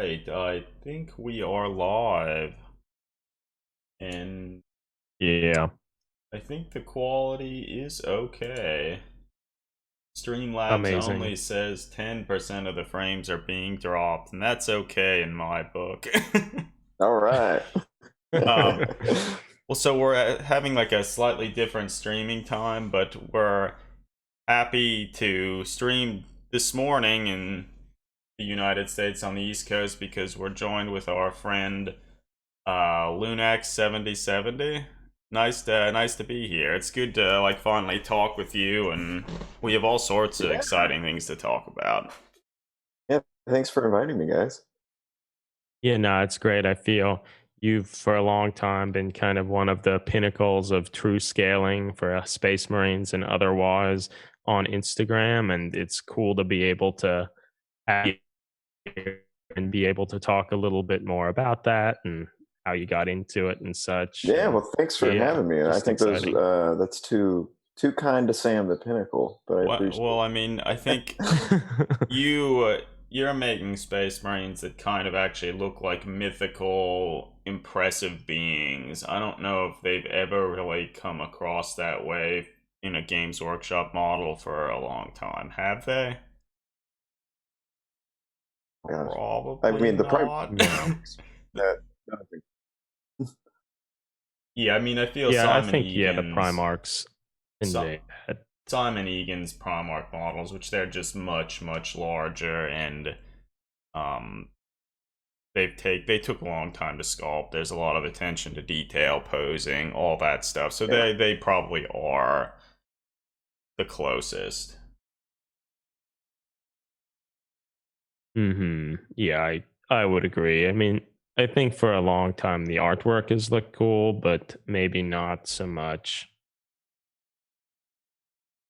right, I think we are live, and Yeah, I think the quality is okay. Streamlabs amazing. only says 10% of the frames are being dropped, and that's okay in my book. All right. um, well, so we're having like a slightly different streaming time, but we're happy to stream this morning in the United States on the East Coast because we're joined with our friend Lunax 7070. Nice to be here. It's good to like finally talk with you, and we have all sorts of Yeah. exciting things to talk about. Yeah. Thanks for inviting me, guys. Yeah, no, it's great. I feel you've for a long time been kind of one of the pinnacles of true scaling for Space Marines and otherwise on Instagram, and it's cool to be able to have you here and be able to talk a little bit more about that and how you got into it and such. Yeah. And Well, thanks for yeah, having me. I just think those exciting. that's too kind to say I'm the pinnacle, but I Well, appreciate I mean, I think it. you're making Space Marines that kind of actually look like mythical, impressive beings. I don't know if they've ever really come across that way in a Games Workshop model for a long time, have they? Gosh. I Probably mean, the prime. not. No. That, I think- Yeah, I mean, I feel Yeah, I Simon think the Egan's Primarchs so, invade that. Simon Egan's Primarch models, which they're just much larger, and um they took a long time to sculpt. There's a lot of attention to detail, posing, all that stuff. So yeah. they probably are the closest. Yeah, I would agree. I mean, I think for a long time the artwork has looked cool, but maybe not so much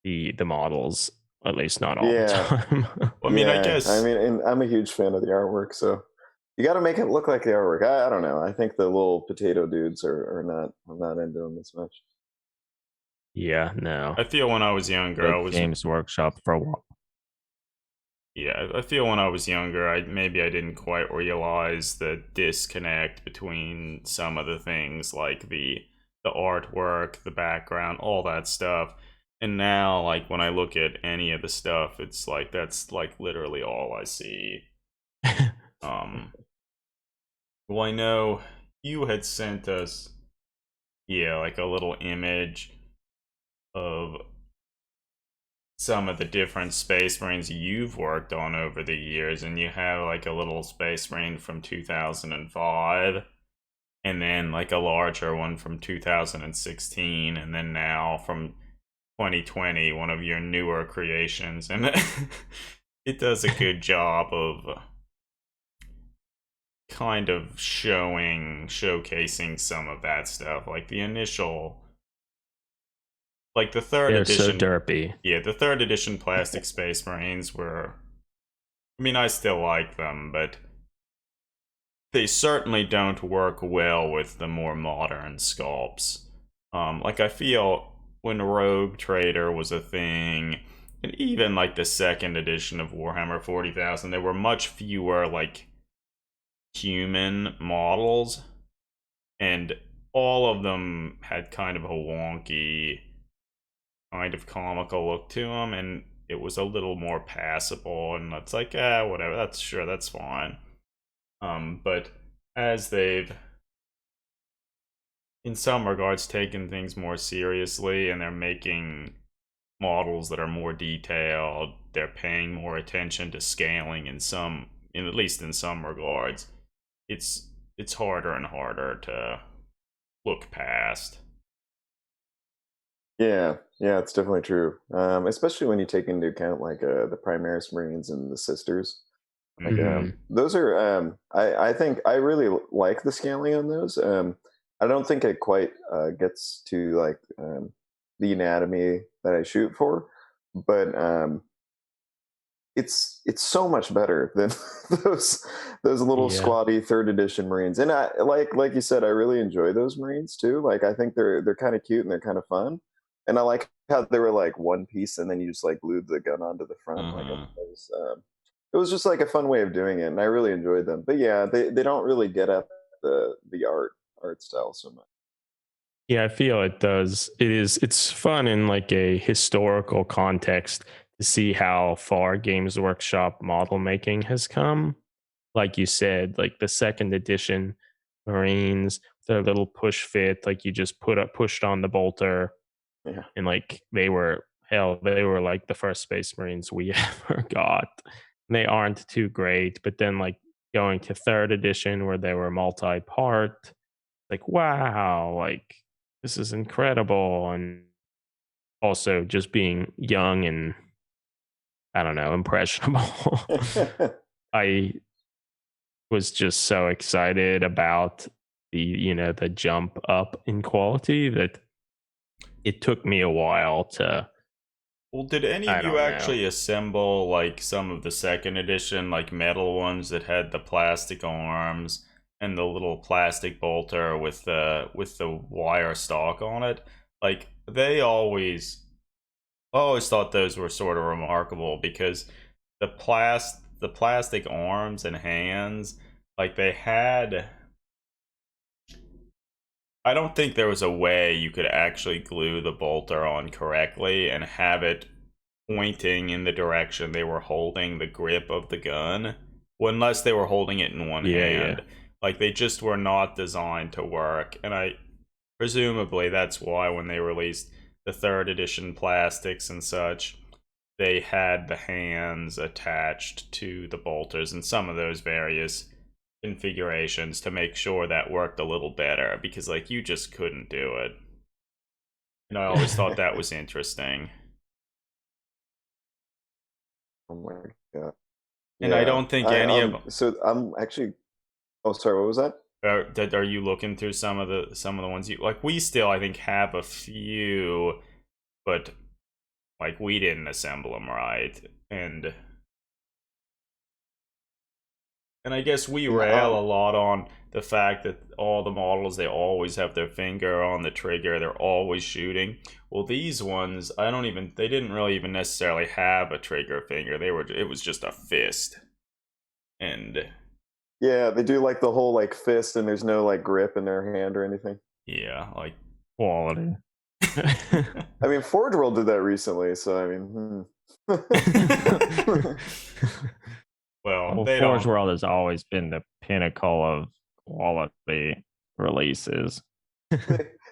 the models, at least not all the Yeah. time. I mean, I Yeah. I guess mean, and I'm a huge fan of the artwork, so you got to make it look like the artwork. I don't know. I think the little potato dudes are not. I'm not into them as much. Yeah, no. I feel when I was younger, The I was Games Workshop for a while. yeah. I feel when I was younger, I didn't quite realize the disconnect between some of the things like the artwork, the background, all that stuff. And now, like when I look at any of the stuff, it's like that's like literally all I see. Um, well, I know you had sent us, yeah, like a little image of some of the different Space Marines you've worked on over the years, and you have like a little Space Marine from 2005, and then like a larger one from 2016, and then now from 2020, one of your newer creations, and it does a good job of kind of showcasing some of that stuff, like the initial, like the third They're so edition. derpy. Yeah, the third edition plastic Space Marines were, I mean, I still like them, but they certainly don't work well with the more modern sculpts. Like I feel when Rogue Trader was a thing, and even like the second edition of Warhammer 40,000, there were much fewer like human models, and all of them had kind of a wonky, kind of comical look to them, and it was a little more passable. And it's like, whatever. That's sure, that's fine. But as they've, in some regards, taken things more seriously, and they're making models that are more detailed, they're paying more attention to scaling in some, in at least in some regards. It's it's harder and harder to look past. Yeah, yeah, it's definitely true. Especially when you take into account like the Primaris Marines and the Sisters. Like Mm-hmm. those are I think I really like the scaling on those. I don't think it quite gets to like the anatomy that I shoot for, but it's so much better than those those little Yeah. squatty third edition Marines. And I like you said, I really enjoy those Marines too. Like I think they're kind of cute and they're kind of fun. And I like how they were like one piece and then you just like glued the gun onto the front. Like I Uh-huh. thought that was it was just like a fun way of doing it, and I really enjoyed them. But yeah, they don't really get at the art style so much. Yeah, I feel it does. It's fun in like a historical context to see how far Games Workshop model making has come. Like you said, like the second edition Marines, their little push fit, like you just pushed on the bolter, Yeah. and like they were like the first Space Marines we ever got. They aren't too great, but then like going to third edition where they were multi-part, like wow, like this is incredible. And also just being young and I don't know, impressionable. I was just so excited about the jump up in quality that it took me a while to Well, did any I of you don't know. actually assemble like some of the second edition, like metal ones that had the plastic arms and the little plastic bolter with the wire stalk on it? Like I always thought those were sort of remarkable because the plastic arms and hands, like they had. I don't think there was a way you could actually glue the bolter on correctly and have it pointing in the direction they were holding the grip of the gun. Well, unless they were holding it in one Yeah, yeah. hand. Like they just were not designed to work. And I presumably that's why when they released the third edition plastics and such, they had the hands attached to the bolters and some of those various configurations to make sure that worked a little better because like you just couldn't do it. And I always thought that was interesting. Oh my god. And I Yeah. don't think any of So I'm actually. Oh, sorry. What was that? are you looking through some of the ones you like? We still, I think, have a few, but like we didn't assemble them right, and I guess we Yeah. rail a lot on the fact that all the models they always have their finger on the trigger, they're always shooting. Well, these ones, they didn't really even necessarily have a trigger finger. It was just a fist, and Yeah, they do like the whole like fist, and there's no like grip in their hand or anything. yeah, like Quality. I mean, Forge World did that recently, so I mean. well, Well, they Forge don't. World has always been the pinnacle of quality releases.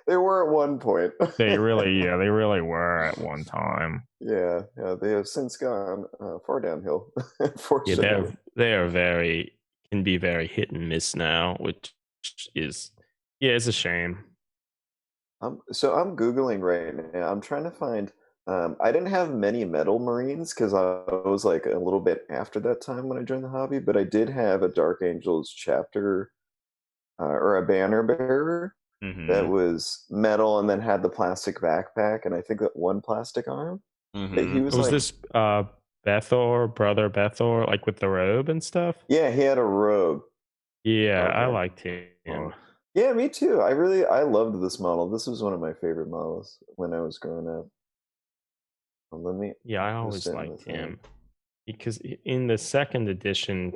They were at one point. They really were at one time. Yeah, they have since gone far downhill. Yeah, Unfortunately. can be very hit and miss now, which is it's a shame. So I'm googling right now. I'm trying to find. I didn't have many metal Marines because I was like a little bit after that time when I joined the hobby, but I did have a Dark Angels chapter or a banner bearer that Mm-hmm. was metal and then had the plastic backpack and I think that one plastic arm. That he Mm-hmm. was Was like, this Bethor, brother Bethor, like with the robe and stuff? yeah, he had a robe. Yeah, I Okay. liked him. Oh. Yeah, me too. I loved this model. This was one of my favorite models when I was growing up. Let me Yeah, I just always send liked this in. him because in the second edition,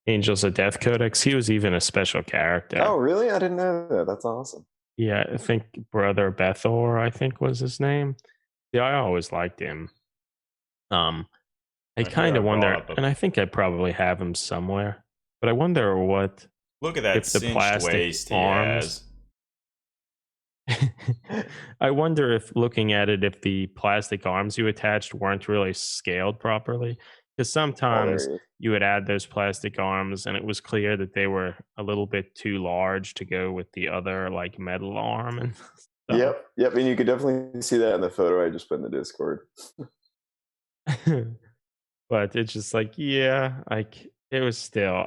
Angels of Death Codex, he was even a special character. Oh, really? I didn't know that. That's awesome. Yeah, I think Brother Bethor, I think was his name. Yeah, I always liked him. I kind of wonder, and I think I probably have him somewhere, but I wonder what Look at that if the cinched plastic waist he arms. has. I wonder if looking at it, if the plastic arms you attached weren't really scaled properly. Because Oh, sometimes there he is. you would add those plastic arms and it was clear that they were a little bit too large to go with the other like metal arm and stuff. Yep. And you could definitely see that in the photo I just put in the Discord. But it's just like, I still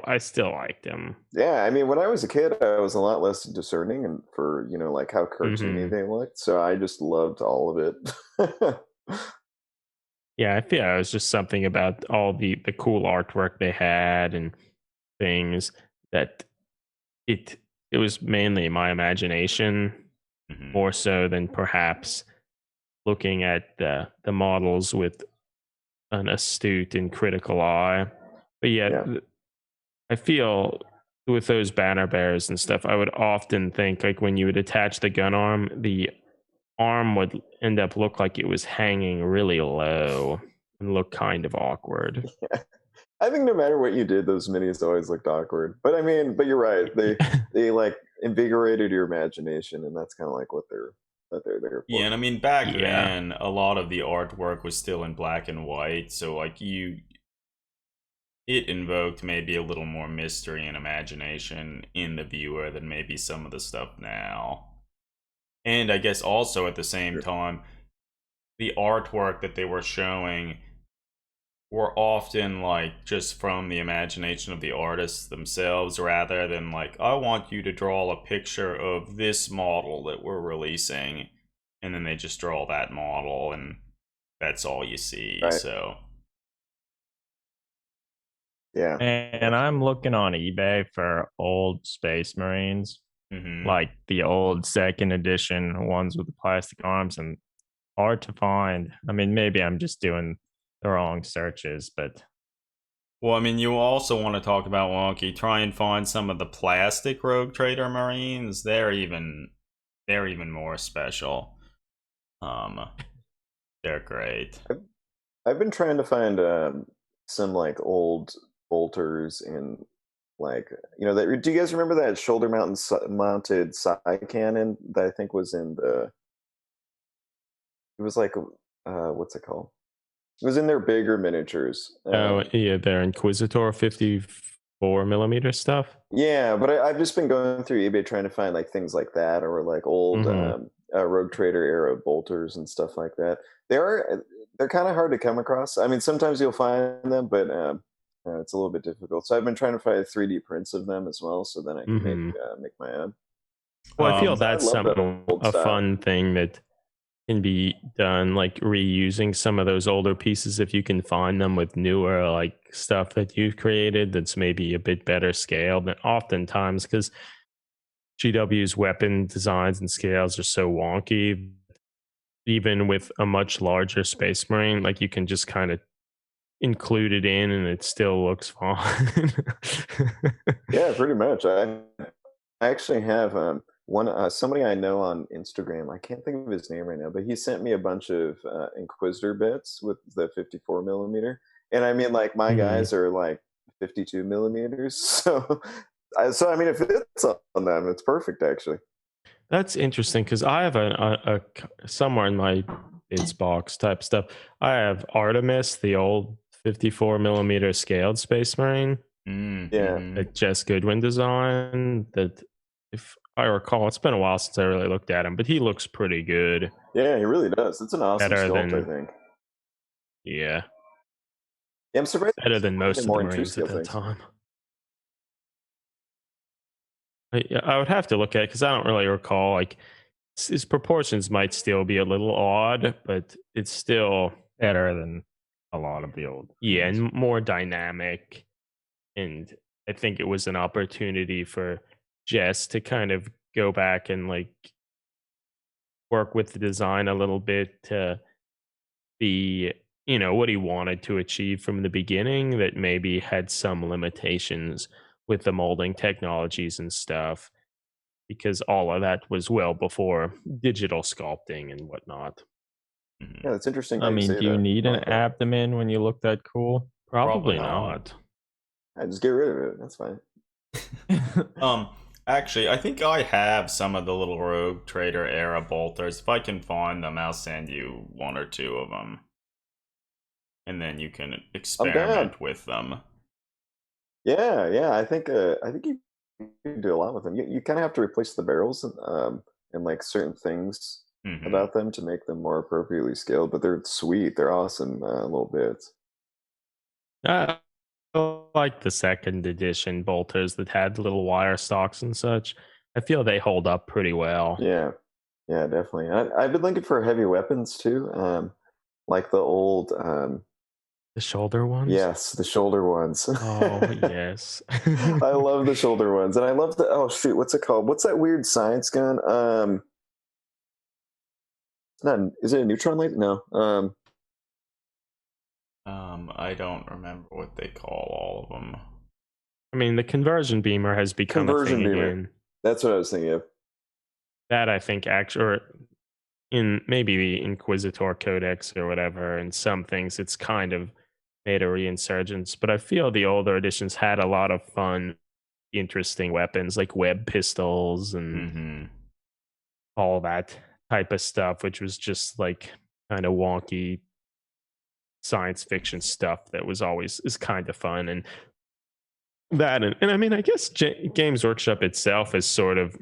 liked him. Yeah, I mean, when I was a kid, I was a lot less discerning and for, like how cartoony Mhm. they looked. So I just loved all of it. Yeah, I feel it was just something about all the cool artwork they had and things that it was mainly my imagination Mhm. more so than perhaps looking at the models with an astute and critical eye. But yet, Yeah. I feel with those banner bears and stuff, I would often think like when you would attach the gun arm, the arm would end up look like it was hanging really low and look kind of awkward. I think no matter what you did, those minis always looked awkward. But I mean, but you're right. They like invigorated your imagination, and that's kind of like what they're there Yeah, for. and I mean back Yeah. then, a lot of the artwork was still in black and white, so like it invoked maybe a little more mystery and imagination in the viewer than maybe some of the stuff now. And I guess also at the same Sure. time, the artwork that they were showing were often like just from the imagination of the artists themselves rather than like, I want you to draw a picture of this model that we're releasing, and then they just draw that model and that's all you see. Right. So Yeah. And I'm looking on eBay for old Space Marines, mhm. like the old second edition ones with the plastic arms, and hard to find. I mean, maybe I'm just doing the wrong searches, but Well, I mean, you also want to talk about Wonky. Try and find some of the plastic Rogue Trader Marines. They're even more special. They're great. I've been trying to find some like old bolters and like that. Do you guys remember that shoulder mounted side cannon that I think was in the? It was like what's it called? It was in their bigger miniatures. Oh, yeah, their Inquisitor 54 millimeter stuff. Yeah, but I've just been going through eBay trying to find like things like that or like old Mhm. Rogue Trader era bolters and stuff like that. They're kind of hard to come across. I mean, sometimes you'll find them, but it's a little bit difficult. So I've been trying to find 3D prints of them as well, so then I can Mhm. make my own. Well, I feel Um, that's I love that something old a style. fun thing that can be done, like reusing some of those older pieces if you can find them with newer like stuff that you've created that's maybe a bit better scaled. And oftentimes, because GW's weapon designs and scales are so wonky, even with a much larger Space Marine, like you can just kind of include it in and it still looks fine. Yeah, pretty much. I actually have one somebody I know on Instagram. I can't think of his name right now, but he sent me a bunch of Inquisitor bits with the 54 millimeter, and I mean, like my Mhm. guys are like 52 millimeters, so I mean, if it's on them, it's perfect actually. That's interesting because I have somewhere in my bids box type stuff. I have Artemis, the old 54 millimeter scaled Space Marine Yeah, mhm. that Jess Goodwin designed. That, if I recall, it's been a while since I really looked at him, but he looks pretty good. yeah, he really does. It's an awesome Better sculpt, I than think. yeah, Yeah, I'm surprised better he's than not finding most of the more in true Marines at scale that things. time. I would have to look at it because I don't really recall. Like his proportions might still be a little odd, but it's still better than a lot of the old. yeah, ones. and more dynamic. And I think it was an opportunity for Jess to kind of go back and like work with the design a little bit to be, what he wanted to achieve from the beginning that maybe had some limitations with the molding technologies and stuff, because all of that was well before digital sculpting and whatnot. Yeah, that's interesting how I you mean, say do you that. need I an like that. abdomen when you look that cool? Probably not. not. I just get rid of it. That's fine. Um, Actually, I think I have some of the little Rogue Trader era bolters. If I can find them, I'll send you one or two of them, and then you can I'm down. experiment with them. Yeah. I think you can do a lot with them. You kind of have to replace the barrels and like certain things Hmm. about them to make them more appropriately scaled. But they're sweet. They're awesome little bits. I like the second edition bolters that had little wire stocks and such. I feel they hold up pretty well. Yeah, yeah, definitely. I've been looking for heavy weapons too, like the old The shoulder ones? yes, the shoulder ones. Oh, yes. I love the shoulder ones, and I love the oh shoot, what's it called? What's that weird science gun? It's not is it a neutron laser? No. I don't remember what they call all of them. I mean, the conversion beamer has become a Conversion thing beamer. again. That's what I was thinking of. That I think actually, or in maybe the Inquisitor Codex or whatever, and some things it's kind of made a reinsurgence. But I feel the older editions had a lot of fun, interesting weapons like web pistols and Mm-hmm. all that type of stuff, which was just like kind of wonky science fiction stuff that was always is kind of fun. And that and I mean, I guess Games Workshop itself has sort of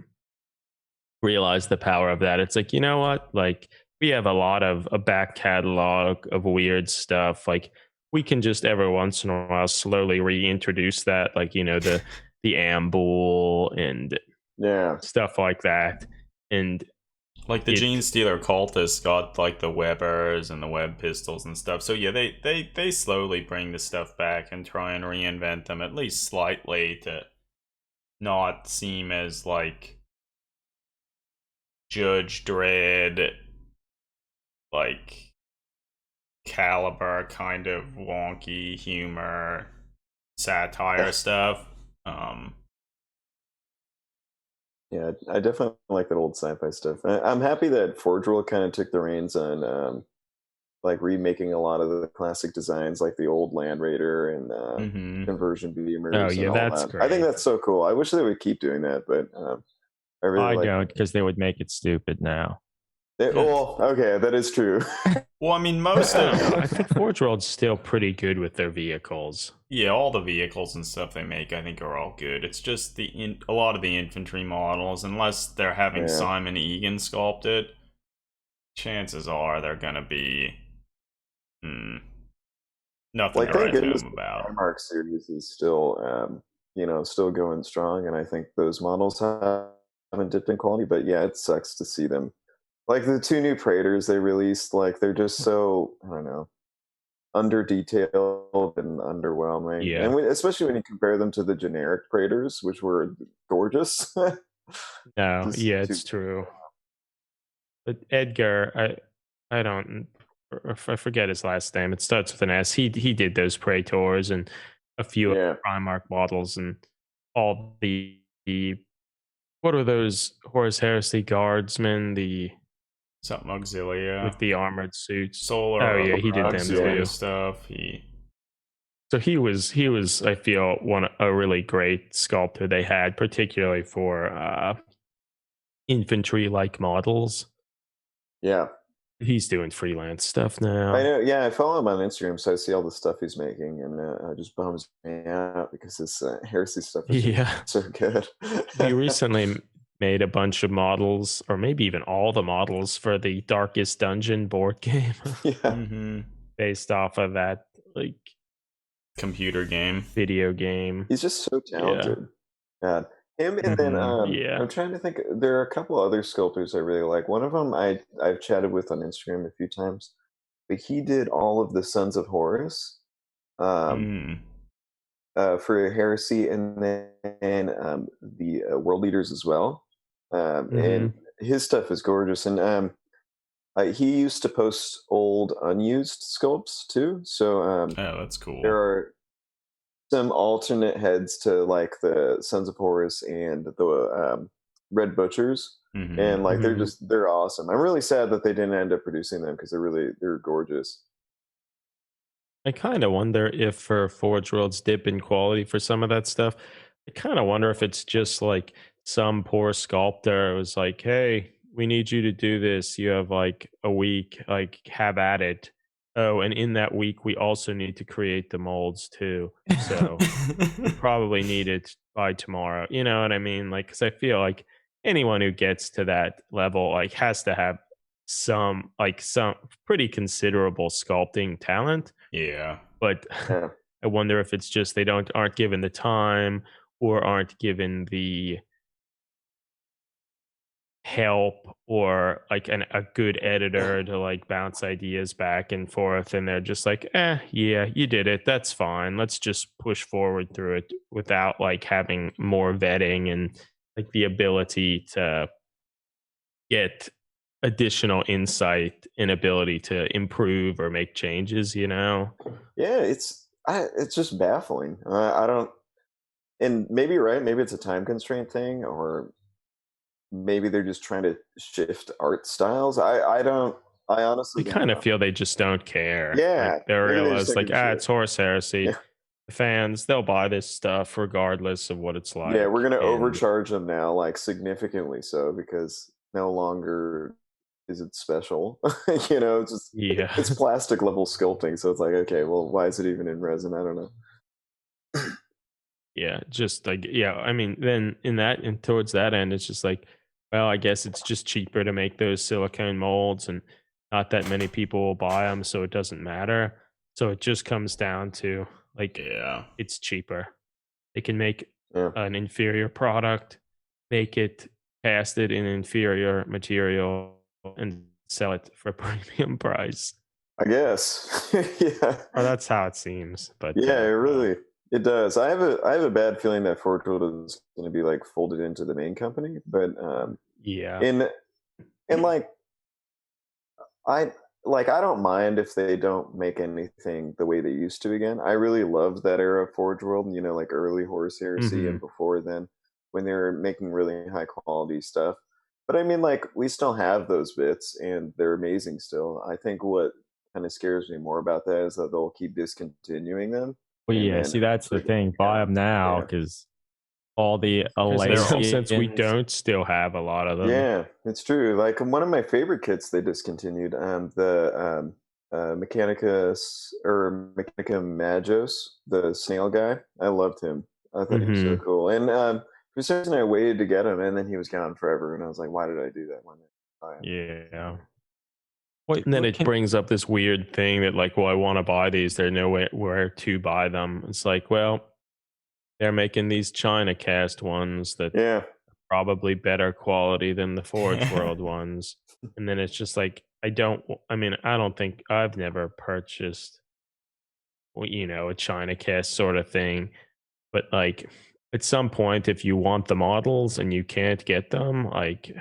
realized the power of that. It's like, you know what, like we have a lot of a back catalog of weird stuff. Like we can just every once in a while slowly reintroduce that, like, you know, the Ambull and Yeah. stuff like that. And Like the it- Gene Stealer cultists got like the Webbers and the web pistols and stuff. So yeah, they slowly bring the stuff back and try and reinvent them at least slightly to not seem as like Judge Dredd, like Caliber kind of wonky humor, satire stuff. Yeah, I definitely like that old sci-fi stuff. I'm happy that Forge World kind of took the reins on like remaking a lot of the classic designs, like the old Land Raider and Mm-hmm. conversion beamers. Oh, yeah, and all that's that. I think great. that's so cool. I wish they would keep doing that, but I really I like. don't, because they would make it stupid now. Well, okay, that is true. Well, I mean, I most don't know. I of think Forge World's still pretty good with their vehicles. yeah, all the vehicles and stuff they make, I think, are all good. It's just a lot of the infantry models, unless they're having Yeah. Simon Egan sculpted, chances are they're gonna be nothing Like, to thank write goodness home the about. Primarch series is still, still going strong, and I think those models haven't dipped in quality. But yeah, it sucks to see them. Like the two new Praetors they released, like they're just so, I don't know, under detailed and underwhelming. Yeah. And especially when you compare them to the generic Praetors, which were gorgeous. No, Just yeah, too- it's true. But Edgar, I don't, I forget his last name. It starts with an S. He did those Praetors and a few Yeah. Primarch models and all the what are those Horus Heresy guardsmen? The Something Auxilia. with the armored suits. Solar. Oh yeah, he did them Auxilia too. stuff. So he was I feel a really great sculptor they had, particularly for infantry like models. Yeah. He's doing freelance stuff now. I know. Yeah, I follow him on Instagram, so I see all the stuff he's making, and it just bums me out because his heresy stuff is Yeah. so good. He recently made a bunch of models, or maybe even all the models for the Darkest Dungeon board game, Yeah. Mm-hmm. based off of that like Computer game. video game. He's just so talented. Yeah. Him, and then Yeah. I'm trying to think. There are a couple other sculptors I really like. One of them I've chatted with on Instagram a few times, but he did all of the Sons of Horus for Heresy, and then the World Leaders as well. And his stuff is gorgeous. And he used to post old unused sculpts too. So Oh, that's cool. there are some alternate heads to like the Sons of Horus and the Red Butchers, Mhm. and like they're awesome. I'm really sad that they didn't end up producing them because they're gorgeous. I kind of wonder if for Forge World's dip in quality for some of that stuff, I kind of wonder if it's just like some poor sculptor was like, "Hey, we need you to do this. You have like a week. Like, have at it." Oh, and in that week, we also need to create the molds too. So we probably need it by tomorrow. You know what I mean? Like, because I feel like anyone who gets to that level like has to have some pretty considerable sculpting talent. Yeah. But Yeah. I wonder if it's just they aren't given the time or aren't given the help or like a good editor to like bounce ideas back and forth, and they're just like, yeah, you did it, that's fine, let's just push forward through it without like having more vetting and like the ability to get additional insight and ability to improve or make changes, you know? Yeah, it's just baffling. I don't, and maybe you're right. Maybe it's a time constraint thing, or maybe they're just trying to shift art styles. I don't. I honestly I don't kind of know. feel they just don't care. Yeah, Like they maybe they just realize don't like, give a shit. it's horse heresy. Yeah, The fans, they'll buy this stuff regardless of what it's yeah, we're like. gonna And overcharge them now, like significantly so, because no longer is it special. It's just yeah. it's plastic level sculpting, so it's like, okay, well, why is it even in resin? I don't know. Yeah, just like yeah, I mean, then in that and towards that end, it's just like, well, I guess it's just cheaper to make those silicone molds, and not that many people will buy them, so it doesn't matter. So it just comes down to like Yeah. it's cheaper. They can make Yeah, an inferior product, make it cast it in inferior material, and sell it for a premium price. I guess. Yeah. Or that's how it seems. But Yeah, it does. I have a bad feeling that Forge World is going to be like folded into the main company, but yeah, in and I I don't mind if they don't make anything the way they used to again. I really loved that era of Forge World, like early Horus Heresy hmm and before then, when they were making really high quality stuff. But I mean, like, we still have those bits and they're amazing still. I think what kind of scares me more about that is that they'll keep discontinuing them Well, and yeah. then See, that's the bringing thing. them Buy out. them now Yeah. because all the because in some sense we Elations. don't still have a lot of them. Yeah, it's true. Like one of my favorite kits they discontinued, the Mechanica Magos, the snail guy. I loved him. I thought he was so hmm cool. And for some reason I waited to get him, and then he was gone forever. And I was like, why did I do that? Why didn't I buy him? Yeah. Wait, And then what it can brings up this weird thing that like, well, I want to buy these. There's nowhere where to buy them. It's like, well, they're making these China cast ones that Yeah, probably better quality than the Forge World ones. And then it's just like, I mean, I don't think I've never purchased, a China cast sort of thing. But like at some point, if you want the models and you can't get them, like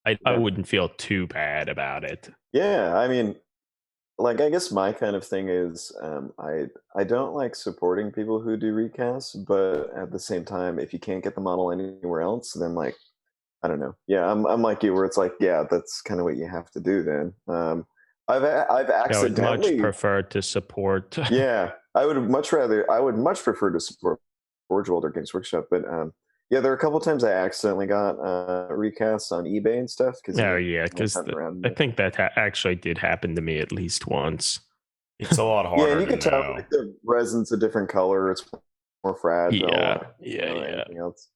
I yeah, wouldn't feel too bad about it. yeah. I mean, like, I guess my kind of thing is, I don't like supporting people who do recasts, but at the same time, if you can't get the model anywhere else, then like, I don't know. Yeah, I'm like you, where it's like, yeah, that's kind of what you have to do then. I've I would much accidentally, prefer to support. yeah, I would much prefer to support Forge World or Games Workshop, but yeah, there are a couple times I accidentally got recasts on eBay and stuff because Oh yeah, like because hunting around. I think that actually did happen to me at least once. It's a lot Yeah, and harder you to can tell know. like the resin's a different color. It's more fragile. Yeah, Than yeah. anything else.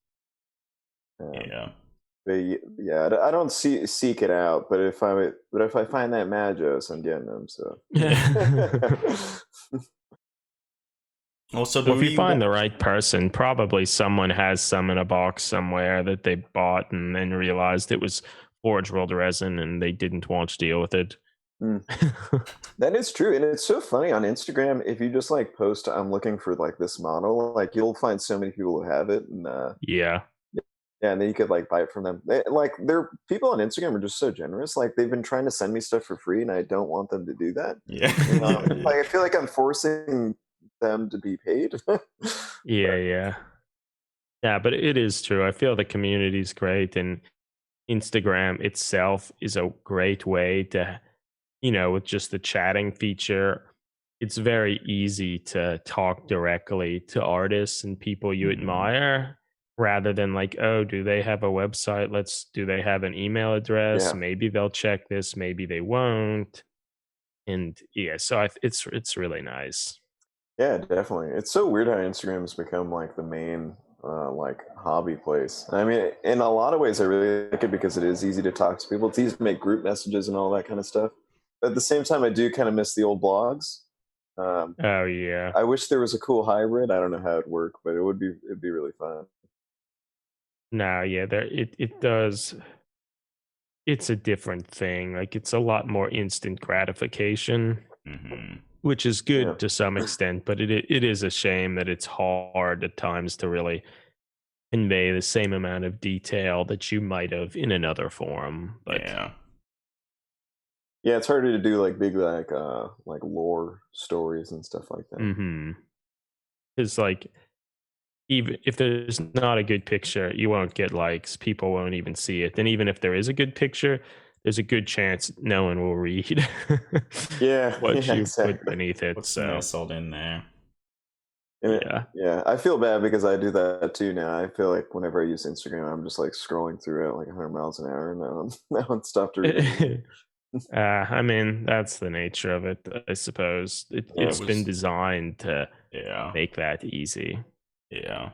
Yeah. But yeah, I don't seek it out. But if I find that Magos, I'm getting them. So Yeah. Also, Well, do if you you find want? the right person, probably someone has some in a box somewhere that they bought and then realized it was Forge World resin and they didn't want to deal with it. Mm. That is true, and it's so funny on Instagram. If you just like post, "I'm looking for like this model," like you'll find so many people who have it, and Yeah. yeah, and then you could like buy it from them. Like, they're people on Instagram are just so generous. Like, they've been trying to send me stuff for free, and I don't want them to do that. Yeah. Like, I feel like I'm forcing them to be paid. Yeah, yeah. Yeah, but it is true. I feel the community's great and Instagram itself is a great way to, with just the chatting feature, it's very easy to talk directly to artists and people you Mhm. admire rather than like, oh, do they have a website? Do they have an email address? Yeah, Maybe they'll check this, maybe they won't. And yeah, so it's really nice. yeah, definitely. It's so weird how Instagram's become like the main like hobby place. I mean, in a lot of ways, I really like it because it is easy to talk to people. It's easy to make group messages and all that kind of stuff. But at the same time, I do kind of miss the old blogs. Um, Oh yeah. I wish there was a cool hybrid. I don't know how it'd work, but it'd be really fun. No, yeah, it does. It's a different thing. Like it's a lot more instant gratification, Hmm. which is Yeah, good to some extent, but it is a shame that it's hard at times to really convey the same amount of detail that you might have in another forum. But Yeah. Yeah, it's harder to do like big like lore stories and stuff like that. Because like even if there's not a good picture, you won't get likes. People won't even see it. And even if there is a good picture, there's a good chance no one will read Yeah, what yeah, you put exactly. beneath it. What's So nestled in there? And yeah. I feel bad because I do that too now. I feel like whenever I use Instagram, I'm just like scrolling through it like 100 miles an hour, and now I'm stopped reading. I mean, that's the nature of it, I suppose. Yeah. It's been designed to Yeah. make that easy. Yeah.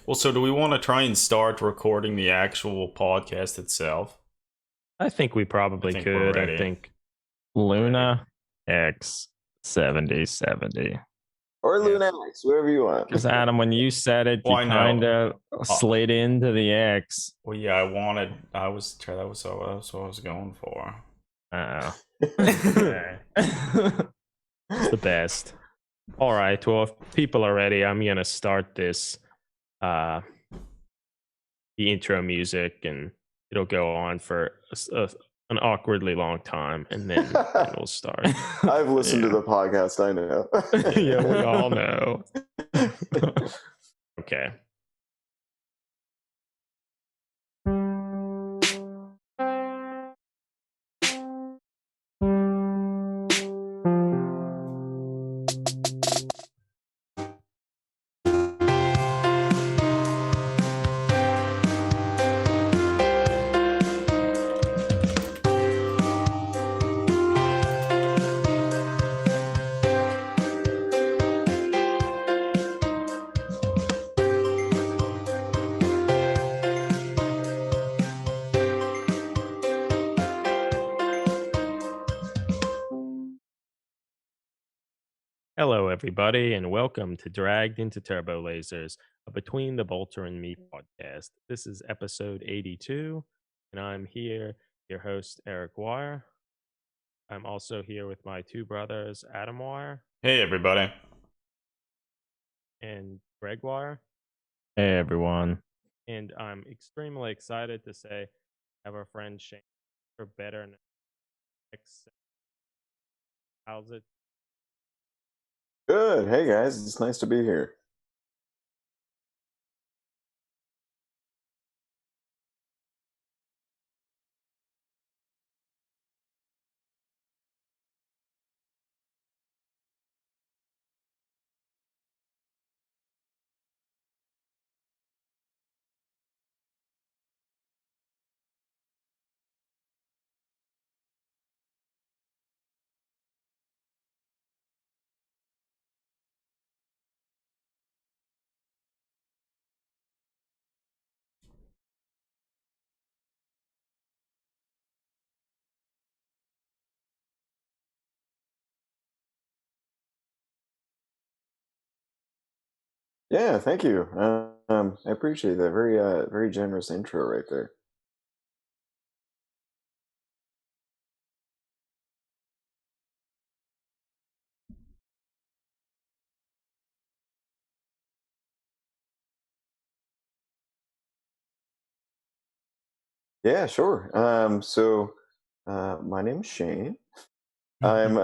Well, so do we want to try and start recording the actual podcast itself? I think we probably think we're could. I ready. think Luna X 7070. Or Yeah. Lunax, whoever you want. Because Adam, when you said it, Well, I you know. kind of slid into the X. Well, yeah, that was what I was going for. Oh. it's the best. All right. Well, if people are ready, I'm gonna start this the intro music, and it'll go on for an awkwardly long time, and then we'll start. I've listened to the podcast, I know. Yeah, we all know. Okay. Hello, everybody, and welcome to Dragged into Turbo Lasers, a Between the Bolter and Me podcast. This is episode 82, and I'm here, your host, Eric Wire. I'm also here with my two brothers, Adam Wire Hey, everybody. and Greg Wire. Hey, everyone. And I'm extremely excited to say I have our friend Shane for better next. How's it? Good. Hey guys, it's nice to be here. Yeah, thank you. I appreciate that. Very generous intro right there. Yeah, sure. My name's Shane. I'm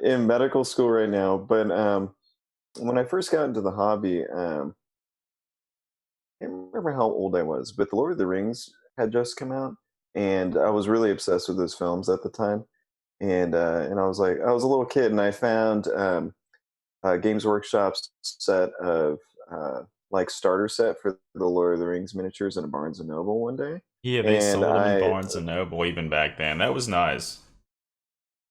in medical school right now, but when I first got into the hobby, I can't remember how old I was, but The Lord of the Rings had just come out, and I was really obsessed with those films at the time. And I was like, I was a little kid, and I found Games Workshop's set of like starter set for the Lord of the Rings miniatures in a Barnes and Noble one day. Yeah, they And sold them in I Barnes and Noble even back then. That was nice.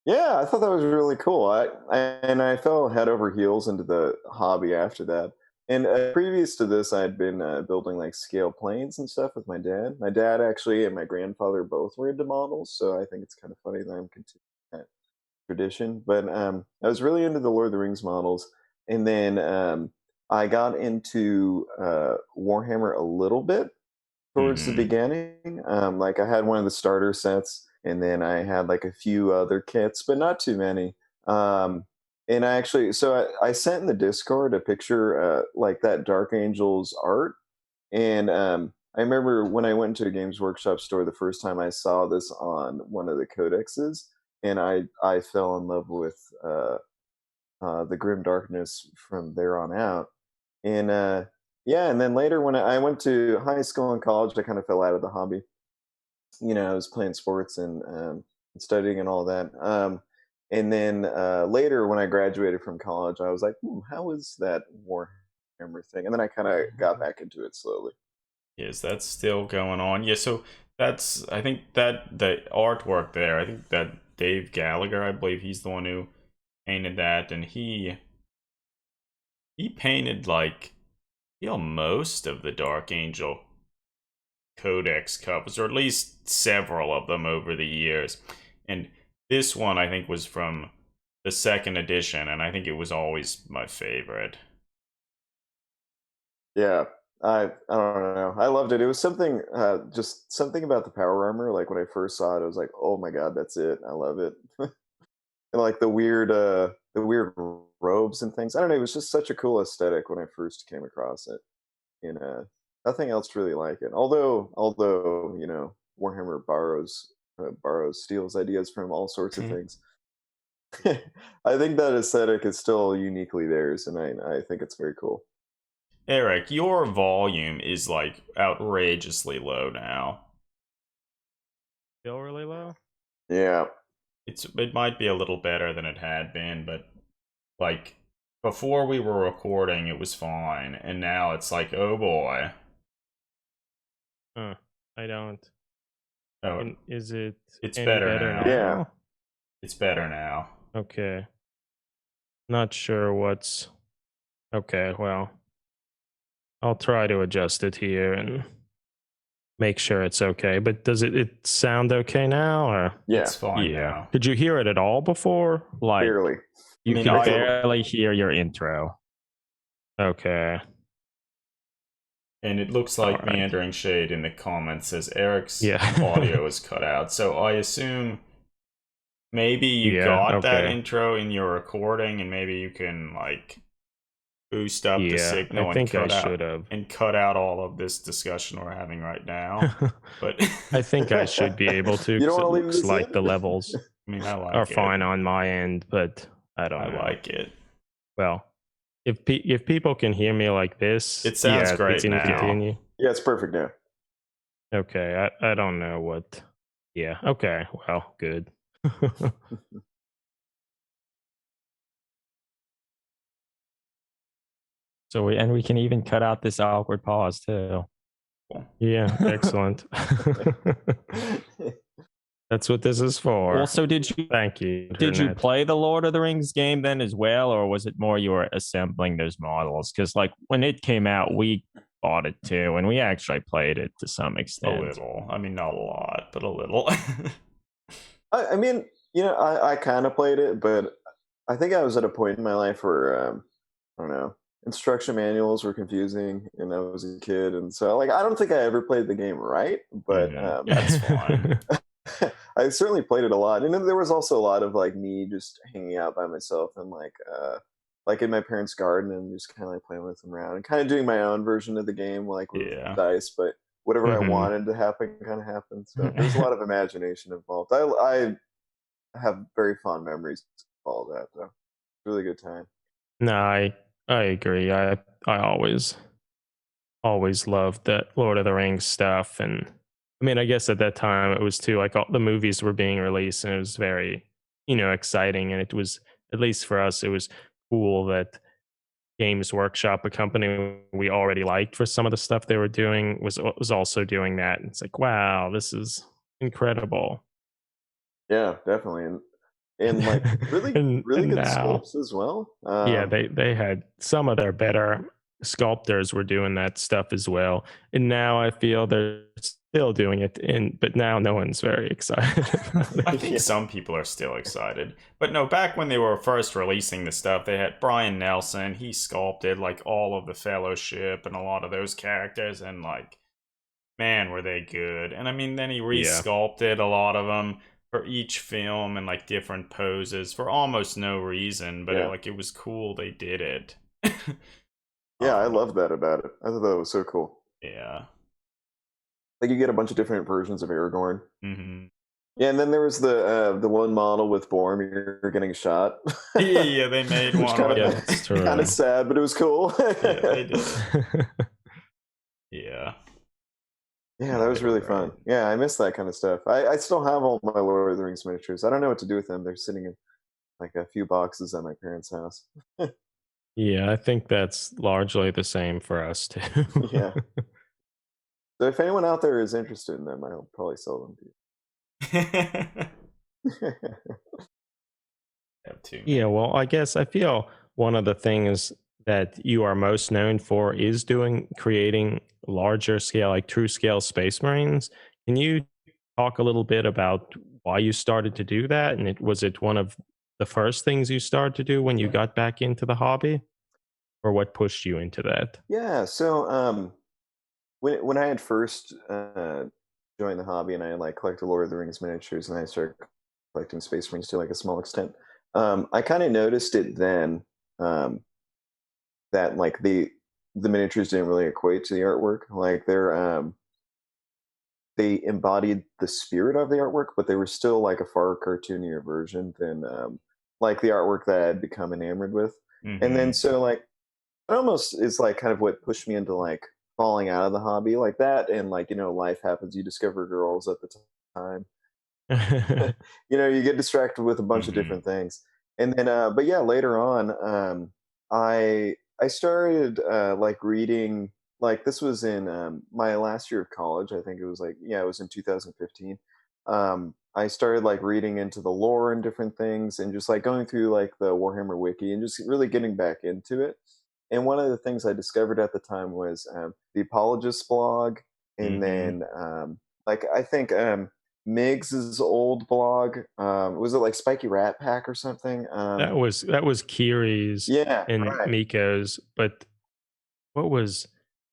Yeah, I thought that was really cool. I fell head over heels into the hobby after that. And previous to this, I'd been building like scale planes and stuff with my dad. My dad actually and my grandfather both were into models, so I think it's kind of funny that I'm continuing that tradition. But I was really into the Lord of the Rings models, and then I got into Warhammer a little bit towards the Mhm. beginning. Like I had one of the starter sets, and then I had like a few other kits, but not too many. And I actually, so I sent in the Discord a picture like that Dark Angels art, And I remember when I went to a Games Workshop store the first time, I saw this on one of the codexes, and I fell in love with the Grim Darkness from there on out. And yeah, and then later when I went to high school and college, I kind of fell out of the hobby. I was playing sports and studying and all that. And then later, when I graduated from college, I was like, how is that Warhammer thing? And then I kind of got back into it slowly. Is that still going on? Yeah, so that's, I think that the artwork there, I think that Dave Gallagher, I believe he's the one who painted that, and he painted like most of the Dark Angel Codex covers, or at least several of them over the years. And this one I think was from the second edition, and I think it was always my favorite. Yeah, I don't know. I loved it. It was something, just something about the power armor. Like when I first saw it, I was like, oh my god, that's it. I love it. And like the weird robes and things. I don't know. It was just such a cool aesthetic when I first came across it. And nothing else really like it. Although Warhammer steals ideas from all sorts of things. I think that aesthetic is still uniquely theirs, and I think it's very cool. Eric, your volume is like outrageously low now. Still really low? Yeah. It might be a little better than it had been, but like before we were recording it was fine, and now it's like, oh boy. I don't. Oh, is it it's any better now. Yeah. It's better now. Okay. Not sure what's... Okay, well, I'll try to adjust it here and make sure it's okay. But does it sound okay now, or? Yeah. It's fine now. Could you hear it at all before? Like, Barely. you I mean, can barely hear your intro. Okay. And it looks like Alright. Meandering Shade in the comments says Eric's Yeah. audio is cut out. So I assume maybe you got that intro in your recording, and maybe you can like boost up the signal I think I and should have. cut out all of this discussion we're having right now. But I think I should be able to. You don't 'cause wanna it leave looks this like in? the levels I mean, I like are it. fine on my end, but I don't know. I like it. Well, if people can hear me like this, It sounds great now. Continue. Yeah, it's perfect now. Okay, I don't know what. Yeah. Okay. Well, good. So we can even cut out this awkward pause too. Yeah. Excellent. That's what this is for. Also, did you Thank you. did you Internet. play the Lord of the Rings game then as well, or was it more you were assembling those models? Because like when it came out, we bought it too, and we actually played it to some A extent. little. I mean, not a lot, but a little. I mean, I kind of played it, but I think I was at a point in my life where I don't know, instruction manuals were confusing, and I was a kid, and so like I don't think I ever played the game right, but That's fine. I certainly played it a lot, and then there was also a lot of like me just hanging out by myself and like in my parents' garden and just kind of like playing with them around and kind of doing my own version of the game, like with dice, but whatever I wanted to happen kind of happened. So there's a lot of imagination involved. I have very fond memories of all that, though. Really good time. No, I agree. I always loved that Lord of the Rings stuff, and I mean, I guess at that time it was too like all the movies were being released, and it was very exciting, and it was, at least for us, it was cool that Games Workshop, a company we already liked for some of the stuff they were doing, was also doing that. And it's like, wow, this is incredible. Yeah, definitely, and like really really good sculpts as well. Yeah, they had some of their better sculptors were doing that stuff as well, and now I feel they're still doing it, but now no one's very excited. I think some people are still excited, but no, back when they were first releasing the stuff, they had Brian Nelson. He sculpted like all of the Fellowship and a lot of those characters, and like, man, were they good. And I mean, then he re-sculpted a lot of them for each film and like different poses for almost no reason, but it was cool they did it. Yeah, I love that about it. I thought that was so cool. Yeah. Like you get a bunch of different versions of Aragorn. Hmm. Yeah, and then there was the one model with Boromir getting shot. Yeah, they made Which one kind with Yeah, of it. that's kind true. of sad, but it was cool. Yeah, they did. Yeah. Yeah, that No, they was were really great. fun. Yeah, I miss that kind of stuff. I still have all my Lord of the Rings miniatures. I don't know what to do with them. They're sitting in like a few boxes at my parents' house. Yeah, I think that's largely the same for us too. Yeah. So if anyone out there is interested in them, I'll probably sell them Have to too Yeah, many. well, I guess I feel one of the things that you are most known for is creating larger scale, like true scale space marines. Can you talk a little bit about why you started to do that? And was it one of the first things you started to do when you got back into the hobby? Or what pushed you into that? Yeah, so when I had first joined the hobby and I like collected Lord of the Rings miniatures and I started collecting Space Marines to like a small extent, I kind of noticed it then um, that like the miniatures didn't really equate to the artwork. Like they embodied the spirit of the artwork, but they were still like a far cartoonier version than like the artwork that I had become enamored with. And then Hmm. so like it almost is like kind of what pushed me into like falling out of the hobby like that, and like life happens, you discover girls at the time. You get distracted with a bunch of Hmm. different things, and then but yeah, later on I started like reading, like this was in my last year of college. I think it was like, yeah, it was in 2015. I started like reading into the lore and different things and just like going through like the Warhammer wiki and just really getting back into it. And one of the things I discovered at the time was the Apologist blog, and Hmm. then like I think Miggs's old blog. Was it like Spiky Rat Pack or something? That was Kiri's Yeah, and right. Miko's, but what was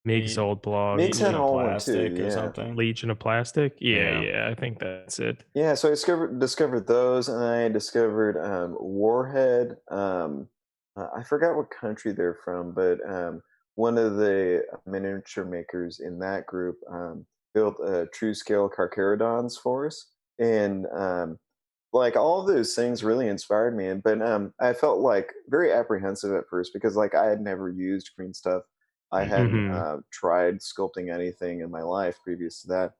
Mig's Le- old blog? Miggs had Legion an of old one too. Plastic or Yeah, something. Legion of Plastic? Yeah, Yeah. yeah, I think that's it. yeah. So I discovered those, and I discovered Warhead. I forgot what country they're from, but one of the miniature makers in that group built true scale Carcharodons for us, and like all of those things really inspired me. And but I felt like very apprehensive at first because like I had never used green stuff. I hadn't Mhm. tried sculpting anything in my life previous to that.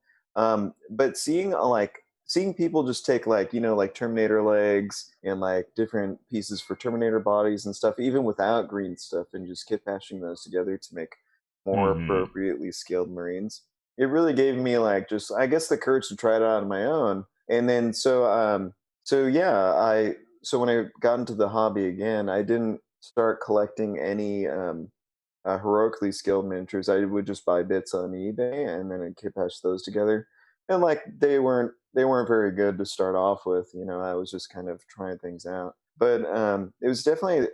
But seeing people just take like like Terminator legs and like different pieces for Terminator bodies and stuff, even without green stuff, and just kit bashing those together to make more Hmm. appropriately scaled Marines. It really gave me like just, I guess, the courage to try it out on my own. And then so yeah, so when I got into the hobby again, I didn't start collecting any heroically skilled miniatures. I would just buy bits on eBay and then I'd kit patch those together. And like they weren't very good to start off with. I was just kind of trying things out. But it was definitely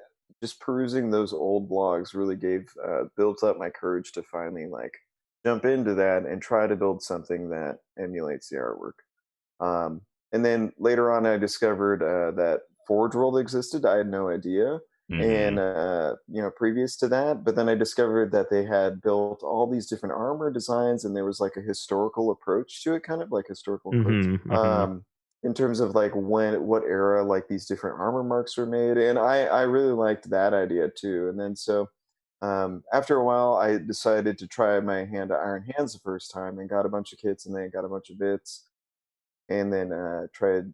just perusing those old blogs really gave built up my courage to finally like jump into that and try to build something that emulates the artwork. Um, and then later on, I discovered that Forge World existed. I had no idea. And Hmm. previous to that, but then I discovered that they had built all these different armor designs, and there was like a historical approach to it, kind of like historical quotes, Mhm. Mhm. in terms of like what era like these different armor marks were made. And I really liked that idea too. And then so after a while, I decided to try my hand at Iron Hands the first time and got a bunch of kits and then got a bunch of bits, and then tried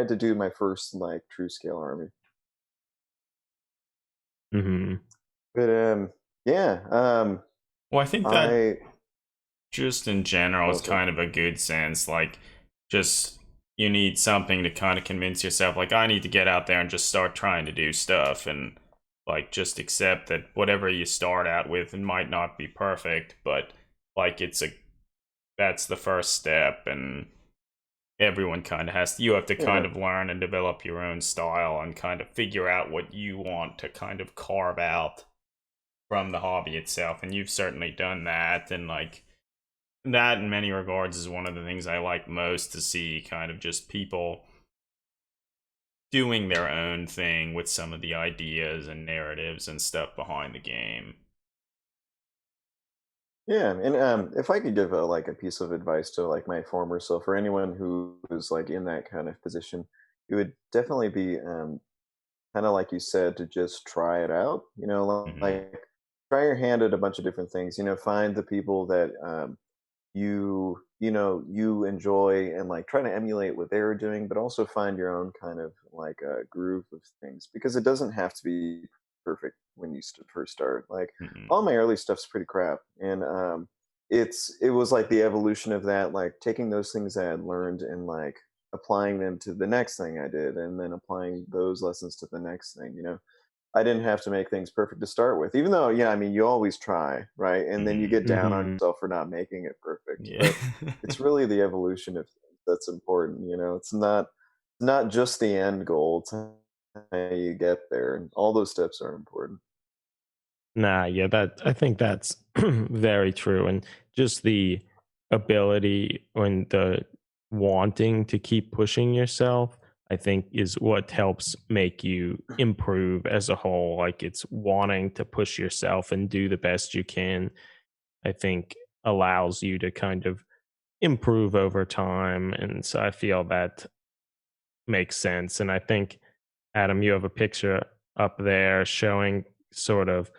to do my first like true scale army. Mhm. But yeah, Well, I think that I just in general oh is sorry. kind of a good sense. Like, just you need something to kind of convince yourself, like, I need to get out there and just start trying to do stuff, and like just accept that whatever you start out with, it might not be perfect, but like that's the first step, and everyone kind of you have to kind Yeah, of learn and develop your own style and kind of figure out what you want to kind of carve out from the hobby itself, and you've certainly done that. And like that in many regards is one of the things I like most to see, kind of just people doing their own thing with some of the ideas and narratives and stuff behind the game. Yeah, and if I could give a piece of advice to like my former self or anyone who is like in that kind of position, it would definitely be kind of like you said to just try it out. Hmm. Like try your hand at a bunch of different things. Find the people that you enjoy and like try to emulate what they're doing, but also find your own kind of like groove of things because it doesn't have to be perfect when you first start. Like all Hmm. my early stuff's pretty crap, and it was like the evolution of that, like taking those things I had learned and like applying them to the next thing I did, and then applying those lessons to the next thing. I didn't have to make things perfect to start with, even though, yeah, I mean, you always try, right? And then you Hmm. get down on Hmm. yourself for not making it perfect. Yeah. But it's really the evolution of things that's important. It's not just the end goal, it's how you get there. And all those steps are important. Nah, yeah, that I think that's very true. And just the ability and the wanting to keep pushing yourself, I think is what helps make you improve as a whole. Like it's wanting to push yourself and do the best you can, I think allows you to kind of improve over time. And so I feel that makes sense. And I think, Adam, you have a picture up there showing sort of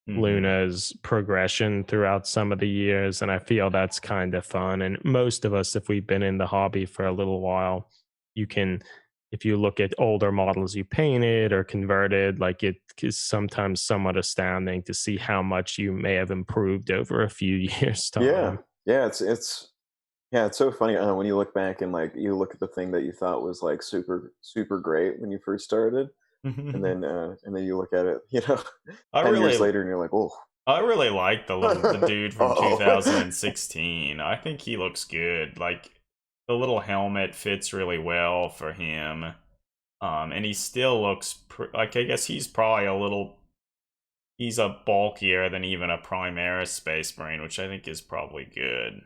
Hmm. Luna's progression throughout some of the years, and I feel that's kind of fun. And most of us, if we've been in the hobby for a little while, you can, if you look at older models you painted or converted, like it is sometimes somewhat astounding to see how much you may have improved over a few years' Yeah. time. Yeah. It's so funny when you look back and like you look at the thing that you thought was like super, super great when you first started. And then you look at it, I 10 years really later and you're like, oh, I really like the dude from oh. 2016. I think he looks good. Like the little helmet fits really well for him. And he still looks like I guess he's a bulkier than even a Primaris Space Marine, which I think is probably good.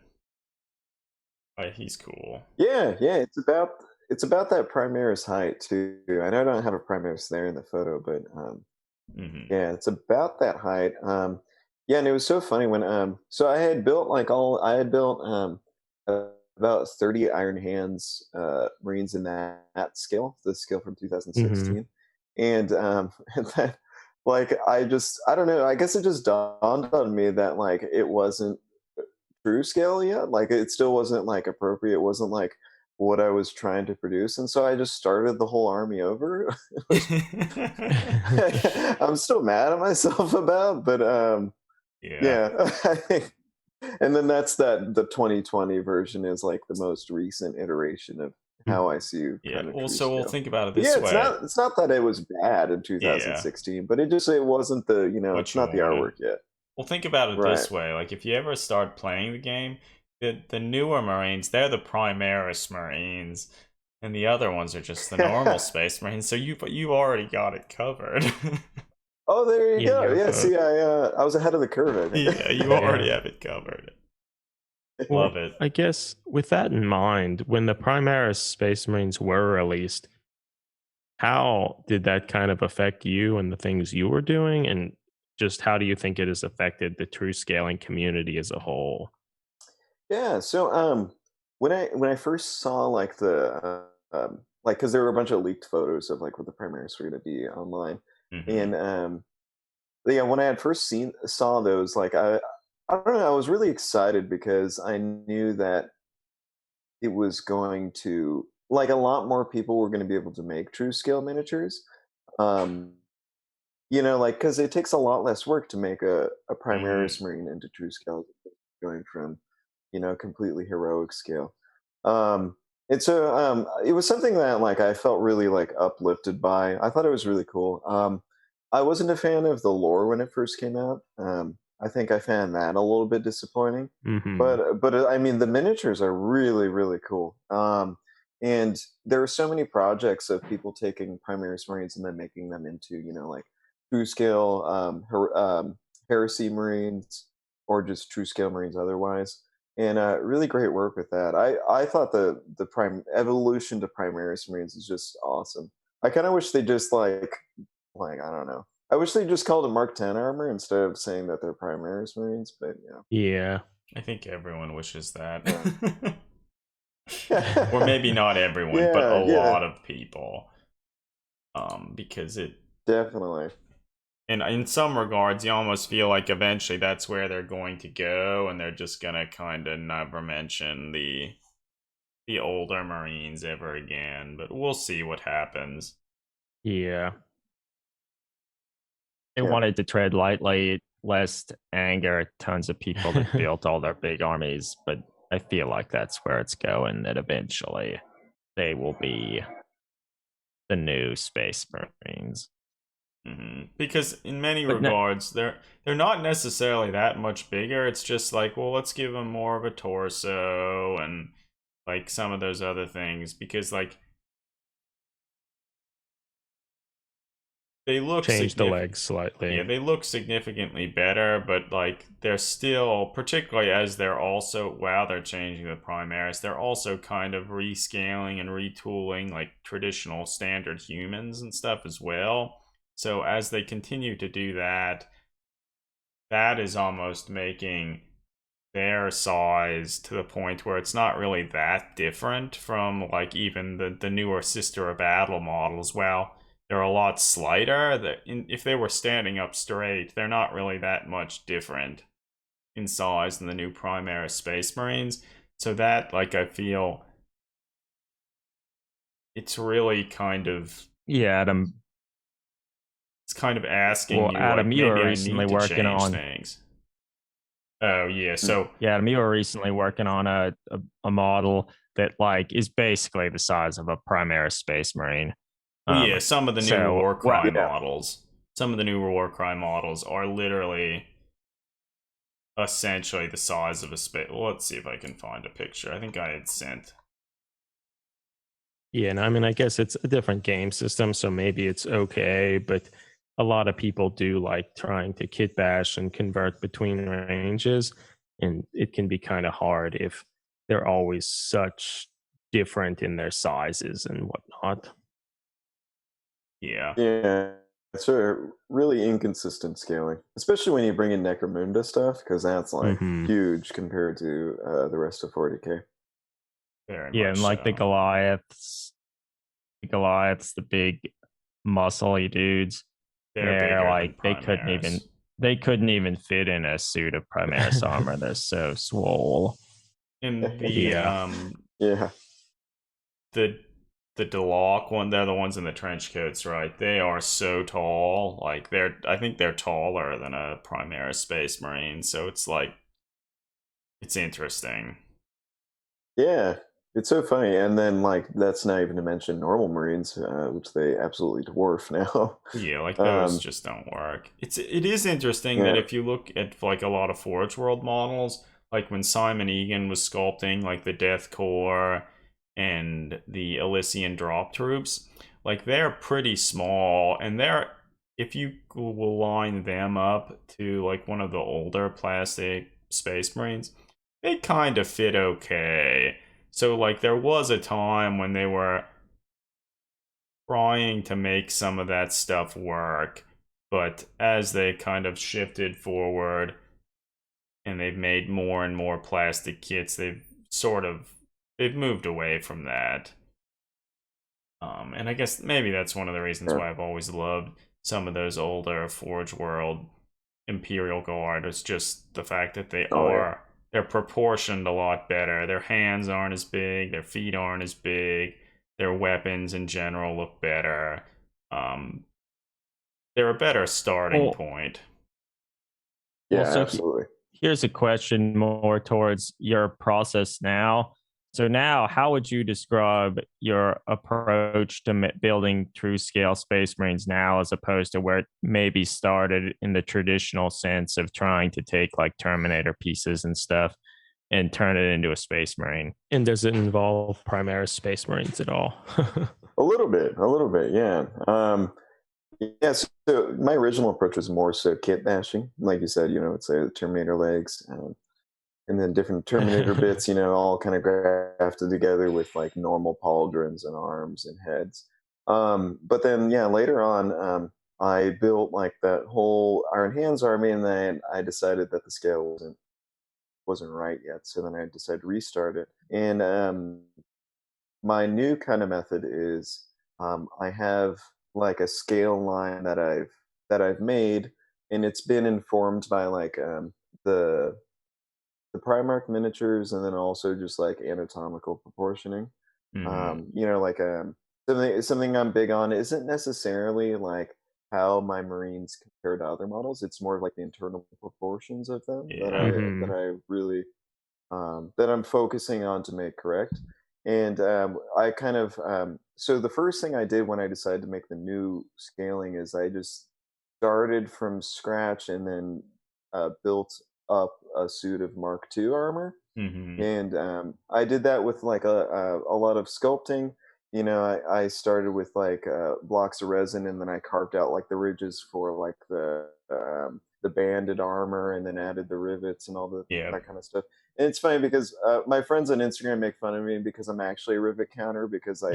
He's cool. Yeah, yeah, it's about that Primaris height too. I know I don't have a Primaris there in the photo, but Hmm. yeah, it's about that height. Yeah, and it was so funny when so I had built uh, about 30 Iron Hands Marines in that scale, the scale from Hmm. 2016. And and then like I don't know, I guess it just dawned on me that like it wasn't true scale yet. Like it still wasn't like appropriate. It wasn't like what I was trying to produce. And so I just started the whole army over, which I'm still mad at myself about, but Yeah. yeah, I think, and then that's that the 2020 version is like the most recent iteration of how I see Yeah. kind of Well, true so we'll scale. think about it But yeah, this it's way. not it's not that it was bad in Yeah. 2016, but it wasn't What it's you not the wanted. artwork yet. Well, think about it Right. this way: like, if you ever start playing the game, the newer Marines, they're the Primaris Marines, and the other ones are just the normal Space Marines. So you already got it covered. Oh, there you Yeah, you go. have Yeah, a see, I was ahead of the curve, I Yeah, you already yeah. have it covered. think. Love Well, it. I guess with that in mind, when the Primaris Space Marines were released, how did that kind of affect you and the things you were doing? And just how do you think it has affected the true scaling community as a whole? Yeah, so when I first saw like like because there were a bunch of leaked photos of like what the primaries were going to be online, Hmm. and yeah, when I had first seen saw those, like I don't know, I was really excited because I knew that it was going to like a lot more people were going to be able to make true scale miniatures. Um, like because it takes a lot less work to make a Hmm. Primaris Marine into true scale, going from completely heroic scale. Um, and so it was something that like I felt really like uplifted by. I thought it was really cool. I wasn't a fan of the lore when it first came out. I think I found that a little bit disappointing. Hmm. But I mean, the miniatures are really really cool. And there are so many projects of people taking Primaris Marines and then making them into like true scale heresy Marines or just true scale Marines otherwise, and really great work with that. I thought the prime evolution to Primaris Marines is just awesome. I kind of wish they just like I don't know, I wish they just called it Mark 10 armor instead of saying that they're Primaris Marines, but Yeah. I think everyone wishes that. yeah. Or maybe not everyone, but a lot of people. Because it definitely. And in some regards, you almost feel like eventually that's where they're going to go, and they're just gonna kind of never mention the older Marines ever again. But we'll see what happens. Yeah. They Yeah. wanted to tread lightly, lest anger tons of people that built all their big armies. But I feel like that's where it's going. That eventually they will be the new Space Marines. Because in many But no- regards, they're not necessarily that much bigger. It's just like, well, let's give them more of a torso and like some of those other things. Because like they look Change the legs slightly. Yeah, they look significantly better, but like they're still, particularly as they're also, while they're changing the Primaris, they're also kind of rescaling and retooling like traditional standard humans and stuff as well. So as they continue to do that, that is almost making their size to the point where it's not really that different from like even the newer Sister of Battle models. Well, they're a lot slighter. If they were standing up straight, they're not really that much different in size than the new Primaris Space Marines. So that, like, I feel it's really kind of Adam. It's kind of asking Well, you, Adam, like, you were maybe I recently need to working change on- things. Oh yeah, so Yeah, Adam, you were recently working on a model that like is basically the size of a Primaris Space Marine. yeah, some of the new Warcry yeah. models. Some of the new Warcry models are literally essentially the size of a space. Well, let's see if I can find a picture. I think I had sent. Yeah, and I mean, I guess it's a different game system, so maybe it's okay, but a lot of people do like trying to kit bash and convert between ranges, and it can be kind of hard if they're always such different in their sizes and whatnot. Yeah. Yeah, it's a really inconsistent scaling, especially when you bring in Necromunda stuff, because that's like Mhm. huge compared to the rest of 40k. Very Yeah, much and like the so. Goliaths, the big muscly dudes. They're bigger like than Primaris. they couldn't even fit in a suit of Primaris armor. They're so swole. And the Yeah. Yeah. the Deloc one, they're the ones in the trench coats, right? They are so tall. Like I think they're taller than a Primaris Space Marine, so it's like it's interesting. Yeah, it's so funny. And then, like, that's not even to mention normal Marines, which they absolutely dwarf now. Yeah, like those just don't work. It is interesting that Yeah. if you look at like a lot of Forge World models, like when Simon Egan was sculpting like the Death Corps and the Elysian drop troops, like they're pretty small, and they're, if you will line them up to like one of the older plastic Space Marines, they kind of fit okay. So like there was a time when they were trying to make some of that stuff work, but as they kind of shifted forward and they've made more and more plastic kits, they've moved away from that. And I guess maybe that's one of the reasons why I've always loved some of those older Forge World Imperial Guard. It's just the fact that they're proportioned a lot better. Their hands aren't as big, their feet aren't as big, their weapons in general look better. They're a better starting point. Yeah, Well, so absolutely. Here's a question more towards your process now. So now, how would you describe your approach to building true scale Space Marines now, as opposed to where it maybe started in the traditional sense of trying to take like Terminator pieces and stuff and turn it into a Space Marine? And does it involve Primaris Space Marines at all? A little bit, yeah. Yeah, so my original approach was more so kit bashing. Like you said, it's a Terminator legs, and then different Terminator bits, all kind of grafted together with like normal pauldrons and arms and heads. But then, yeah, later on, I built like that whole Iron Hands army, and then I decided that the scale wasn't right yet. So then I decided to restart it. And my new kind of method is I have like a scale line that I've made, and it's been informed by like the the Primarch miniatures, and then also just like anatomical proportioning. Hmm. Like something I'm big on isn't necessarily like how my Marines compare to other models. It's more of like the internal proportions of them that Yeah. I Hmm. that I really that I'm focusing on to make correct. And I kind of so the first thing I did when I decided to make the new scaling is I just started from scratch and then built up a suit of Mark II armor. Hmm. And I did that with like a lot of sculpting. I started with like blocks of resin, and then I carved out like the ridges for like the banded armor, and then added the rivets and all Yeah. that kind of stuff. And it's funny because my friends on Instagram make fun of me because I'm actually a rivet counter, because I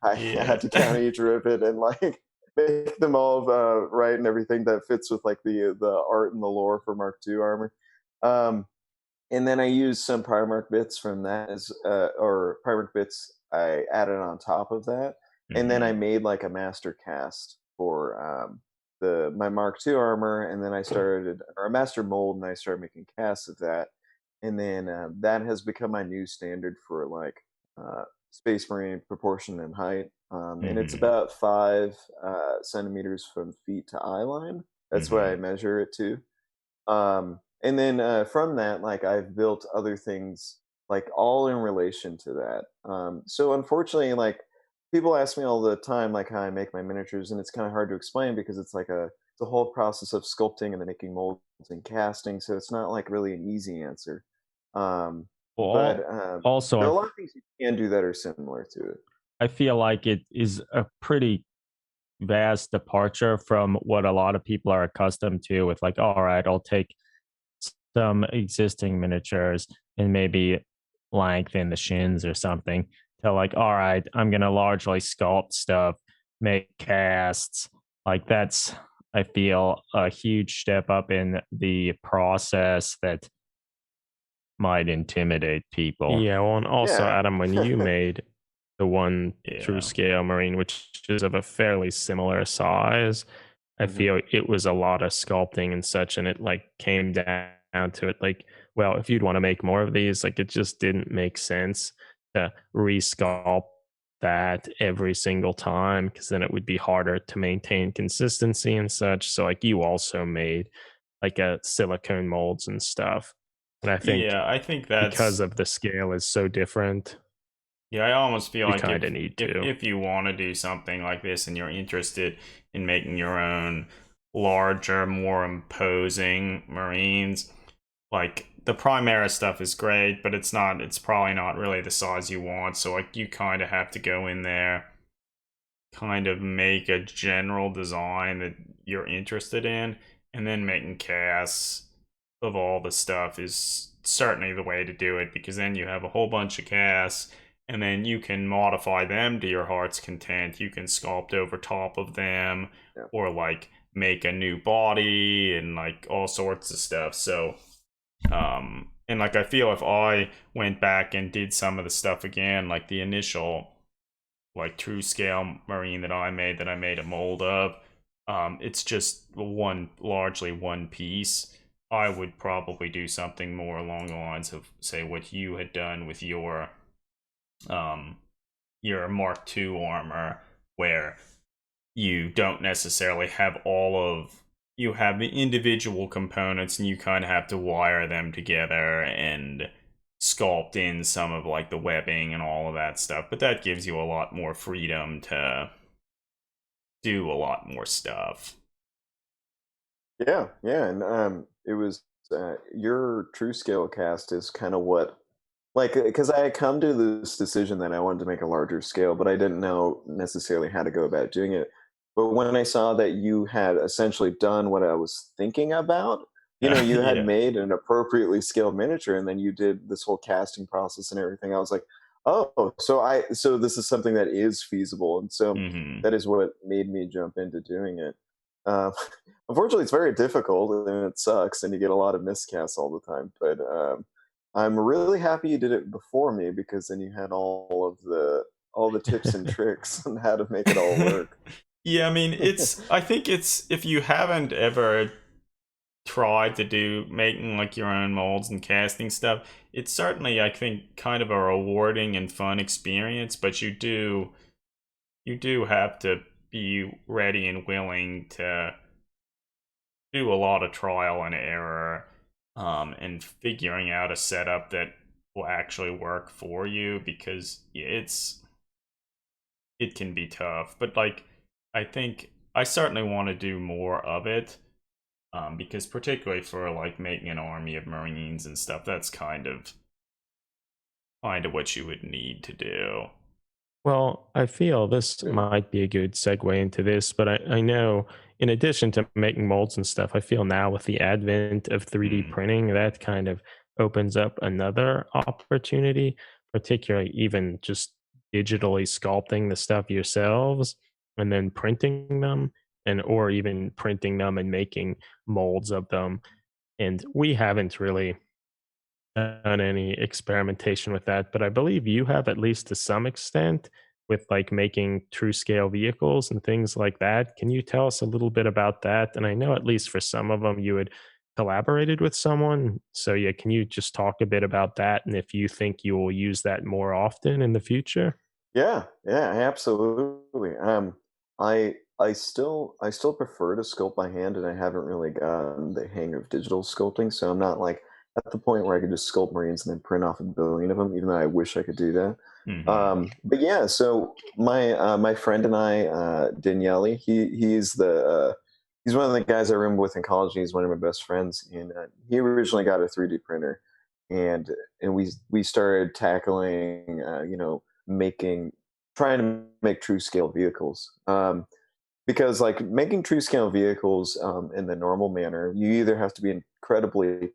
Yeah. had to count each rivet and like make them all right and everything that fits with like the art and the lore for Mark II armor. Um, and then I used some Primarch bits from that as or Primarch bits I added on top of that, and then I Hmm. made like a master cast for the my Mark II armor, and then I started or a master mold, and I started making casts of that, and then that has become my new standard for like Space Marine proportion and height, and it's Hmm. about 5 centimeters from feet to eye line. That's what I Hmm. measure it to. And then from that, like I've built other things, like all in relation to that. So unfortunately, like people ask me all the time, like how I make my miniatures, and it's kind of hard to explain because it's a whole process of sculpting and then making molds and casting. So it's not like really an easy answer. Um, but Well, also, there are a lot of things you can do that are similar to it. I feel like it is a pretty vast departure from what a lot of people are accustomed to with like, all right, I'll take some existing miniatures and maybe lengthen the shins or something to like, all right, I'm gonna largely sculpt stuff, make casts. Like that's I feel a huge step up in the process that might intimidate people. Yeah, well, and also, Yeah. Adam, when you made the one true Yeah. scale marine, which is of a fairly similar size, I Hmm. feel it was a lot of sculpting and such, and it like came down to it like, well, if you'd want to make more of these, like it just didn't make sense to resculpt that every single time because then it would be harder to maintain consistency and such. So like you also made like a silicone molds and stuff. And I think Yeah, I think because that's of the scale is so different, yeah, I almost feel you like kind of need to. if you want to do something like this and you're interested in making your own larger, more imposing Marines, like the Primera stuff is great, but it's probably not really the size you want. So like you kind of have to go in there, kind of make a general design that you're interested in, and then making casts of all the stuff is certainly the way to do it because then you have a whole bunch of casts and then you can modify them to your heart's content. You can sculpt over top of them Yeah. or like make a new body and like all sorts of stuff. So and like I feel if I went back and did some of the stuff again, like the initial like true scale marine that I made a mold of, it's just largely one piece. I would probably do something more along the lines of say what you had done with um your Mark II armor, where you don't necessarily have you have the individual components and you kind of have to wire them together and sculpt in some of like the webbing and all of that stuff, but that gives you a lot more freedom to do a lot more stuff. Yeah, yeah, and it was your true scale cast is kind of what, like, because I had come to this decision that I wanted to make a larger scale, but I didn't know necessarily how to go about doing it. But when I saw that you had essentially done what I was thinking about, you had Yeah. made an appropriately scaled miniature, and then you did this whole casting process and everything. I was like, oh, so this is something that is feasible, and so Hmm. that is what made me jump into doing it. Um, unfortunately, it's very difficult and it sucks, and you get a lot of miscasts all the time. But I'm really happy you did it before me because then you had all the tips and tricks on how to make it all work. Yeah, I mean, I think it's, if you haven't ever tried to do making like your own molds and casting stuff, it's certainly, I think, kind of a rewarding and fun experience, but you do have to be ready and willing to do a lot of trial and error, and figuring out a setup that will actually work for you, because it can be tough. But like, I think I certainly want to do more of it, because particularly for like making an army of Marines and stuff, that's kind of what you would need to do. Well, I feel this Yeah. might be a good segue into this, but I know in addition to making molds and stuff, I feel now with the advent of 3D Mm. printing, that kind of opens up another opportunity, particularly even just digitally sculpting the stuff yourselves and then printing them, and or even printing them and making molds of them. And we haven't really done any experimentation with that, but I believe you have, at least to some extent, with like making true scale vehicles and things like that. Can you tell us a little bit about that? And I know at least for some of them you had collaborated with someone. So yeah, can you just talk a bit about that and if you think you will use that more often in the future? Yeah, yeah, absolutely. I still prefer to sculpt by hand, and I haven't really gotten the hang of digital sculpting, so I'm not like at the point where I could just sculpt Marines and then print off a billion of them, even though I wish I could do that. Hmm. But yeah, so my friend and I, Daniele, he's one of the guys I remember with in college. And he's one of my best friends, and he originally got a 3D printer, and we started tackling, making trying to make true scale vehicles. Because like making true scale vehicles in the normal manner, you either have to be incredibly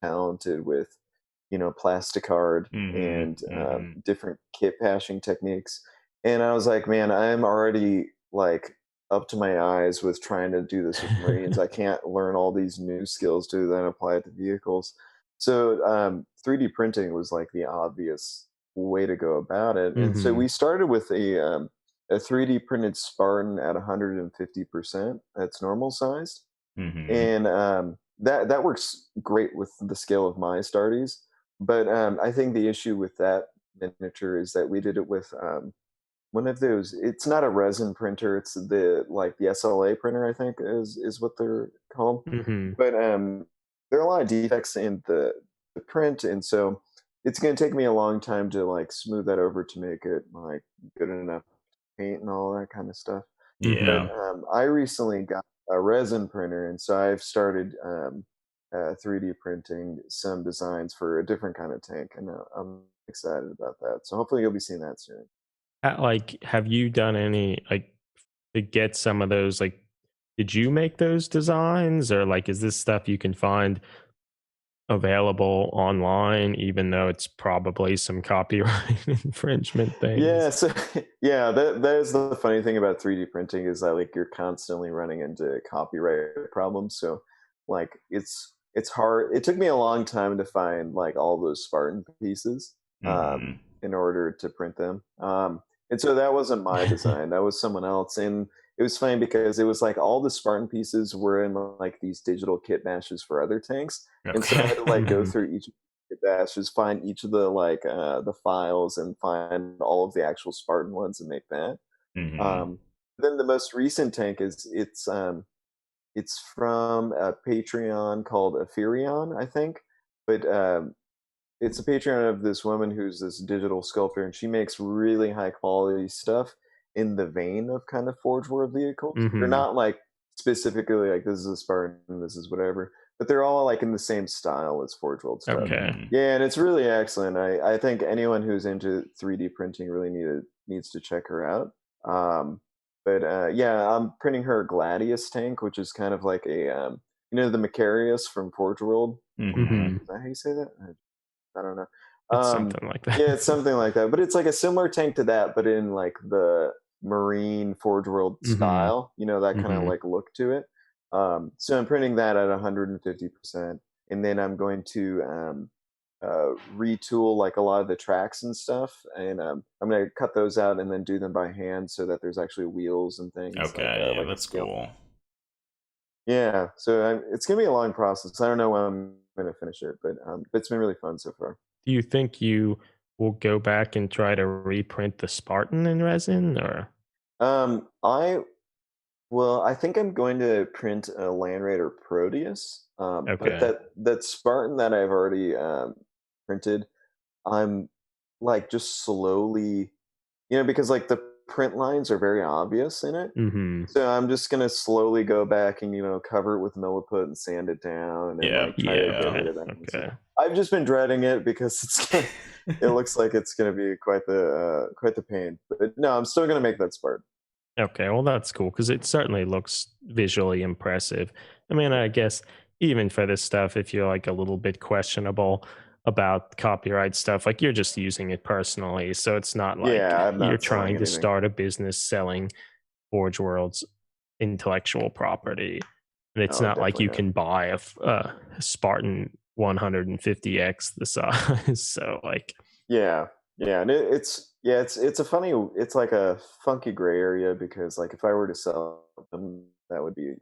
talented with, plasticard Hmm. and Hmm. different kit pashing techniques. And I was like, man, I'm already like up to my eyes with trying to do this with Marines. I can't learn all these new skills to then apply it to vehicles. So 3D printing was like the obvious way to go about it. And so Hmm. we started with a 3D printed Spartan at 150%. That's normal sized, Hmm. and that works great with the scale of my Astartes. But I think the issue with that miniature is that we did it with one of those. It's not a resin printer. It's the SLA printer. I think is what they're called. Hmm. But there are a lot of defects in the print, and so it's going to take me a long time to like smooth that over to make it like good enough paint and all that kind of stuff. But Hmm. Yeah. I recently got a resin printer, and so I've started 3D printing some designs for a different kind of tank, and I'm excited about that. So hopefully you'll be seeing that soon. Like, have you done any like to get some of those? Like, did you make those designs, or like, is this stuff you can find available online, even though it's probably some copyright infringement Yeah, things? so yeah, that is the funny thing about 3D printing is that like you're constantly running into copyright problems. So like it's hard. It took me a long time to find like all those Spartan pieces Hmm. in order to print them. And so that wasn't my design. That was someone else. And it was funny because it was like all the Spartan pieces were in like these digital kit bashes for other tanks. And so I Okay. had to like go Mhm. through each dash is find each of the like the files and find all of the actual Spartan ones and make that. Hmm. Um, then the most recent tank is it's from a Patreon called Epherion, I think, but it's a Patreon of this woman who's this digital sculptor, and she makes really high quality stuff in the vein of kind of Forge World vehicles. They're Mhm. not like specifically like this is a Spartan, this is whatever, but they're all like in the same style as Forge World stuff. Okay. Hmm. Yeah, and it's really excellent. I think anyone who's into 3D printing really needs to check her out. Um, but yeah, I'm printing her Gladius tank, which is kind of like the Macarius from Forge World. Hmm. Mhm. Is that how you say that? I don't know. It's Um, something like yeah, that. it's something like that. But it's like a similar tank to that, but in like the Marine Forge World Mhm. style. That kind of Mhm. like look to it. So I'm printing that at 150%, and then I'm going to retool like a lot of the tracks and stuff, and I'm going to cut those out and then do them by hand so that there's actually wheels and things Okay, yeah, like a that's scale. cool. Yeah, so it's gonna be a long process. I don't know when I'm gonna finish it, but it's been really fun so far. Do you think you will go back and try to reprint the Spartan in resin, or? I I think I'm going to print a Land Raider Proteus, but Okay. that Spartan that I've already printed, I'm like just slowly, because like the print lines are very obvious in it. Mm-hmm. So I'm just gonna slowly go back and cover it with Milliput and sand it down, and then Yeah, like try to get Yeah. rid of that. Okay. I've just been dreading it because it looks like it's gonna be quite the pain. But no, I'm still gonna make that Spartan. Okay, well, that's cool because it certainly looks visually impressive. I mean, I guess even for this stuff, if you're like a little bit questionable about copyright stuff, like you're just using it personally. So it's not like Yeah, I'm you're not selling trying to anything. start a business selling Forge World's intellectual property. And it's No, not like definitely you not. can buy a Spartan 150x the size. So, like, Yeah, yeah, and it's a funny, it's like a funky gray area because like if I were to sell them, that would be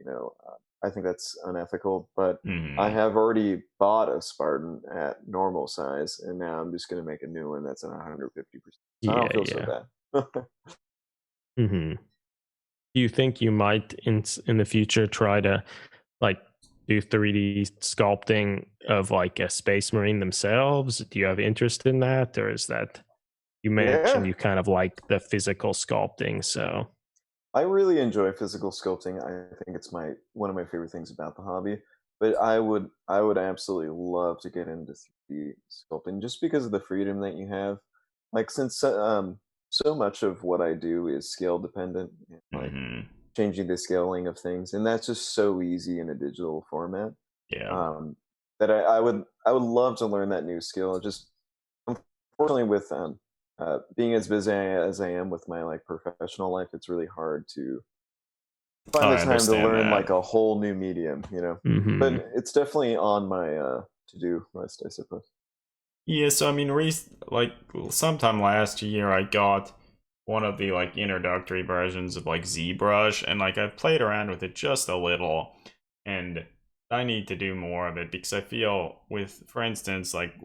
I think that's unethical. But I hmm have already bought a Spartan at normal size, and now I'm just going to make a new one that's at 150%. So I yeah, don't feel so yeah. bad. hmm Do you think you might in the future try to like do 3D sculpting of like a space marine themselves? Do you have interest in that, or is that you mentioned Yeah, you kind of like the physical sculpting? So I really enjoy physical sculpting. I think it's my one of my favorite things about the hobby. But I would absolutely love to get into 3D sculpting just because of the freedom that you have. Like since so much of what I do is scale dependent, and, like hmm changing the scaling of things, and that's just so easy in a digital format. Yeah. Um, that I would love to learn that new skill. Just unfortunately with being as busy as I am with my like professional life, it's really hard to find the I time to understand learn that. like a whole new medium. But hmm it's definitely on my to-do list, I suppose. Yeah, so I mean, like sometime last year, I got one of the like introductory versions of like ZBrush, and like I've played around with it just a little, and I need to do more of it because I feel with, for instance, like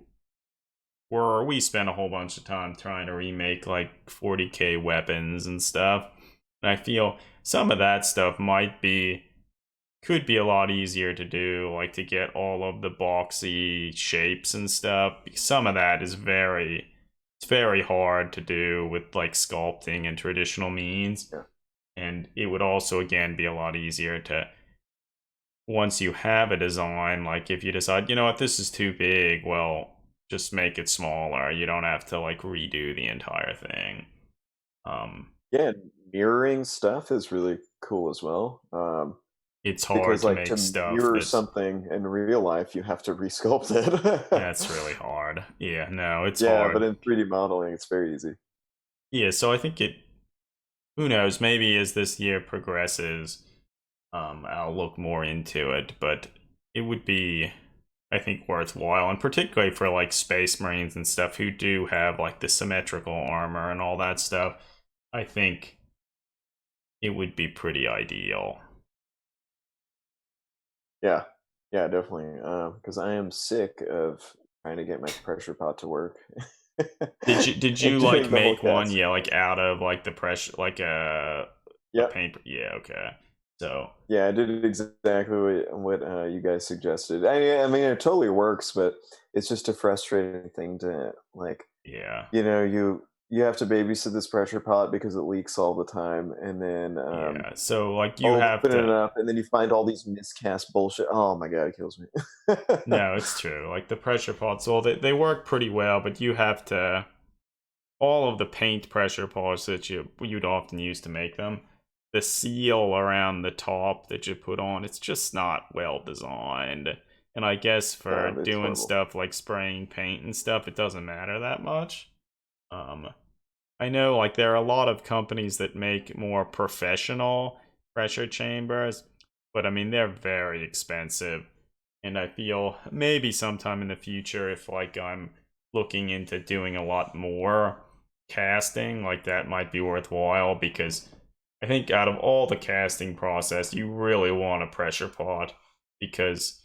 where we spent a whole bunch of time trying to remake like 40k weapons and stuff, and I feel some of that stuff could be a lot easier to do, like to get all of the boxy shapes and stuff. Because some of that is it's very hard to do with like sculpting and traditional means. Yeah. And it would also again be a lot easier to, once you have a design, like if you decide, you know what, this is too big, well, just make it smaller. You don't have to like redo the entire thing. Um, Yeah, mirroring stuff is really cool as well. it's hard Because to like make to stuff mirror that's something in real life, you have to resculpt it. that's really hard. Yeah, no, it's Yeah, but hard. in 3D modeling, it's very easy. Yeah, so I think who knows, maybe as this year progresses, I'll look more into it, but it would be, I think, worthwhile, and particularly for like space marines and stuff who do have like the symmetrical armor and all that stuff. I think it would be pretty ideal. Yeah, yeah, definitely. Because I am sick of trying to get my pressure pot to work. Did And you like doing the whole make one? cast. Yeah, like out of like the pressure, like a Yep. paint. Yeah, okay. So Yeah, I did exactly what you guys suggested. I mean, it totally works, but it's just a frustrating thing to like. yeah, You have to babysit this pressure pot because it leaks all the time, and then yeah. So like you have open it to. up, and then you find all these miscast bullshit. Oh my god, it kills me. No, it's true. Like the pressure pots, well, they work pretty well, but you have to, all of the paint pressure pots that you'd often use to make them, the seal around the top that you put on, it's just not well designed. And I guess for No, it's doing horrible. stuff like spraying paint and stuff, it doesn't matter that much. Um, I know like there are a lot of companies that make more professional pressure chambers, but I mean they're very expensive, and I feel maybe sometime in the future, if like I'm looking into doing a lot more casting, like that might be worthwhile, because I think out of all the casting process, you really want a pressure pot, because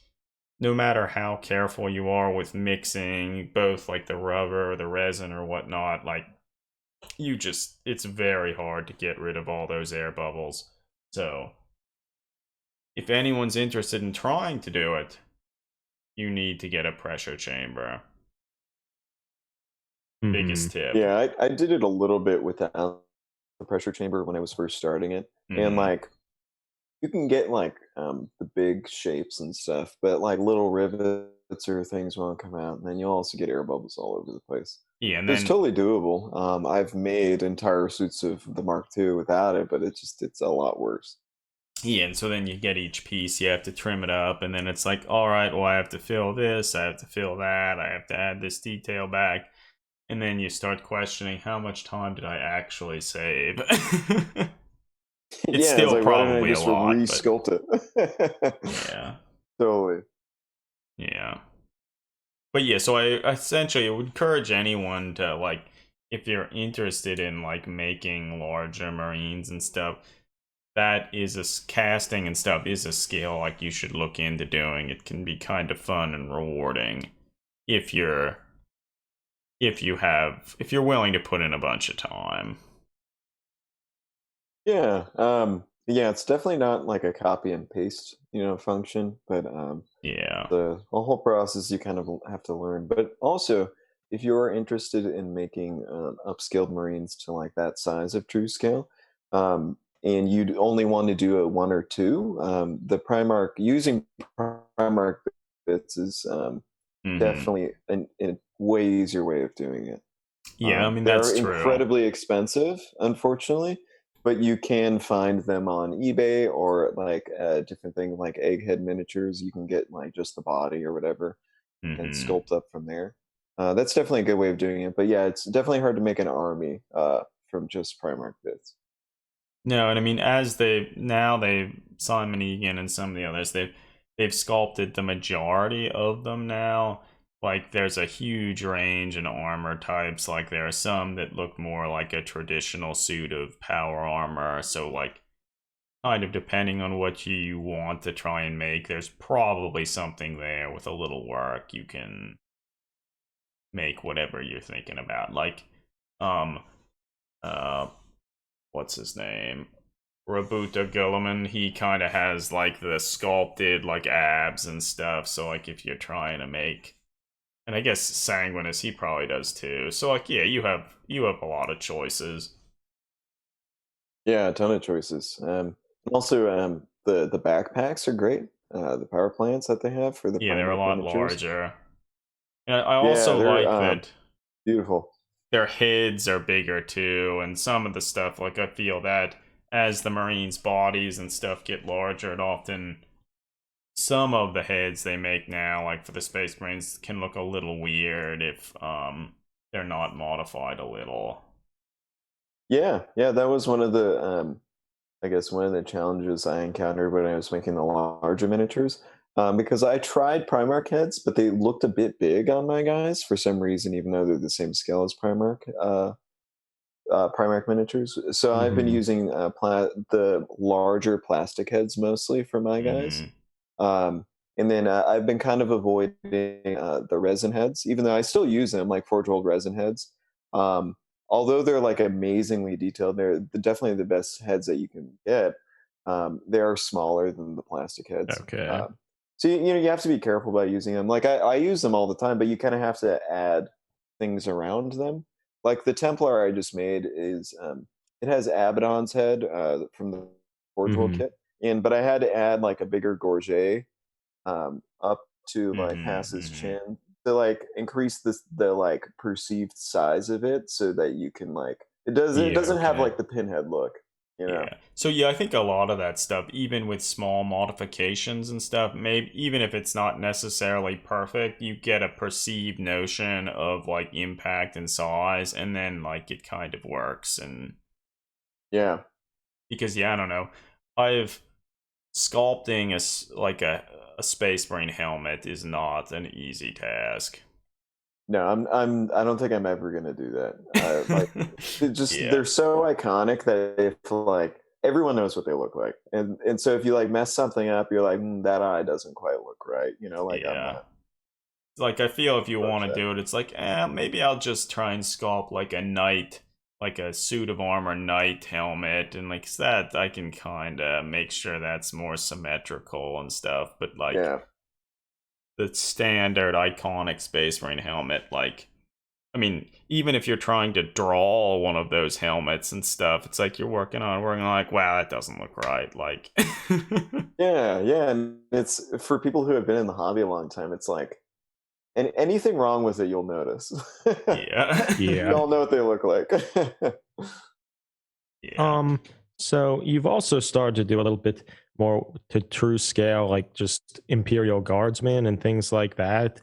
no matter how careful you are with mixing both like the rubber, the resin, or whatnot, like it's very hard to get rid of all those air bubbles. So if anyone's interested in trying to do it, you need to get a pressure chamber. Biggest tip. Yeah, I did it a little bit without the pressure chamber when I was first starting it, and like you can get like the big shapes and stuff, but like little rivets or things won't come out, and then you'll also get air bubbles all over the place. Yeah, and So it's then totally doable. I've made entire suits of the Mark II without it, but it's a lot worse. yeah, and so then you get each piece, you have to trim it up, and then it's like, all right, well, I have to fill this, I have to fill that, I have to add this detail back, and then you start questioning how much time did I actually save. It's Yeah, still like, why didn't I probably a just lot, but re-sculpt it? yeah, Totally. yeah. But yeah, so I essentially would encourage anyone to, like, if you're interested in like making larger marines and stuff, that is casting and stuff is a skill like you should look into doing. It can be kind of fun and rewarding if you're willing to put in a bunch of time. Yeah. Yeah, it's definitely not like a copy and paste, function, but Yeah. the whole process you kind of have to learn. But also, if you're interested in making upscaled marines to like that size of true scale, and you'd only want to do a one or two, the Primark using Primark bits is definitely a way easier way of doing it. Yeah, I mean They're that's true. incredibly expensive, unfortunately, but you can find them on eBay or like a different thing like Egghead Miniatures. You can get like just the body or whatever and sculpt up from there. That's definitely a good way of doing it. But yeah, it's definitely hard to make an army from just Primark bits. No, and I mean Simon Egan and some of the others, they've sculpted the majority of them now. Like there's a huge range in armor types. Like there are some that look more like a traditional suit of power armor. So like kind of depending on what you want to try and make, there's probably something there with a little work you can make whatever you're thinking about. Like uh what's his name? Robuta Guilliman, he kind of has like the sculpted like abs and stuff. So like if you're trying to make, and I guess Sanguinus, he probably does too. So like yeah, you have a lot of choices. Yeah, a ton of choices. Also, the backpacks are great. The power plants that they have for the Yeah, they're a Primark lot miniatures. larger. And I Yeah, also they're like that beautiful. their heads are bigger too, and some of the stuff, like I feel that as the Marines' bodies and stuff get larger, it often some of the heads they make now, like for the Space Marines, can look a little weird if they're not modified a little. Yeah, yeah, that was one of the I guess one of the challenges I encountered when I was making the larger miniatures. Because I tried Primark heads, but they looked a bit big on my guys for some reason, even though they're the same scale as Primark miniatures. So I've been using the larger plastic heads mostly for my guys. And then I've been kind of avoiding the resin heads, even though I still use them, like Forge World resin heads. Although they're like amazingly detailed, they're definitely the best heads that you can get. They are smaller than the plastic heads. Okay. So you have to be careful about using them. Like I use them all the time, but you kind of have to add things around them. Like the Templar I just made is it has Abaddon's head from the Forge World kit, but I had to add like a bigger gorget up to like past his chin to like increase the like perceived size of it so that you can like it doesn't have like the pinhead look. Yeah. So yeah, I think a lot of that stuff, even with small modifications and stuff, maybe even if it's not necessarily perfect, you get a perceived notion of like impact and size, and then like it kind of works. And yeah, because yeah, I don't know, I've sculpting like a Space Marine helmet is not an easy task. No, I don't think I'm ever gonna do that. Like, Yeah. they're so iconic that if like everyone knows what they look like, and so if you like mess something up, you're like, that eye doesn't quite look right. Like I'm Yeah. not Like, I feel if you approach want to that. do it, it's like, maybe I'll just try and sculpt like a knight, like a suit of armor knight helmet, and like that I can kind of make sure that's more symmetrical and stuff. But like Yeah, the standard iconic Space Marine helmet, like, I mean, even if you're trying to draw one of those helmets and stuff, it's like you're working on like, wow, that doesn't look right. Like, yeah, and it's for people who have been in the hobby a long time. It's like, and anything wrong with it, you'll notice. yeah, We Yeah. all know what they look like. yeah. So you've also started to do a little bit more to true scale, like just Imperial Guardsmen and things like that.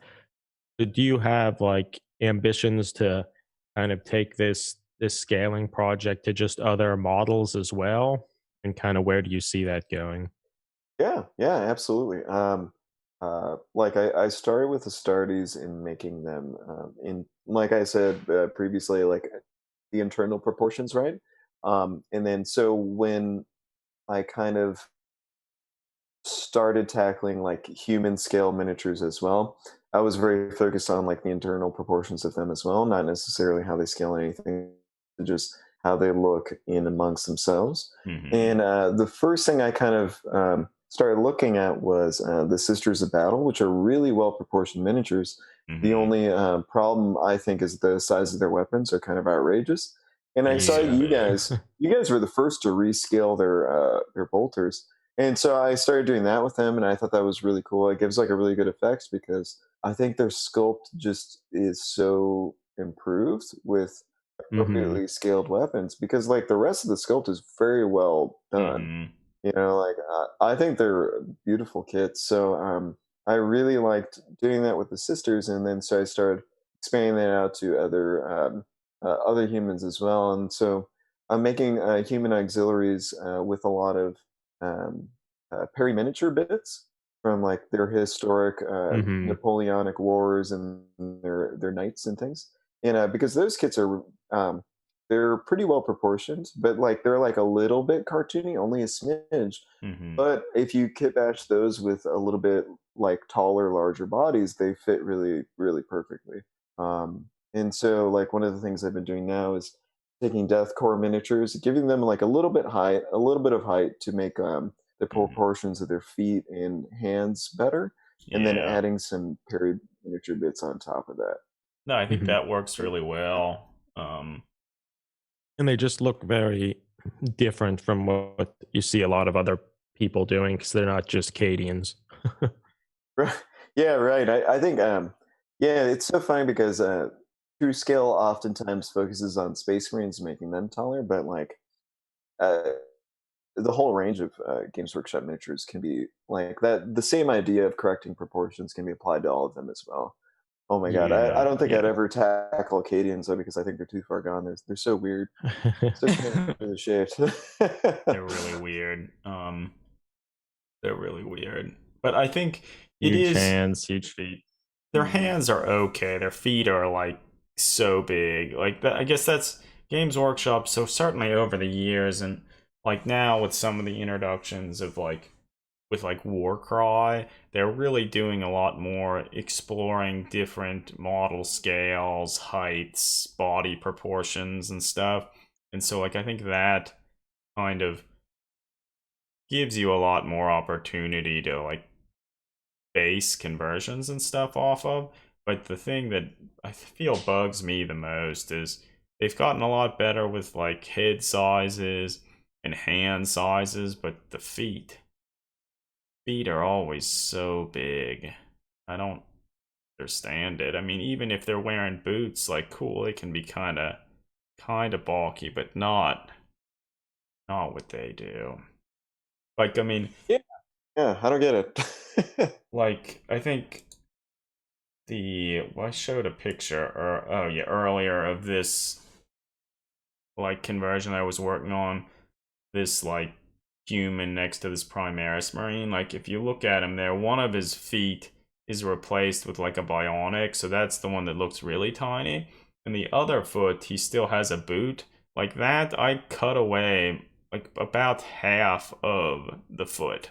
Do you have like ambitions to kind of take this scaling project to just other models as well? And kind of where do you see that going? Yeah, absolutely. Like I started with the Astartes in making them in, like I said previously, like the internal proportions, right? And then so when I kind of started tackling like human scale miniatures as well, I was very focused on like the internal proportions of them as well, not necessarily how they scale anything, just how they look in amongst themselves. Hmm. And the first thing I kind of started looking at was the Sisters of Battle, which are really well proportioned miniatures. The Hmm. only problem I think is the size of their weapons are kind of outrageous. And I They're saw so you big. guys. You guys were the first to rescale their bolters, and so I started doing that with them, and I thought that was really cool. It gives like a really good effect because I think their sculpt just is so improved with Hmm. appropriately scaled weapons because like the rest of the sculpt is very well done. Hmm. Like I think they're beautiful kits. So I really liked doing that with the sisters, and then so I started expanding that out to other humans as well. And so I'm making human auxiliaries with a lot of um, peri miniature bits from like their historic Hmm. Napoleonic wars and their knights and things. And because those kits are they're pretty well proportioned, but like they're like a little bit cartoony, only a smidge. Hmm. But if you kit bash those with a little bit like taller, larger bodies, they fit really, really perfectly. And so, like one of the things I've been doing now is taking deathcore miniatures, giving them like a little bit of height to make the Hmm. proportions of their feet and hands better, and then Yeah. adding some peri miniature bits on top of that. No, I think Hmm. that works really well. And they just look very different from what you see a lot of other people doing because they're not just Cadians. Right. Yeah, right. I think yeah, it's so funny because True Scale oftentimes focuses on Space Marines making them taller, but like uh the whole range of Games Workshop miniatures can be like that. The same idea of correcting proportions can be applied to all of them as well. Oh my god, I Yeah, don't think I'd yeah. ever tackle Acadians though because I think they're too far gone. They're so weird, so strangely shaped. They're really weird. They're really weird. But I think it Huge is hands, huge feet. their Mhm. hands are okay. Their feet are like so big. Like that, I guess that's Games Workshop. So certainly over the years, and like now with some of the introductions of like with like Warcry, they're really doing a lot more exploring different model scales, heights, body proportions, and stuff. And so like I think that kind of gives you a lot more opportunity to like base conversions and stuff off of. But the thing that I feel bugs me the most is they've gotten a lot better with like head sizes and hand sizes, but the feet are always so big. I don't understand it. I mean, even if they're wearing boots, like cool, they can be kind of bulky, but not what they do. Like I mean, Yeah, yeah, I don't get it. like I think I showed a picture or oh yeah earlier of this like conversion I was working on, this like human next to this Primaris Marine. Like, if you look at him there, one of his feet is replaced with like a bionic, so that's the one that looks really tiny. And the other foot, he still has a boot. Like that, I cut away like about half of the foot.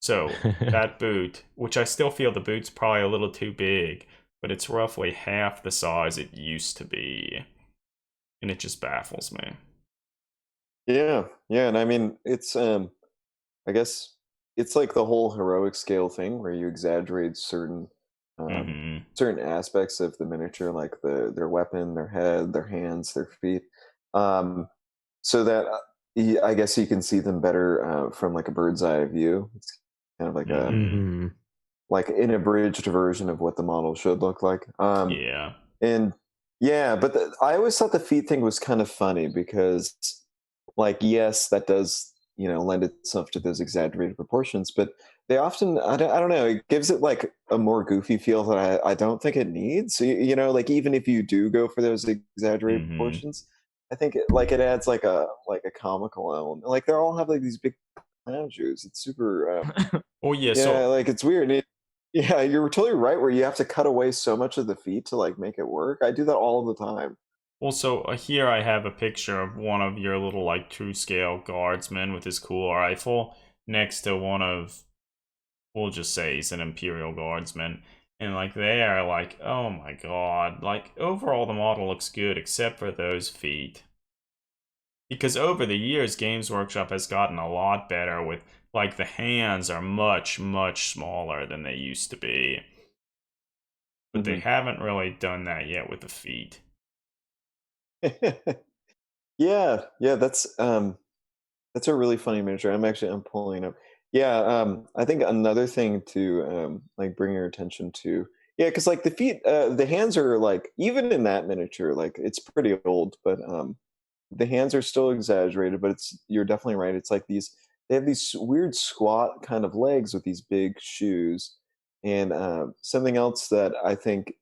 So that boot, which I still feel the boot's probably a little too big, but it's roughly half the size it used to be. And it just baffles me. Yeah, yeah, and I mean, it's I guess it's like the whole heroic scale thing where you exaggerate certain aspects of the miniature, like their weapon, their head, their hands, their feet, um, so that I guess you can see them better from like a bird's eye view. It's kind of like a Hmm. like an abridged version of what the model should look like. Yeah. And yeah, but I always thought the feet thing was kind of funny because, like, yes, that does lend itself to those exaggerated proportions, but they often I don't know, it gives it like a more goofy feel that I don't think it needs. So, like even if you do go for those exaggerated Hmm. proportions, I think it adds like a comical element. Like they all have like these big clown shoes. It's super. Oh yeah, Yeah, so like it's weird. Yeah, you're totally right. Where you have to cut away so much of the feet to like make it work. I do that all the time. also here I have a picture of one of your little like true scale guardsmen with his cool rifle next to one of, we'll just say he's an Imperial Guardsman. And like they are like, oh my god, like overall the model looks good except for those feet. Because over the years, Games Workshop has gotten a lot better with, like, the hands are much, much smaller than they used to be. But they Hmm. haven't really done that yet with the feet. Yeah, yeah, that's a really funny miniature. I'm pulling up. Yeah, I think another thing to like bring your attention to. Yeah, because like the feet, the hands are like even in that miniature, like it's pretty old, but the hands are still exaggerated. But you're definitely right. It's like they have these weird squat kind of legs with these big shoes, and something else that I think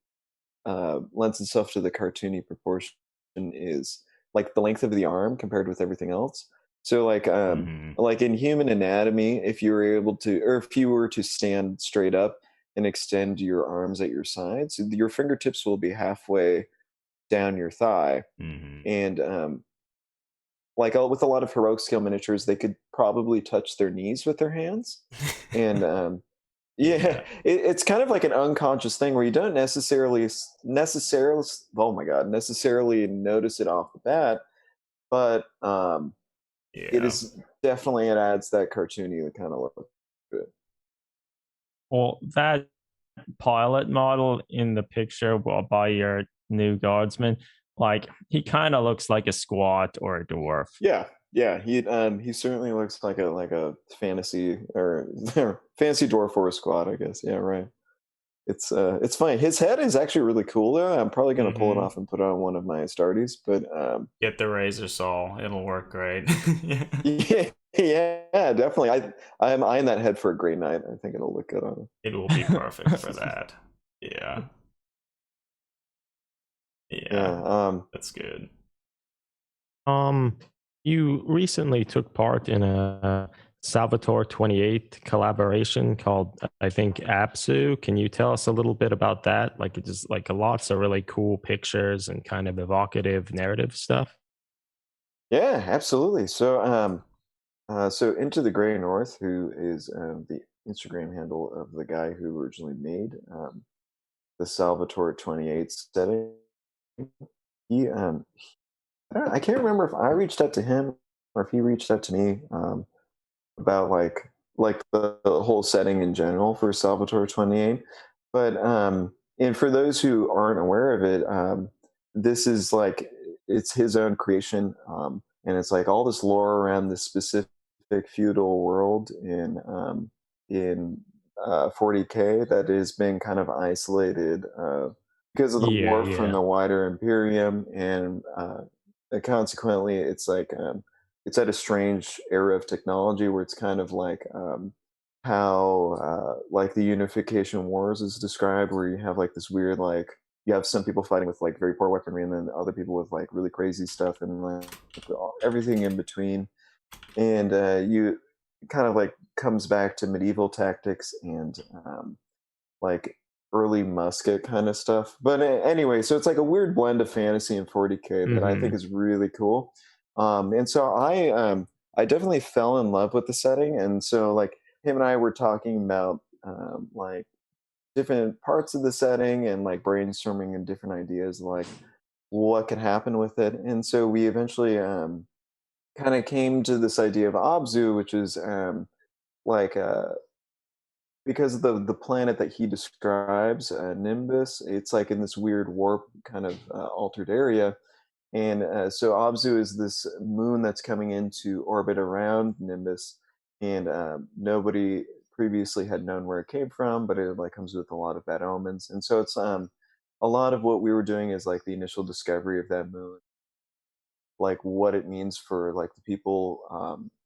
lends itself to the cartoony proportion is like the length of the arm compared with everything else. So Hmm. like in human anatomy, if you were able to, or if you were to stand straight up and extend your arms at your sides, your fingertips will be halfway down your thigh. Hmm. And like with a lot of heroic scale miniatures, they could probably touch their knees with their hands. And yeah, Yeah. it's kind of like an unconscious thing where you don't oh my god, necessarily notice it off the bat, but it Yeah. is definitely it adds that cartoony kind of look to it. Well, that pilot model in the picture by your new guardsman, like he kind of looks like a squat or a dwarf. Yeah, yeah, he certainly looks like a fantasy or fancy dwarf or a squad, I guess. Yeah, right. It's funny. His head is actually really cool though. I'm probably gonna pull it Hmm. off and put it on one of my Astartes, but Get the razor saw. It'll work great. Yeah. yeah, yeah, definitely. I'm eyeing that head for a Grey Knight. I think it'll look good on him. It will be perfect for that. Yeah. Yeah. Yeah. That's good. Um, you recently took part in a Salvatore 28 collaboration called, I think, Apsu. Can you tell us a little bit about that? Like, it's just like lots of really cool pictures and kind of evocative narrative stuff. Yeah, absolutely. So Into the Grey North, who is the Instagram handle of the guy who originally made the Salvatore 28 setting, he I can't remember if I reached out to him or if he reached out to me about the whole setting in general for Salvatore 28. But and for those who aren't aware of it, this is like it's his own creation, and it's like all this lore around this specific feudal world in 40K that has been kind of isolated because of the Yeah, war from yeah. the wider Imperium, and consequently, it's at a strange era of technology where it's kind of like how like the Unification Wars is described, where you have like this weird like you have some people fighting with like very poor weaponry, and then other people with like really crazy stuff, and like everything in between. and you kind of like comes back to medieval tactics and like early musket kind of stuff. But anyway, so it's like a weird blend of fantasy and 40k that I think Hmm. is really cool. And so I definitely fell in love with the setting, and so like him and I were talking about like different parts of the setting and like brainstorming and different ideas like what could happen with it. And so we eventually kind of came to this idea of Abzu, which is like because the planet that he describes, Nimbus, it's like in this weird warp kind of altered area. And so Abzu is this moon that's coming into orbit around Nimbus, and nobody previously had known where it came from, but it like comes with a lot of bad omens. And so it's a lot of what we were doing is like the initial discovery of that moon, like what it means for like the people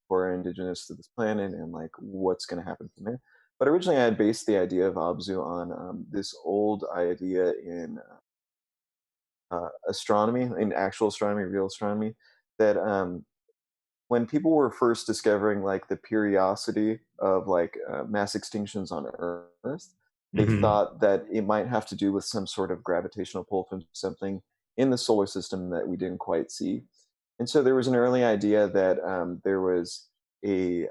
who are indigenous to this planet, and like what's going to happen from there. But originally, I had based the idea of Abzu on this old idea in astronomy, in actual astronomy, real astronomy, that when people were first discovering like the periodicity of like mass extinctions on Earth, they Hmm. thought that it might have to do with some sort of gravitational pull from something in the solar system that we didn't quite see. And so there was an early idea that there was a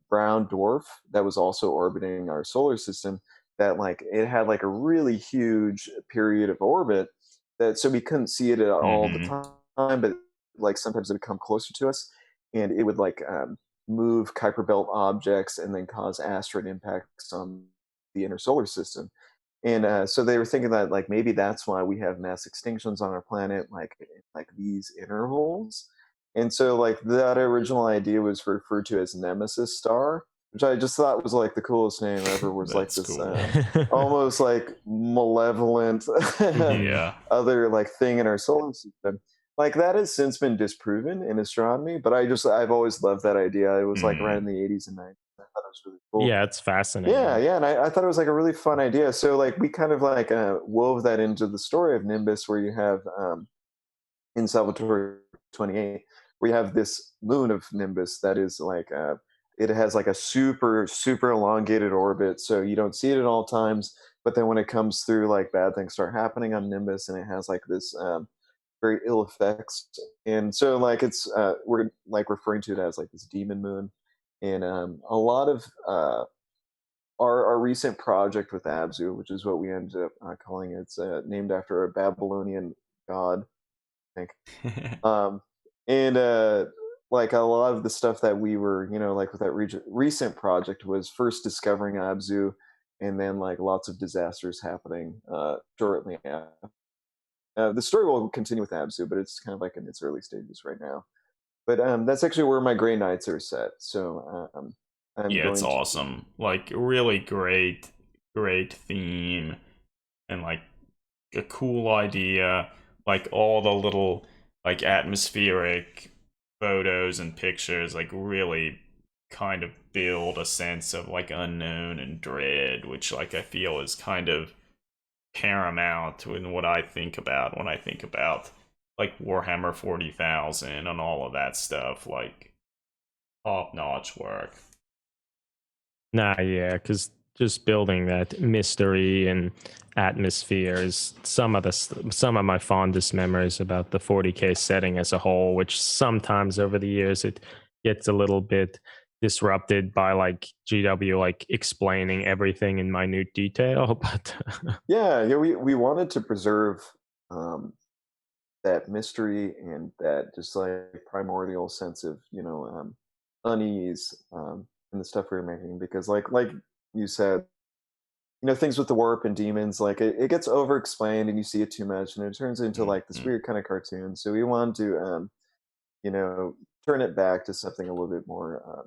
brown dwarf that was also orbiting our solar system, that like it had like a really huge period of orbit, that so we couldn't see it at all the Hmm. time, but like sometimes it would come closer to us, and it would like move Kuiper Belt objects and then cause asteroid impacts on the inner solar system. And so they were thinking that like maybe that's why we have mass extinctions on our planet, like in, like these intervals. And so like that original idea was referred to as Nemesis Star, which I just thought was like the coolest name ever. Was like That's this cool. almost like malevolent Hmm. Yeah. other like thing in our solar system. Like that has since been disproven in astronomy, but I've always loved that idea. It was like around Hmm. in the 80s and 90s. I thought it was really cool. Yeah, it's Yeah, fascinating. yeah, and I thought it was like a really fun idea. So like we kind of like wove that into the story of Nimbus, where you have in Salvatore 28, we have this moon of Nimbus that is like it has like a super elongated orbit, so you don't see it at all times. But then when it comes through, like bad things start happening on Nimbus, and it has like this very ill effects. And so like it's we're like referring to it as like this demon moon, and a lot of our recent project with Abzu, which is what we ended up calling it. It's named after a Babylonian god, I think. Um, and like a lot of the stuff that we were, like with that recent project was first discovering Abzu, and then like lots of disasters happening shortly after. The story will continue with Abzu, but it's kind of like in its early stages right now. But that's actually where my Grey Knights are set. So I'm Yeah, it's going to. awesome. Like really great theme and like a cool idea. Like all the little like atmospheric photos and pictures like really kind of build a sense of like unknown and dread, which like I feel is kind of paramount in what I think about when I think about like Warhammer 40,000 and all of that stuff. Like top notch work. Nah, yeah, because just building that mystery and atmosphere is some of my fondest memories about the 40k setting as a whole. Which sometimes over the years it gets a little bit disrupted by like GW like explaining everything in minute detail. But Yeah, we wanted to preserve um, that mystery and that just like primordial sense of unease in the stuff we were making, because like you said, things with the warp and demons, like it gets over explained and you see it too much and it turns into like this Mhm. weird kind of cartoon. So we wanted to you know turn it back to something a little bit more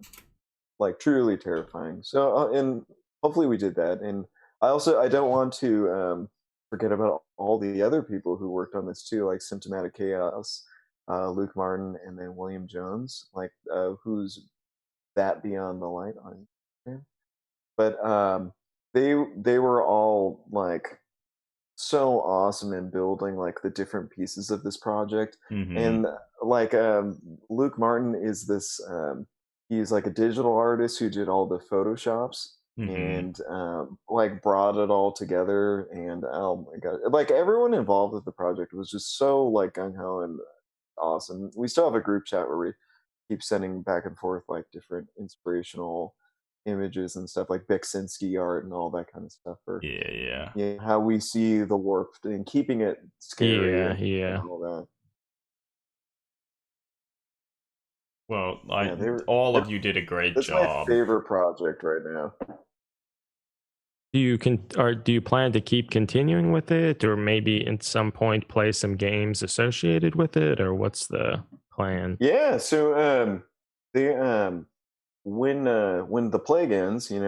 like truly terrifying. So and hopefully we did that. And I don't want to forget about all the other people who worked on this too, like Symptomatic Chaos, Luke Martin, and then William Jones, like who's that Beyond the Light on Instagram. But they were all like so awesome in building like the different pieces of this project. Mhm. And like Luke Martin is this he's like a digital artist who did all the photoshops Hmm. and like brought it all together. And oh my god, like everyone involved with the project was just so like gung ho and awesome. We still have a group chat where we keep sending back and forth like different inspirational images and stuff like Beksinski art and all that kind of stuff for Yeah, yeah. how we see the warp and keeping it scary Yeah, and yeah. all that. Well, Yeah, all they're of you did a great that's my job. favorite project right now. Do you plan to keep continuing with it, or maybe at some point play some games associated with it, or what's the plan? Yeah, so they when the plague ends, and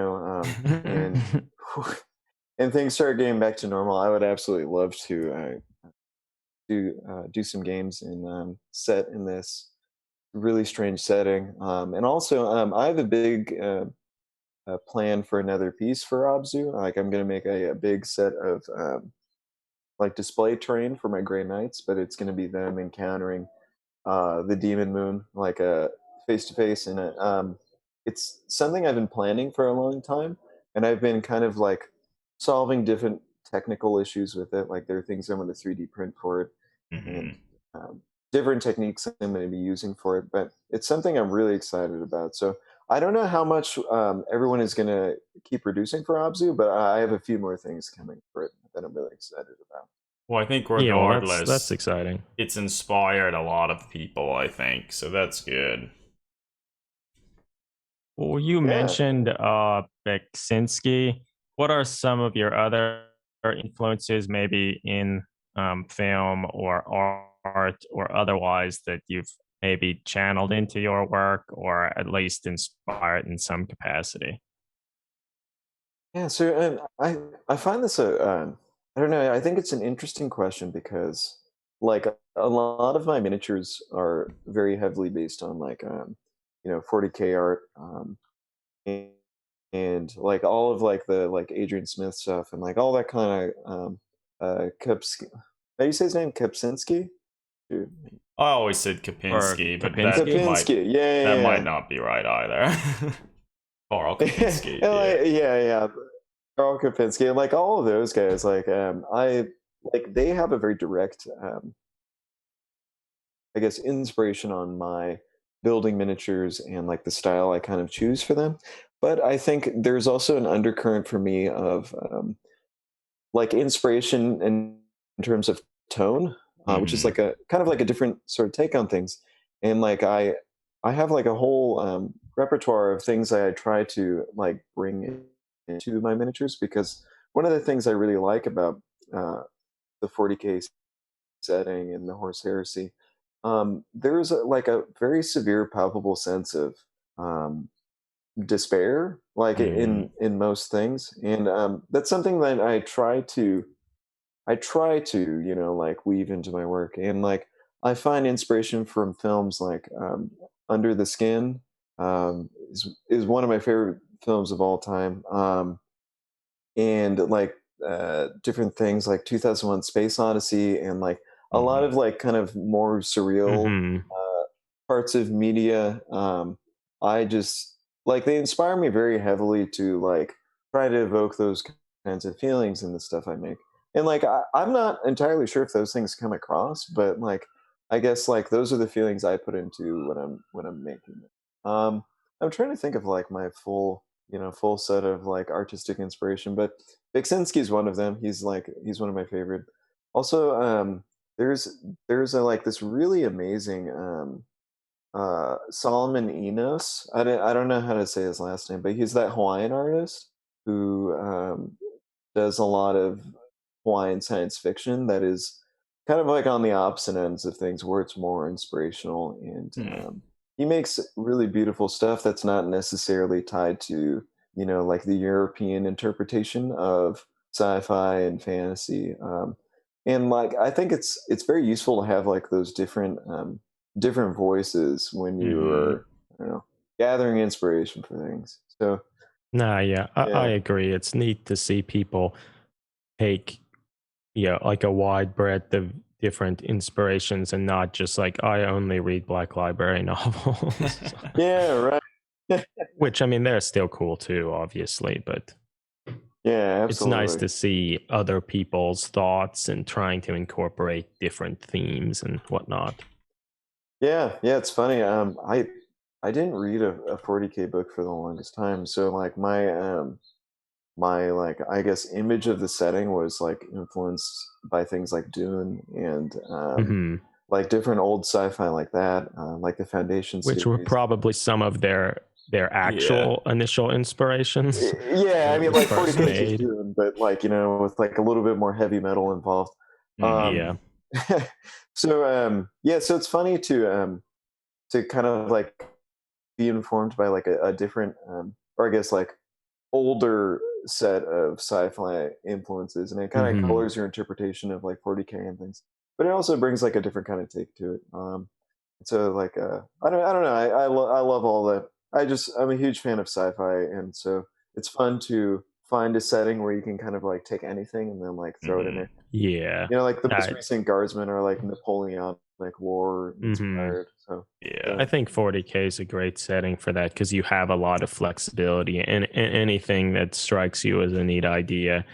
and things start getting back to normal, I would absolutely love to do some games and set in this really strange setting. And also, I have a big plan for another piece for Abzu. Like, I'm going to make a big set of like display terrain for my Grey Knights, but it's going to be them encountering the Demon Moon, like a face to face. And it's something I've been planning for a long time, and I've been kind of like solving different technical issues with it. Like there are things I'm going to 3D print for it, and Hmm. um, different techniques I'm going to be using for it. But it's something I'm really excited about. So I don't know how much everyone is going to keep producing for Abzu, but I have a few more things coming for it that I'm really excited about. Well, I think Yeah, well, that's regardless, exciting. it's inspired a lot of people, I think, so that's good. Well, you Yeah. mentioned Beksinski. What are some of your other influences, maybe in film or art or otherwise, that you've maybe channeled into your work or at least inspired in some capacity? Yeah, so I find this I don't know, I think it's an interesting question because like a lot of my miniatures are very heavily based on like 40K art and, like all of like the like Adrian Smith stuff and like all that kind of Kupski. How do you say his name? Kupczynski? Dude. I always said Or Kapinski, but Kapinski? Kapinski. Yeah, that might yeah, not be right either. Carl yeah. Kapinski, And, yeah. like, yeah, yeah. Carl Kapinski, and like all of those guys, like I like they have a very direct, I guess, inspiration on my building miniatures and like the style I kind of choose for them. But I think there's also an undercurrent for me of like inspiration in terms of tone, which is Hmm. like a kind of like a different sort of take on things. And like I have like a whole repertoire of things that I try to like bring into my miniatures because one of the things I really like about uh, the 40K setting and the Horse Heresy, there's like a very severe, palpable sense of um, despair, like Hmm. in most things, and that's something that I try to, like weave into my work. And like I find inspiration from films like Under the Skin is one of my favorite films of all time. And like different things like 2001 Space Odyssey and like a lot Hmm. of like kind of more surreal Hmm. parts of media. I just like they inspire me very heavily to like try to evoke those kinds of feelings in the stuff I make. And like I'm not entirely sure if those things come across, but like I guess like those are the feelings I put into when I'm making it. I'm trying to think of like my full set of like artistic inspiration, but Beksinski is one of them. He's one of my favorite. Also, there's a like this really amazing Solomon Enos. I don't know how to say his last name, but he's that Hawaiian artist who does a lot of Hawaiian science fiction that is kind of like on the opposite ends of things, where it's more inspirational and Hmm. he makes really beautiful stuff that's not necessarily tied to like the European interpretation of sci-fi and fantasy. And like I think it's very useful to have like those different voices when you Hmm. are, I don't know, gathering inspiration for things. So Nah, yeah, I yeah, agree. It's neat to see people take, yeah, like a wide breadth of different inspirations and not just like I only read Black Library novels. yeah, right. Which, I mean, they're still cool too, obviously, but Yeah, it's nice absolutely. to see other people's thoughts and trying to incorporate different themes and whatnot. Yeah, yeah, it's funny. I didn't read a 40K book for the longest time, so like my like I guess image of the setting was like influenced by things like Dune and Hmm. like different old sci-fi like that, like the Foundation Which were series. probably some of their Yeah. actual initial inspirations Yeah, when I it mean was like first 40K is just made. Dune, but like with like a little bit more heavy metal involved. Mhm. Yeah. Um, so yeah, so it's funny to kind of like be informed by like a different or I guess like older set of sci-fi influences, and it kind of Hmm. colors your interpretation of like 40K and things, but it also brings like a different kind of take to it. So like I don't know, I love all that. I'm a huge fan of sci-fi, and so it's fun to find a setting where you can kind of like take anything and then like throw it in Mhm. there. Yeah. Like the most I, recent guardsmen are like Napoleonic war mhm. inspired, so Yeah. I think 40K is a great setting for that because you have a lot of flexibility, and anything that strikes you as a neat idea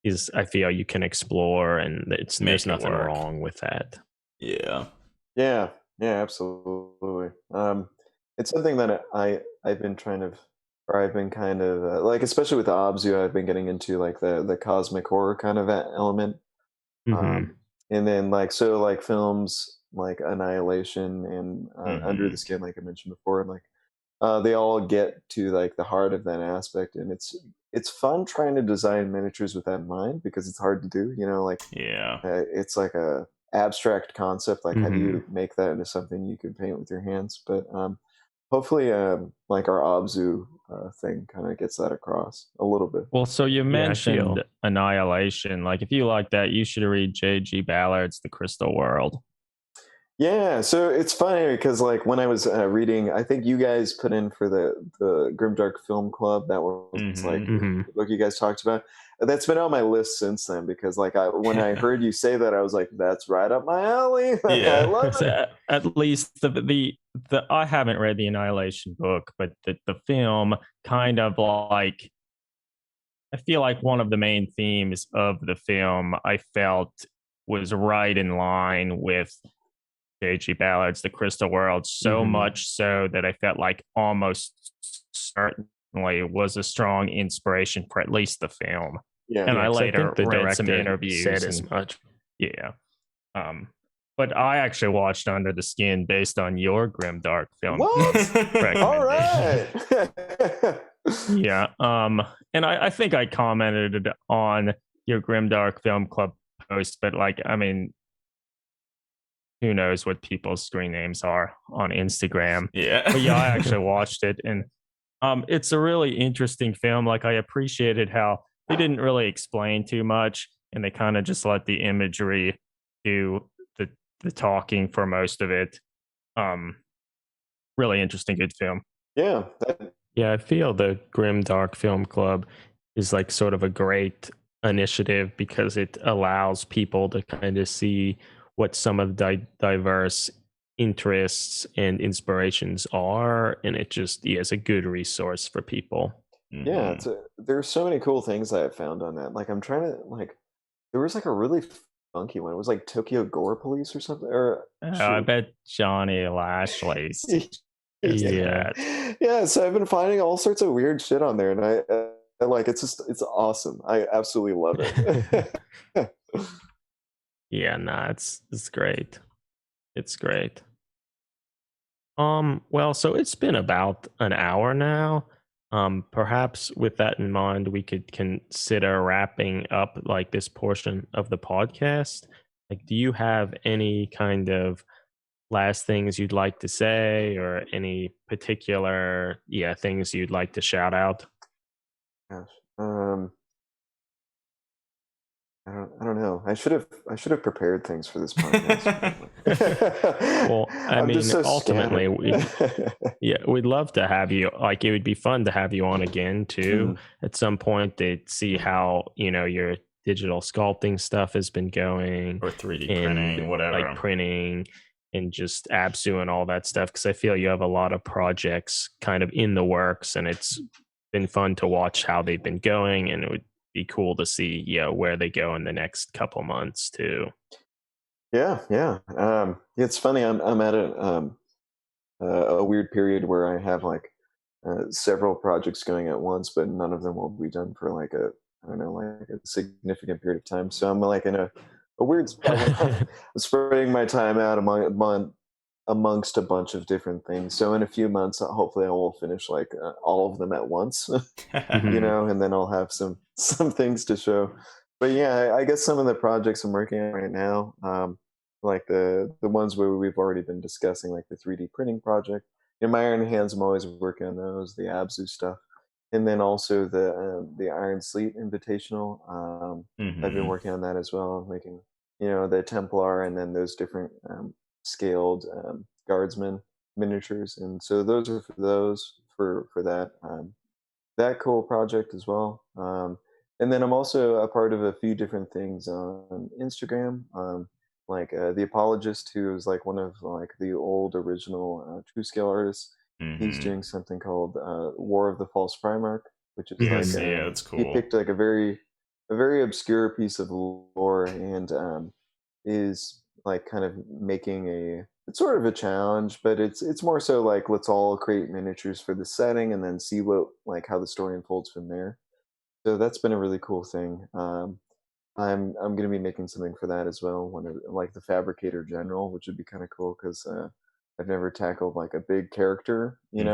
is, I feel, you can explore, and there's Make it nothing work. wrong with that. Yeah. yeah, yeah, absolutely. It's something that I've been I've been kind of like, especially with the Obzu, I've been getting into like the cosmic horror kind of element. Hmm. Um, and then like so like films like Annihilation and Under the Mhm. Skin, like I mentioned before, and like they all get to like the heart of that aspect, and it's fun trying to design miniatures with that in mind because it's hard to do. Like Yeah. it's like a abstract concept. Like, how do Hmm. you make that into something you can paint with your hands? But hopefully, like our Obzu thing kind of gets that across a little bit. Well, so you Yeah, I feel. mentioned Annihilation. Like, if you like that, you should read J.G. Ballard's The Crystal World. Yeah, so it's funny because like when I was reading, I think you guys put in for the Grimdark Film Club. That was like Mhm. Hmm. the book you guys talked about. That's been on my list since then because like when I heard you say that, I was like, that's right up my alley. I Yeah. love So it. at least the I haven't read the Annihilation book, but the film kind of like, I feel like one of the main themes of the film I felt was right in line with J.G. Ballard's The Crystal World, so Hmm. much so that I felt like almost certainly was a strong inspiration for at least the film. Yeah. And Yeah, I because I later think the read some director said interviews as and much. yeah. Um, but I actually watched Under the Skin based on your Grimdark Film Club What? All recommendation. right. Yeah. And I think I commented on your Grimdark Film Club post, but like, I mean, who knows what people's screen names are on Instagram. But yeah, I Yeah. actually watched it, and it's a really interesting film. Like, I appreciated how they didn't really explain too much, and they kind of just let the imagery do the talking for most of it. Um, Really interesting, good film. Yeah. Yeah, I feel the Grim Dark Film Club is like sort of a great initiative because it allows people to kind of see what some of the diverse interests and inspirations are, and it just is a good resource for people. Yeah. Mhm. There's so many cool things I have found on that. Like I'm trying to like there was like a really funky one. It was like Tokyo Gore Police or something. Or I shoot. bet Johnny Lashley suggested Yeah. Yeah, that. Yeah, so I've been finding all sorts of weird shit on there, and I like it's awesome. I absolutely love it. yeah, nah, it's great. It's great. Well, so it's been about an hour now. Perhaps with that in mind, we could consider wrapping up like this portion of the podcast. Like, do you have any kind of last things you'd like to say, or any particular, yeah, things you'd like to shout out? Gosh. I don't know. I should have prepared things for this podcast. Well, I I'm just mean, so ultimately, scattered. we'd love to have you. Like, it would be fun to have you on again too Mhm. at some point to see how your digital sculpting stuff has been going, Or 3D and printing, like whatever. printing. and just ABSU and all that stuff, because I feel you have a lot of projects kind of in the works, and it's been fun to watch how they've been going, and it would be cool to see where they go in the next couple months too. Yeah. It's funny. I'm at a weird period where I have like several projects going at once, but none of them will be done for like I don't know, like a significant period of time. So I'm like in a weird spot where I'm spreading my time out amongst a bunch of different things. So in a few months, hopefully I will finish like all of them at once, and then I'll have some things to show. But yeah, I guess some of the projects I'm working on right now, like the ones where we've already been discussing, like the 3D printing project. In my Iron Hands, I'm always working on those, the ABSU stuff, and then also the Iron Sleet Invitational. I've been working on that as well, making the Templar and then those different scaled guardsmen miniatures, and so those are for that cool project as well. And then I'm also a part of a few different things on Instagram. Like the Apologist, who is like one of like the old original True Scale artists. He's doing something called War of the False Primarch, which is Yes, like yeah, that's he cool. picked like a very obscure piece of lore and is like kind of making it's sort of a challenge, but it's more so like let's all create miniatures for the setting and then see how the story unfolds from there. So that's been a really cool thing. I'm going to be making something for that as well, like the Fabricator General, which would be kind of cool because I've never tackled like a big character, in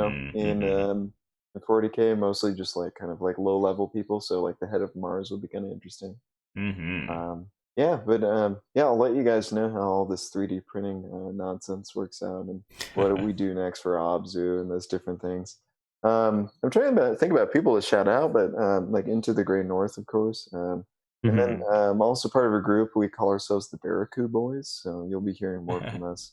40K, mostly just like kind of like low level people. So like the Head of Mars would be kind of interesting. Yeah, but I'll let you guys know how all this 3D printing nonsense works out and what we do next for ABSU and those different things. I'm trying to think about people to shout out, but like Into the Grey North, of course. And then I'm also part of a group. We call ourselves the Barracu Boys, so you'll be hearing more from us.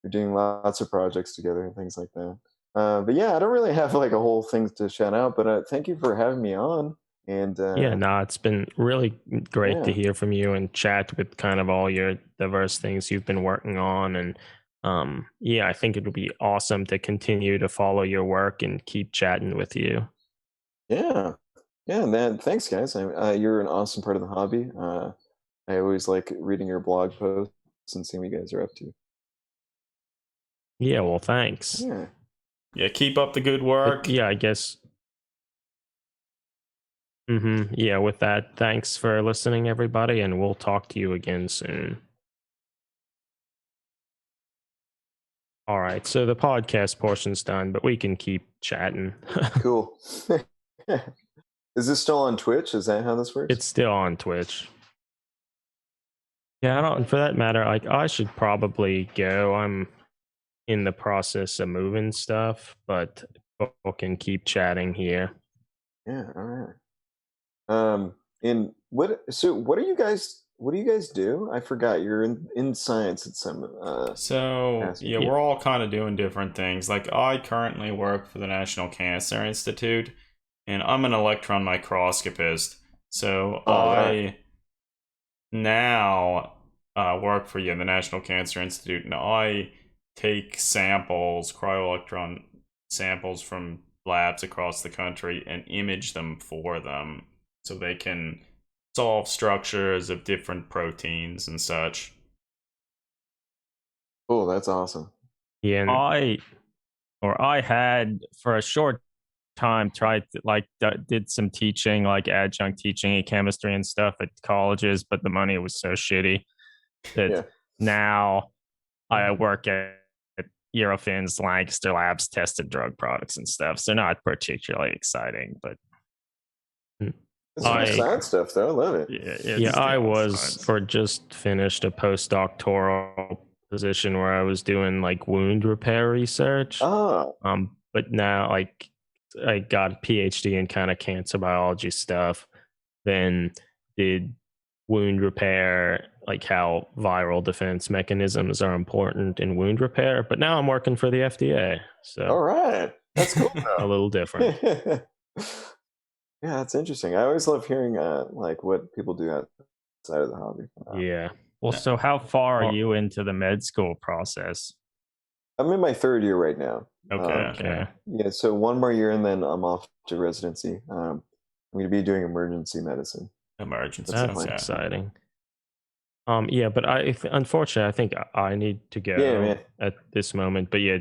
We're doing lots of projects together and things like that. But yeah, I don't really have like a whole thing to shout out, but thank you for having me on. And it's been really great to hear from you and chat with kind of all your diverse things you've been working on. And I think it would be awesome to continue to follow your work and keep chatting with you. Yeah, man. Thanks, guys. You're an awesome part of the hobby. I always like reading your blog posts and seeing what you guys are up to. Yeah, well, thanks. Yeah, keep up the good work. But I guess. Yeah, with that, thanks for listening, everybody, and we'll talk to you again soon. All right, so the podcast portion's done, but we can keep chatting. Cool. Is this still on Twitch? Is that how this works? It's still on Twitch. Yeah, and for that matter, I should probably go. I'm in the process of moving stuff, but we can keep chatting here. Yeah, all right. What do you guys do? I forgot. You're in science at some we're all kind of doing different things. Like I currently work for the National Cancer Institute, and I'm an electron microscopist. So I now work for the National Cancer Institute, and I take samples, cryo-electron samples from labs across the country and image them for them so they can solve structures of different proteins and such. Oh, that's awesome. Yeah, I had for a short time tried to, did some teaching, like adjunct teaching in chemistry and stuff at colleges, but the money was so shitty that now I work at Eurofins, Lancaster Labs, tested drug products and stuff. So not particularly exciting, but it's science stuff though. I love it. I was or just finished a postdoctoral position where I was doing like wound repair research. But now I got a PhD in kind of cancer biology stuff, then did wound repair, like how viral defense mechanisms are important in wound repair. But now I'm working for the FDA. So all right, that's cool. A little different. Yeah, that's interesting. I always love hearing like what people do outside of the hobby. Yeah. Well, so how far Well- are you into the med school process? I'm in my third year right now. Okay. Okay. Yeah, so one more year and then I'm off to residency. I'm going to be doing emergency medicine. Emergency. That's That's okay. exciting. Yeah, but unfortunately, I think I need to go Yeah, man. at this moment. But yeah,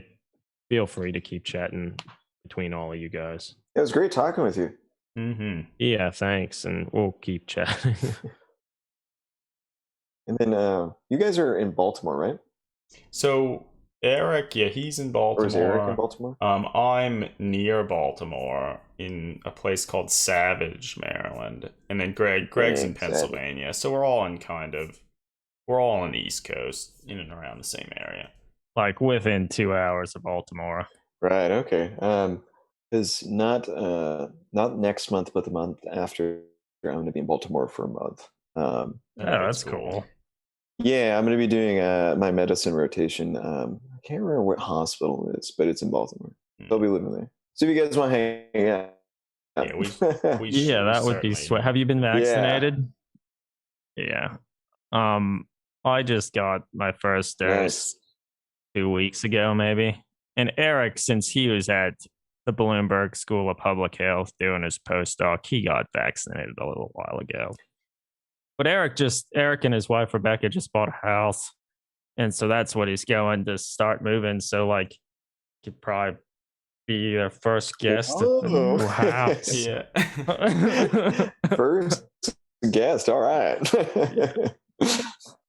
feel free to keep chatting between all of you guys. It was great talking with you. Mm-hmm. Yeah, thanks, and we'll keep chatting. And then you guys are in Baltimore, right? So Eric, yeah, he's in Or is Eric in Baltimore. Baltimore? I'm near Baltimore in a place called Savage, Maryland, and then Greg's in Savage. Pennsylvania. So we're all on the East Coast, in and around the same area. Like within 2 hours of Baltimore. Right. Okay. Is not next month, but the month after. I'm going to be in Baltimore for a month. Oh, that's cool. Yeah, I'm going to be doing my medicine rotation. I can't remember what hospital it is, but it's in Baltimore. I'll be living there. So if you guys want to hang out, Yeah, we Yeah, that would be certainly- sweet. Have you been vaccinated? Yeah. I just got my first dose Nice. 2 weeks ago, maybe. And Eric, since he was at the Bloomberg School of Public Health doing his postdoc, he got vaccinated a little while ago. But Eric and his wife Rebecca just bought a house, and so that's what he's going to start moving. So like, could probably be their first guest at the Oh. new house. Yeah. First guest. All right.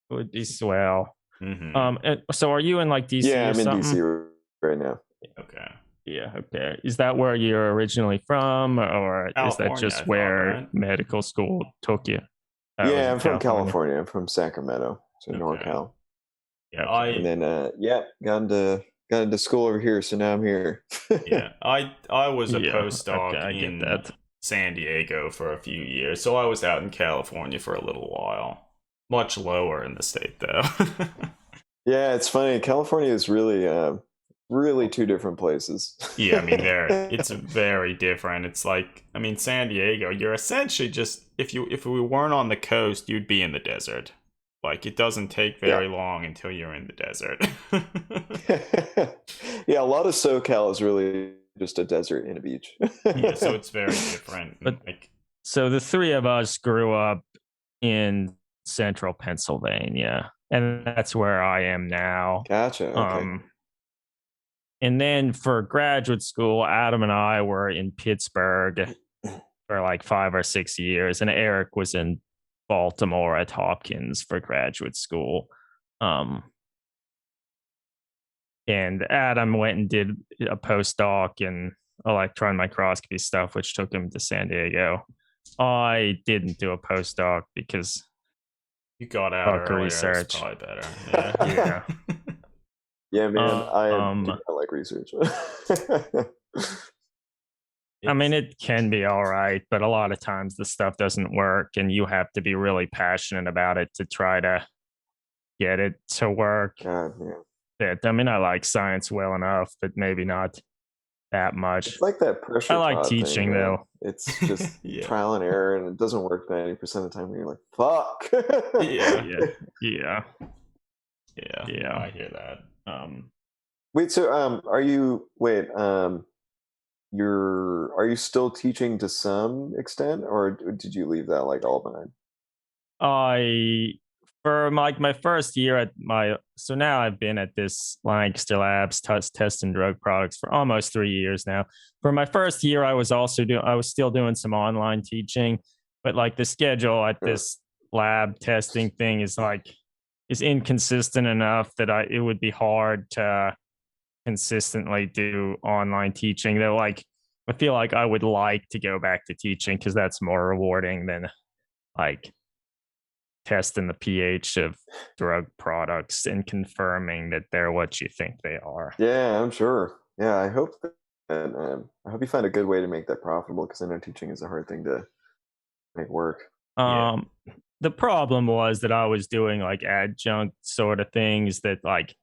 Would be swell. Mhm. And so are you in like DC Yeah, or I'm in something? DC right now. Okay. Yeah, okay. Is that where you're originally from, or is that California, I just thought, where right? medical school took you? Was Yeah, it I'm from California. I'm from Sacramento, so Okay. NorCal. Yeah. And then got into school over here, so now I'm here. Yeah, I was a Yeah, postdoc okay, I get in that. San Diego for a few years, so I was out in California for a little while. Much lower in the state, though. Yeah, it's funny. California is really two different places. Yeah, I mean, it's very different. It's like, I mean, San Diego, you're essentially just, if we weren't on the coast, you'd be in the desert. Like, it doesn't take very long until you're in the desert. Yeah, a lot of SoCal is really just a desert and a beach. Yeah, so it's very different. But- Like, So the three of us grew up in central Pennsylvania, and that's where I am now. Gotcha. Okay. And then for graduate school, Adam and I were in Pittsburgh for like 5 or 6 years, and Eric was in Baltimore at Hopkins for graduate school. And Adam went and did a postdoc in electron microscopy stuff, which took him to San Diego. I didn't do a postdoc because you got out Fuck earlier, research. it's probably better. Yeah. Yeah, man, I do Um, not like research. I mean, it can be all right, but a lot of times the stuff doesn't work, and you have to be really passionate about it to try to get it to work. God, man. I mean, I like science well enough, but maybe not that much. It's like that pressure. I like pot teaching, thing, man. though. It's just Yeah. trial and error, and it doesn't work 90% of the time. And you're like, "Fuck." Yeah. Yeah. Yeah, I hear that. Wait, so are you are you still teaching to some extent, or did you leave that like all behind? For my first year so now I've been at this Lancaster Labs testing drug products for almost 3 years now. For my first year, I was still doing some online teaching, but like the schedule at this lab testing thing is inconsistent enough that it would be hard to consistently do online teaching. Though, like, I feel like I would like to go back to teaching because that's more rewarding than like testing the pH of drug products and confirming that they're what you think they are. Yeah, I'm sure. Yeah, I hope that I hope you find a good way to make that profitable, because I know teaching is a hard thing to make work. Yeah. The problem was that I was doing like adjunct sort of things that like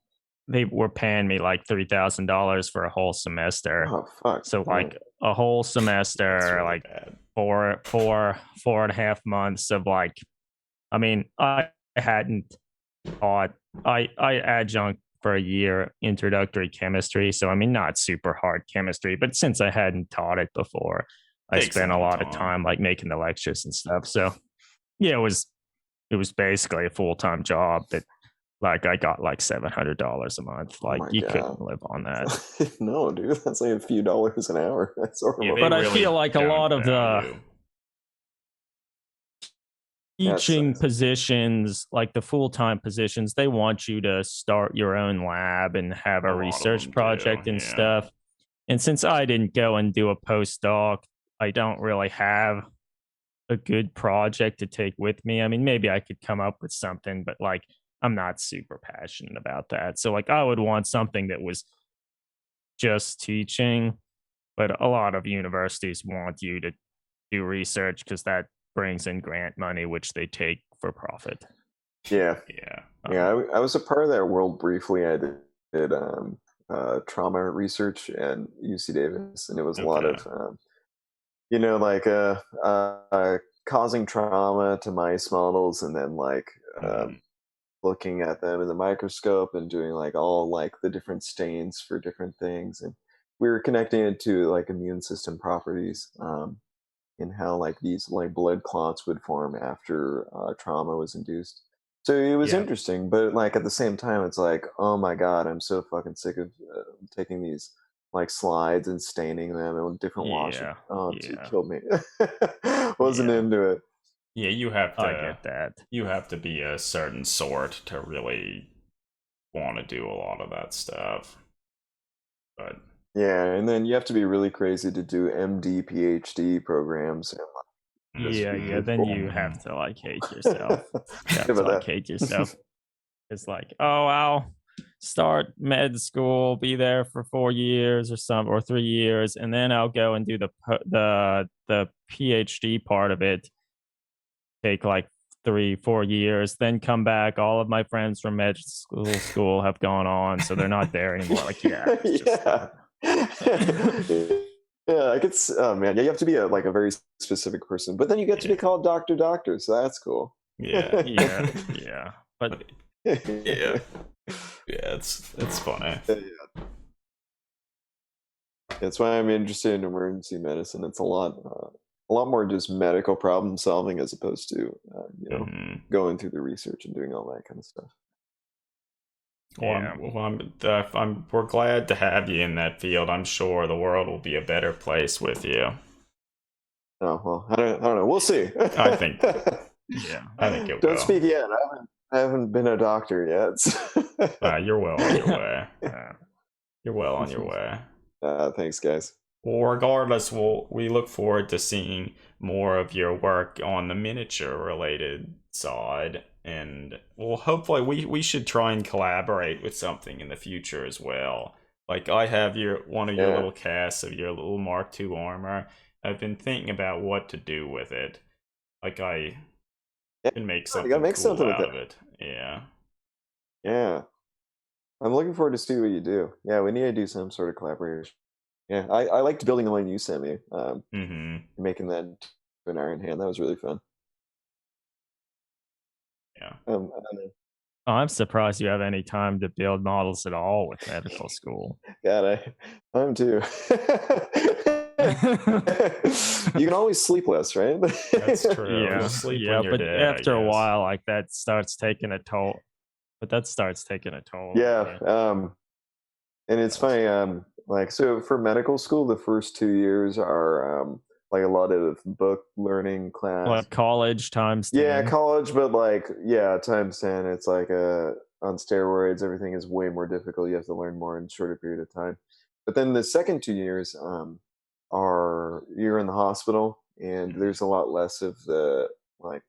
they were paying me like $3,000 for a whole semester. Oh fuck! So like a whole semester, That's really like bad. 4.5 months of like, I mean, I hadn't taught. I adjunct for a year introductory chemistry. So I mean, not super hard chemistry, but since I hadn't taught it before, I Takes spent a some lot of time. time like making the lectures and stuff. So yeah, it was basically a full time job that like I got like $700 a month. Oh Like my you god. couldn't live on that. No, dude, that's like a few dollars an hour. That's horrible. They But I really feel like a don't lot of the value. That teaching sucks. positions, like the full time positions, they want you to start your own lab and have A a lot of research them project do, and yeah. stuff. And since I didn't go and do a postdoc, I don't really have a good project to take with me. I mean, maybe I could come up with something, but like I'm not super passionate about that. So like I would want something that was just teaching, but a lot of universities want you to do research because that brings in grant money, which they take for profit. Yeah, Yeah. yeah. I was a part of that world briefly. I did trauma research at UC Davis, and it was a lot Okay. of like causing trauma to mice models, and then like Mhm. looking at them in the microscope and doing like all like the different stains for different things, and we were connecting it to like immune system properties, and how like these like blood clots would form after trauma was induced. So it was Yeah. interesting, but like at the same time, it's like, oh my god, I'm so fucking sick of taking these like slides and staining them and different washing. Yeah. Oh, it Yeah. killed me. Wasn't Yeah. into it. Yeah, I get that. you have to be a certain sort to really want to do a lot of that stuff. But Yeah, and then you have to be really crazy to do MD, PhD programs. And just Yeah, be yeah. Then truthful. you have to like hate yourself. You have Yeah, to but like hate yourself. It's like, oh, I'll start med school, be there for 4 years or 3 years, and then I'll go and do the PhD part of it. Take like 3 4 years, then come back. All of my friends from med school have gone on, so they're not there anymore. Like, yeah, it's just yeah. Yeah, I could. Oh man, yeah, you have to be like a very specific person, but then you get to be yeah, called Doctor, so that's cool. yeah, yeah, yeah. But yeah, yeah. It's funny. That's why I'm interested in emergency medicine. It's a lot more just medical problem solving as opposed to Mhm. going through the research and doing all that kind of stuff. yeah, We're glad to have you in that field. I'm sure the world will be a better place with you. Oh well, I don't know. We'll see. I think- yeah. I think it Don't will. speak yet. I haven't been a doctor yet. You're well on your way. Yeah. You're well on your way. Thanks, guys. Well, regardless, we look forward to seeing more of your work on the miniature related side, and well, hopefully we should try and collaborate with something in the future as well. Like I have one of your Yeah. little casts of your little Mark II armor. I've been thinking about what to do with it. Like I Yeah, can make you something gotta make cool something with out it. of it. Yeah. Yeah. I'm looking forward to see what you do. Yeah, we need to do some sort of collaboration. Yeah, I liked building the one you sent me. Mm-hmm. Making that to an Iron Hand. That was really fun. Yeah. I don't know. Oh, I'm surprised you have any time to build models at all with medical school. God, I'm too. You can always sleep less, right? That's true. Yeah, Just sleep yeah, when you're but dead, I after a guess. while, like that starts taking a toll. But that starts taking a toll. Yeah. And it's funny, like so for medical school, the first 2 years are like a lot of book learning class. Like college times 10. Yeah, college, but like times 10. It's like on steroids, everything is way more difficult. You have to learn more in a shorter period of time. But then the second 2 years are you're in the hospital, and there's a lot less of the like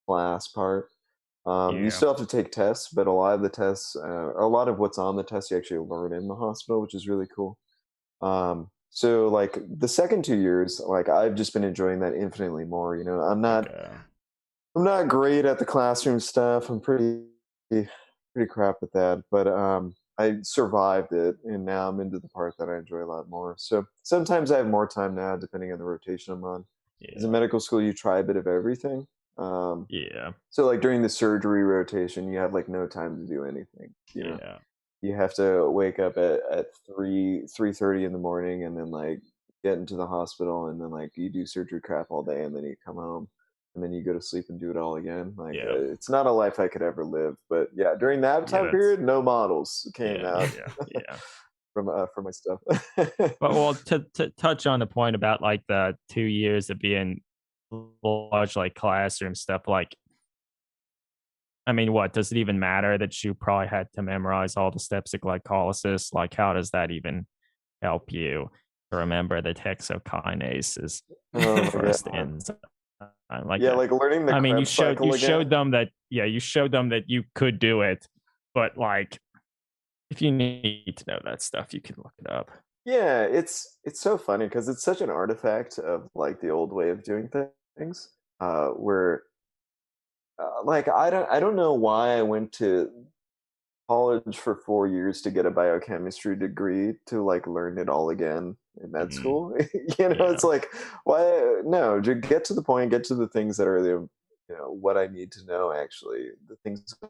class part. You Yeah. still have to take tests, but a lot of the tests, a lot of what's on the test, you actually learn in the hospital, which is really cool. So like the second 2 years, like I've just been enjoying that infinitely more. I'm not Okay. I'm not great at the classroom stuff. I'm pretty crap at that, but I survived it, and now I'm into the part that I enjoy a lot more. So sometimes I have more time now, depending on the rotation I'm on. As a Yeah. medical school, you try a bit of everything, Yeah. So like during the surgery rotation, you have like no time to do anything. You know, Yeah. you have to wake up at 3:30 in the morning, and then like get into the hospital, and then like you do surgery crap all day, and then you come home, and then you go to sleep and do it all again. Like Yeah. it's not a life I could ever live. But yeah, during that Yeah, time period, no models came Yeah, out Yeah. for my stuff. But well, to touch on the point about like the 2 years of being large like classroom stuff, like I mean, what does it even matter that you probably had to memorize all the steps of glycolysis? Like, how does that even help you to remember the hexokinases Oh my first god. enzyme? Like, Yeah, like learning the I mean, Krebs cycle you again. showed them that, yeah, you showed them that you could do it, but like, if you need to know that stuff, you can look it up. Yeah, it's so funny because it's such an artifact of like the old way of doing things. Where like I don't know why I went to college for 4 years to get a biochemistry degree to like learn it all again in med Mhm. school. You know, Yeah. it's like why no, get to the point, get to the things that are the what I need to know actually, the things that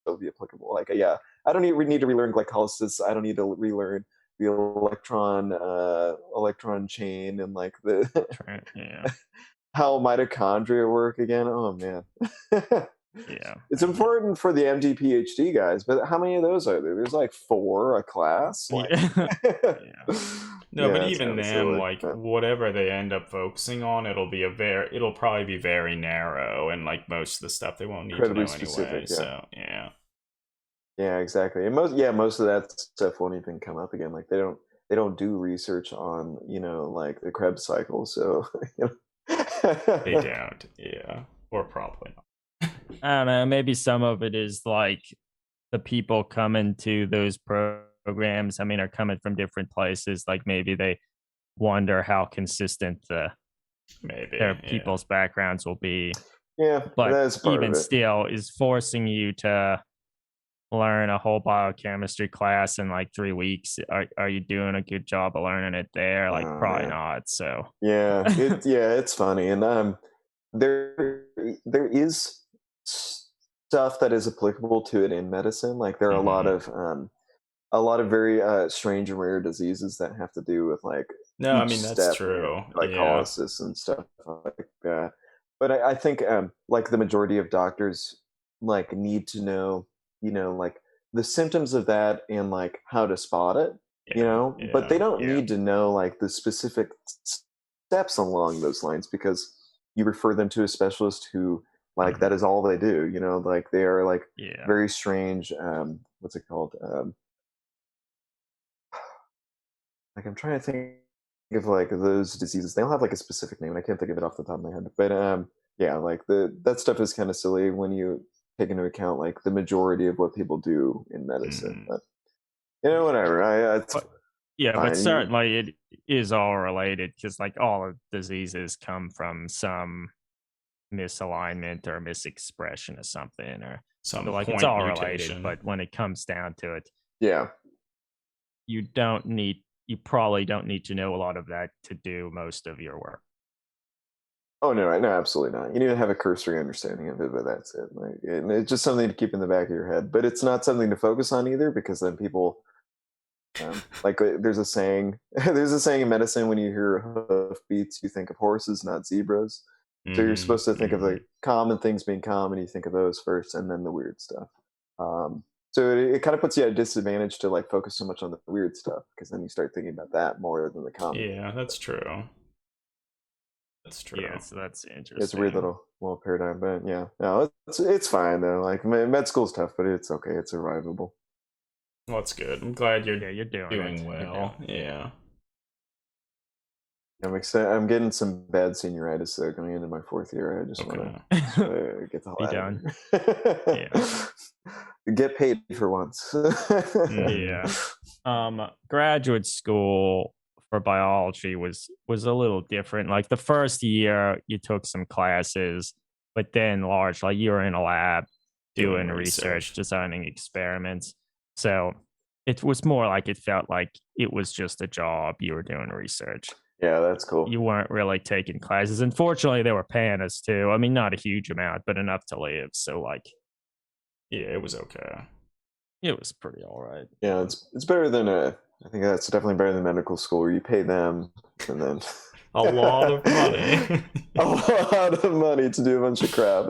will be applicable. Like yeah, I don't need to relearn glycolysis. I don't need to relearn the electron chain and like the Yeah. how mitochondria work again. Oh man. Yeah. It's important for the MD PhD guys, but how many of those are there? There's like 4 a class. Like, Yeah. Yeah. No, but it's even kind of them, silly. like whatever they end up focusing on, it'll probably be very narrow, and like most of the stuff they won't need to know Incredibly anyway. specific, yeah. So yeah, Yeah, exactly. And most of that stuff won't even come up again. Like they don't do research on like the Krebs cycle. So they don't. Yeah, or probably not. I don't know. Maybe some of it is like the people coming to those programs. I mean, are coming from different places. Like maybe they wonder how consistent Maybe. their Yeah. people's backgrounds will be. yeah, But that's part even of it. still, is forcing you to learn a whole biochemistry class in like 3 weeks. Are you doing a good job of learning it there? Like Oh, probably man. not. So Yeah, it's funny, and there is stuff that is applicable to it in medicine. Like there are a lot of very strange and rare diseases that have to do with like No, I each mean that's step true. in Yeah. glycolysis and stuff like that. But I think like the majority of doctors like need to know, like the symptoms of that and like how to spot it, Yeah. but they Yeah. don't Yeah. need to know like the specific steps along those lines because you refer them to a specialist who like that is all they do, like they are like yeah. very strange what's it called like I'm trying to think of like those diseases. They don't have like a specific name, and I can't think of it off the top of my head. But yeah, like that stuff is kind of silly when you take into account like the majority of what people do in medicine. But whatever. It's But, yeah, fine. but certainly it is all related because like all of diseases come from some misalignment or misexpression of something, or Some so like point it's all mutation. related. But when it comes down to it, Yeah. you probably don't need to know a lot of that to do most of your work. Oh no, no, absolutely not. You need to have a cursory understanding of it, but that's it. Like, and it's just something to keep in the back of your head. But it's not something to focus on either, because then people like there's a saying. There's a saying in medicine: when you hear hoofbeats, you think of horses, not zebras. So you're supposed to think of the common things being common. You think of those first, and then the weird stuff. So it kind of puts you at a disadvantage to like focus so much on the weird stuff, because then you start thinking about that more than the common. Yeah, that's true. That's true. Yeah, so that's interesting. It's a weird little paradigm, but yeah, no, it's fine though. Like med school's tough, but it's okay. It's survivable. Well, that's good. I'm glad you're you're doing doing well. Yeah. I'm getting some bad senioritis though going into my 4th year. I just want to get the hell Be out done. of here. Get paid for once. Yeah. Graduate school for biology was a little different. Like the first year you took some classes, but then largely you were in a lab doing research, designing experiments. So it was more like it felt like it was just a job. You were doing research. Yeah, that's cool. you weren't really taking classes. Unfortunately, they were paying us too. I mean, not a huge amount, but enough to live. So like, Yeah, it was okay. it was pretty all right. Yeah, it's better than I think that's definitely better than medical school where you pay them and then A lot of money. a lot of money to do a bunch of crap.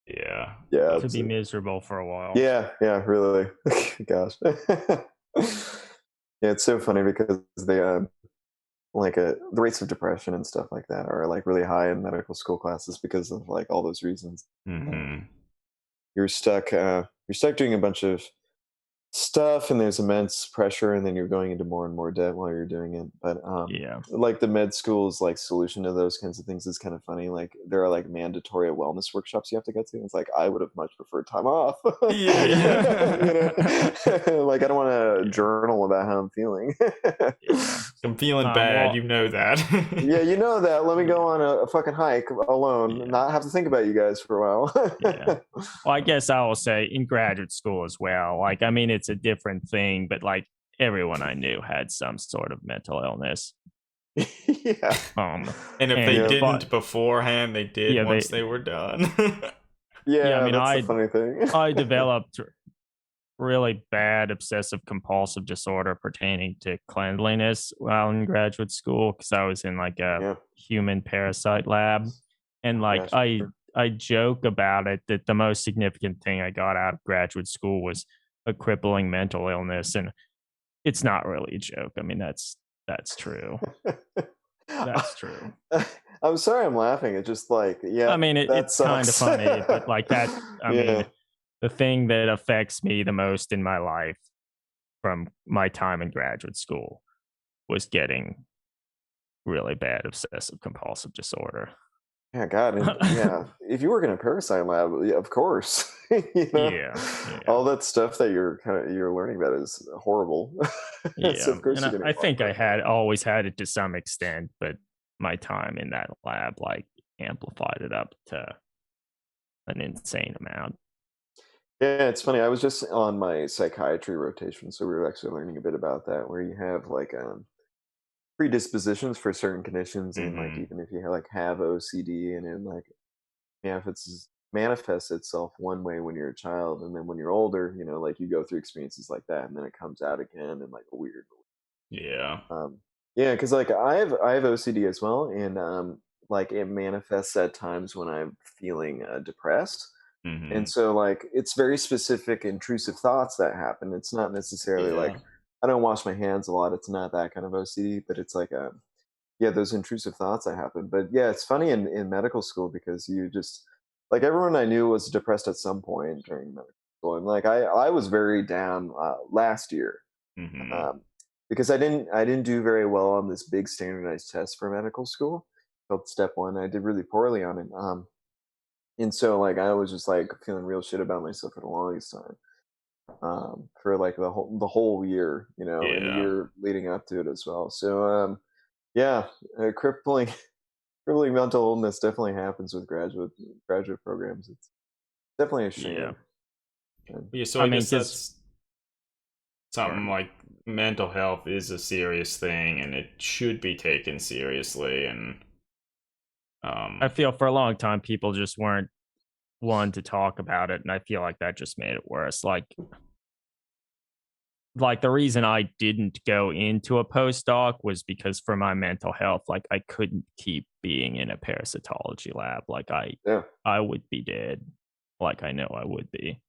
Yeah. Yeah, To be miserable for a while. yeah, really. Gosh. Yeah, it's so funny because they the rates of depression and stuff like that are like really high in medical school classes because of like all those reasons. Hmm. You're stuck doing a bunch of stuff and there's immense pressure and then you're going into more and more debt while you're doing it, but Yeah. like the med school's like solution to those kinds of things is kind of funny. Like there are like mandatory wellness workshops you have to get to. It's like I would have much preferred time off. Yeah. You know? Like I don't want to journal about how I'm feeling. Yeah. I'm feeling bad. well- You know that. Yeah, you know that. Let me go on a fucking hike alone, Yeah. not have to think about you guys for a while. Yeah. Well, I guess I will say in graduate school as well. Like, I mean, it's a different thing, but like everyone I knew had some sort of mental illness. Yeah. And if And- they Yeah. didn't beforehand, they did Yeah, once they were done. Yeah, I mean, that's the funny thing. I developed really bad obsessive compulsive disorder pertaining to cleanliness while in graduate school because I was in like a Yeah. human parasite lab. And like Yeah, sure. I joke about it that the most significant thing I got out of graduate school was a crippling mental illness. And it's not really a joke. I mean, that's true. That's true. I'm sorry I'm laughing. It's just like, yeah. I mean, that it's kind of sucks. funny, but like that, I Yeah. mean, the thing that affects me the most in my life from my time in graduate school was getting really bad obsessive compulsive disorder. Yeah, God, and yeah. If you work in a parasite lab, yeah, of course. You know? Yeah. All that stuff that you're learning about is horrible. Yeah. So of course And you're I gonna think I want had always had it to some extent, but my time in that lab like amplified it up to an insane amount. Yeah, it's funny. I was just on my psychiatry rotation, so we were actually learning a bit about that, where you have like predispositions for certain conditions, and like Mhm. even if you like have OCD, and then like manifests itself one way when you're a child, and then when you're older, like you go through experiences like that, and then it comes out again in like a weird. Yeah. Yeah, because like I have OCD as well, and like it manifests at times when I'm feeling depressed. Mhm. And so, like, it's very specific, intrusive thoughts that happen. It's not necessarily like Yeah. I don't wash my hands a lot. It's not that kind of OCD, but it's like yeah, those intrusive thoughts that happen. But yeah, it's funny in medical school because you just like everyone I knew was depressed at some point during medical school, and like I was very down last year Mhm. because I didn't do very well on this big standardized test for medical school called Step One. I did really poorly on it. And so like I was just like feeling real shit about myself for the longest time. For like the whole year, and the Yeah. year leading up to it as well. So yeah, crippling crippling mental illness definitely happens with graduate programs. It's definitely a shame. Yeah. And- Yeah, so I I mean, guess 'cause- that's something like mental health is a serious thing and it should be taken seriously, and I feel for a long time people just weren't one to talk about it, and I feel like that just made it worse. Like the reason I didn't go into a postdoc was because for my mental health, like I couldn't keep being in a parasitology lab. Like yeah. I would be dead. Like I know I would be.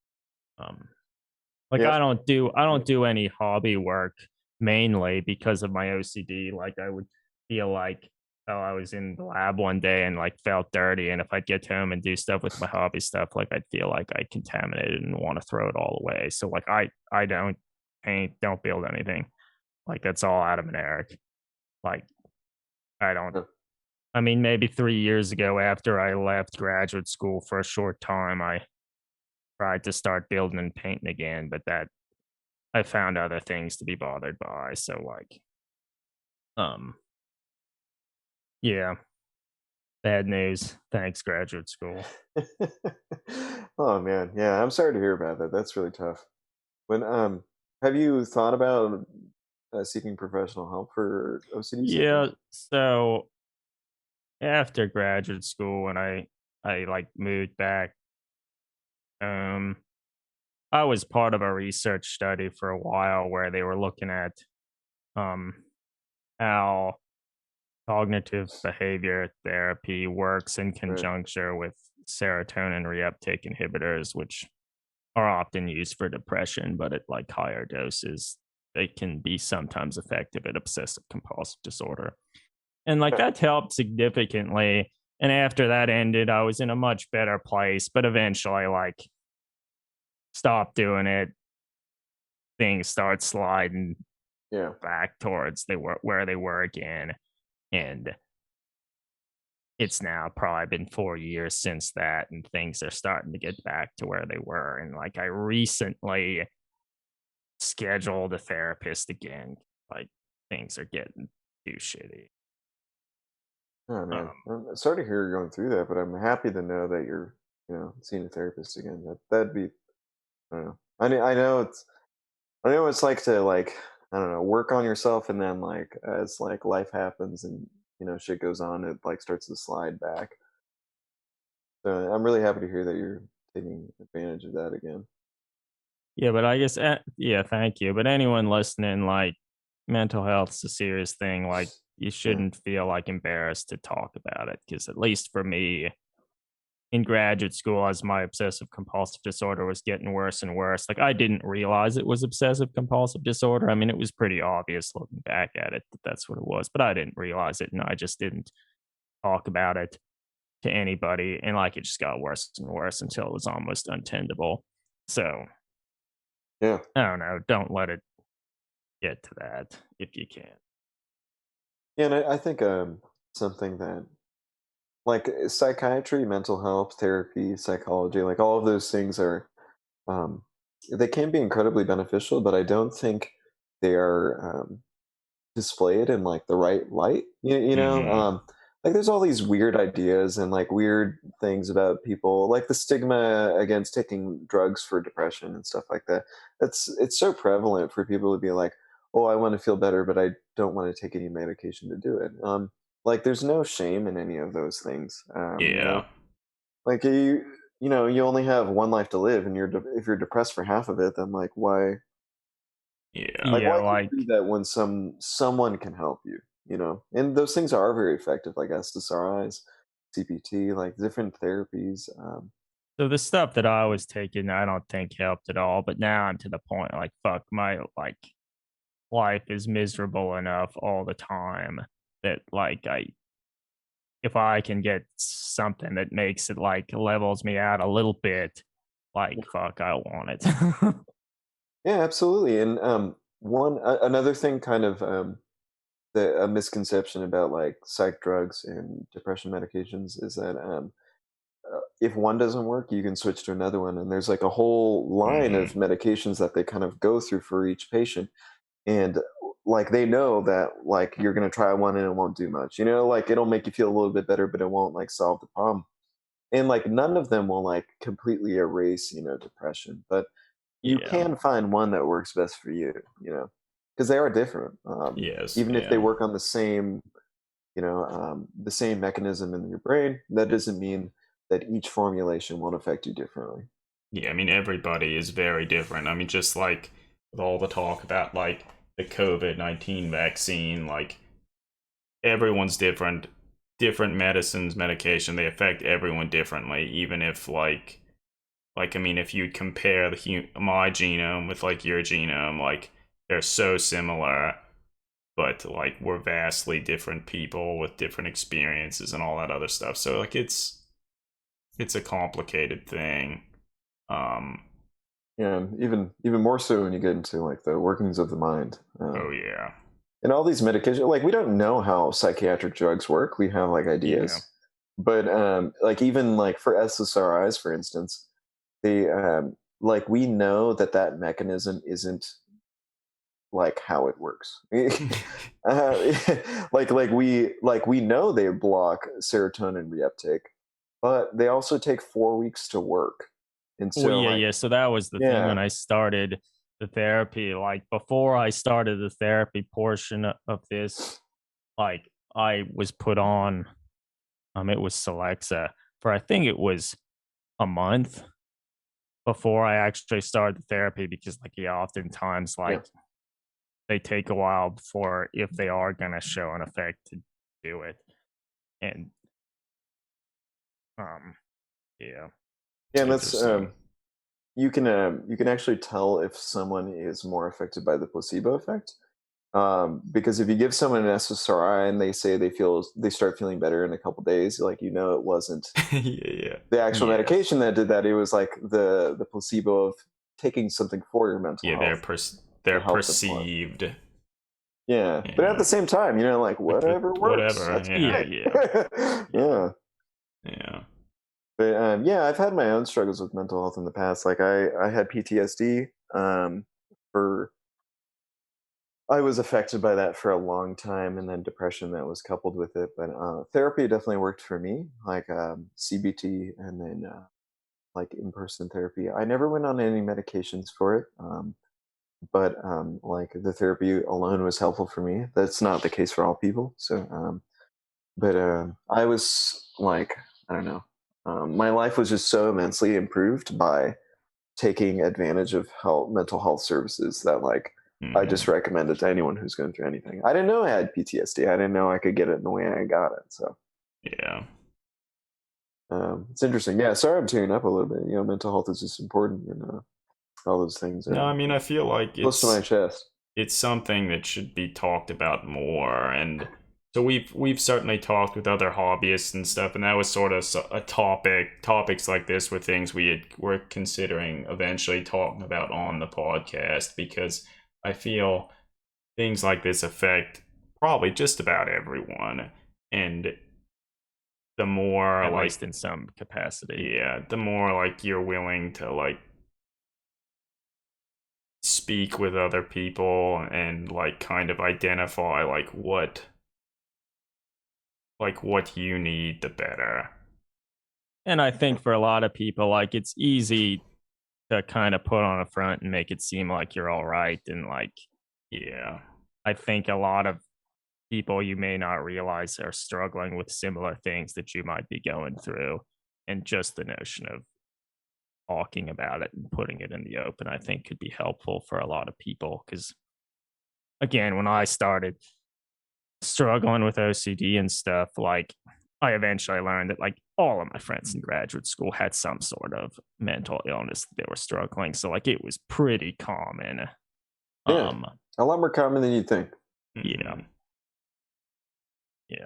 Like Yeah. I don't do any hobby work mainly because of my OCD. Like I would feel like, oh, I was in the lab one day and like felt dirty, and if I'd get home and do stuff with my hobby stuff, like I'd feel like I contaminated and want to throw it all away. So like I don't paint, don't build anything. Like that's all Adam and Eric. Like I don't. Yeah. I mean, maybe 3 years ago, after I left graduate school for a short time, I tried to start building and painting again, but that I found other things to be bothered by. So like, yeah, bad news. Thanks, graduate school. Oh man, yeah. I'm sorry to hear about that. That's really tough. When have you thought about seeking professional help for OCD Yeah. symptoms? So after graduate school, when I like moved back, um, I was part of a research study for a while where they were looking at um how cognitive behavior therapy works in Right. conjunction with serotonin reuptake inhibitors, which are often used for depression, but at like higher doses, they can be sometimes effective at obsessive compulsive disorder. And like Yeah. that helped significantly. And after that ended, I was in a much better place, but eventually, like, stopped doing it. Things start sliding Yeah. back towards they were where they were again. And it's now probably been 4 years since that, and things are starting to get back to where they were. And like I recently scheduled a therapist again. Like things are getting too shitty. Oh man, Um, I'm sorry to hear you're going through that, but I'm happy to know that you're, seeing a therapist again. That'd be, I don't know. I know what it's like to like, I don't know, work on yourself, and then like as like life happens and shit goes on, it like starts to slide back. So I'm really happy to hear that you're taking advantage of that again. yeah, but I guess, yeah, thank you. But anyone listening, like, mental health's a serious thing. Like, you Yeah. shouldn't feel like embarrassed to talk about it. Cause at least for me, in graduate school, as my obsessive compulsive disorder was getting worse and worse, like, I didn't realize it was obsessive compulsive disorder. I mean, it was pretty obvious looking back at it that that's what it was, but I didn't realize it. And I just didn't talk about it to anybody. And like, it just got worse and worse until it was almost untenable. So Yeah. I don't know. Don't let it get to that if you can. Yeah, and I think something that like psychiatry, mental health, therapy, psychology, like all of those things are um they can be incredibly beneficial, but I don't think they are displayed in like the right light. Hmm. Like there's all these weird ideas and like weird things about people, like the stigma against taking drugs for depression and stuff like that. It's so prevalent for people to be like, "Oh, I want to feel better, but I don't want to take any medication to do it." Like there's no shame in any of those things. Yeah. Like you only have one life to live, and if you're depressed for half of it, then Yeah. like, Yeah, why can't you do like, that when someone can help you, you know? And those things are very effective, like SSRIs, CPT, like different therapies. so the stuff that I was taking, I don't think helped at all. But now I'm to the point, like, fuck, my like life is miserable enough all the time that like if I can get something that makes it like levels me out a little bit, like, fuck, I want it. Yeah, absolutely. And another thing, kind of a misconception about like psych drugs and depression medications is that if one doesn't work, you can switch to another one, and there's like a whole line of Hmm. medications that they kind of go through for each patient. And like they know that like you're going to try one and it won't do much, like it'll make you feel a little bit better, but it won't like solve the problem. And like none of them will like completely erase depression, but you Yeah. can find one that works best for you, because they are different. Yes. Even if they Yeah. work on the same mechanism in your brain, that doesn't mean that each formulation won't affect you differently. Yeah. I mean, everybody is very different. I mean, just like with all the talk about like the COVID-19 vaccine, like everyone's different. Different medicines, medication, they affect everyone differently. Even if I mean, if you compare my genome with like your genome, like they're so similar, but like we're vastly different people with different experiences and all that other stuff. So like it's a complicated thing. Um. And even more so when you get into like the workings of the mind. Oh yeah. And all these medications, like we don't know how psychiatric drugs work. We have like Yeah. ideas, but like even like for SSRIs, for instance, they like we know that mechanism isn't like how it works. uh, like we know they block serotonin reuptake, but they also take 4 weeks to work, and Well, so yeah, like yeah. So that was the thing yeah, when I started. the therapy, like before I started the therapy portion of this, like I was put on, it was Celexa for I think it was a month before I actually started the therapy because, like, yeah, oftentimes, Yeah. like, they take a while before if they are gonna show an effect to do it, and um, yeah, Yeah, and that's Interesting. you can actually tell if someone is more affected by the placebo effect. Because if you give someone an SSRI and they say they start feeling better in a couple days, like it wasn't Yeah. the actual yes, medication that did that. It was like the placebo of taking something for your mental Yeah, health they're to help them more. perceived. Yeah, but at Yeah. the same time, like whatever works. Whatever. That's Yeah. yeah, great. yeah, yeah. Yeah, Yeah. but yeah, I've had my own struggles with mental health in the past. Like I had PTSD. For I was affected by that for a long time, and then depression that was coupled with it. But therapy definitely worked for me, like CBT, and then like in-person therapy. I never went on any medications for it, but like the therapy alone was helpful for me. That's not the case for all people. So, but I was like, I don't know, my life was just so immensely improved by taking advantage of mental health services that like I just Mhm. recommend it to anyone who's going through anything. I didn't know I had PTSD. I didn't know I could get it in the way I got it. So Yeah. it's interesting. Yeah, sorry I'm tearing up a little bit. Mental health is just important, and all those things No, are I mean, I feel like close to my chest. it's something that should be talked about more, and so we've certainly talked with other hobbyists and stuff, and that was sort of a topics like this were things were considering eventually talking about on the podcast, because I feel things like this affect probably just about everyone, and the more At least like in some capacity. yeah, the more like you're willing to like speak with other people and like kind of identify like what you need, the better. And I think for a lot of people, like it's easy to kind of put on a front and make it seem like you're all right, and like Yeah. I think a lot of people you may not realize are struggling with similar things that you might be going through, and just the notion of talking about it and putting it in the open, I think could be helpful for a lot of people. Because again, when I started struggling with OCD and stuff, like I eventually learned that like all of my friends in graduate school had some sort of mental illness that they were struggling. So like it was pretty common. Yeah, Um, a lot more common than you think. yeah, Hmm. yeah,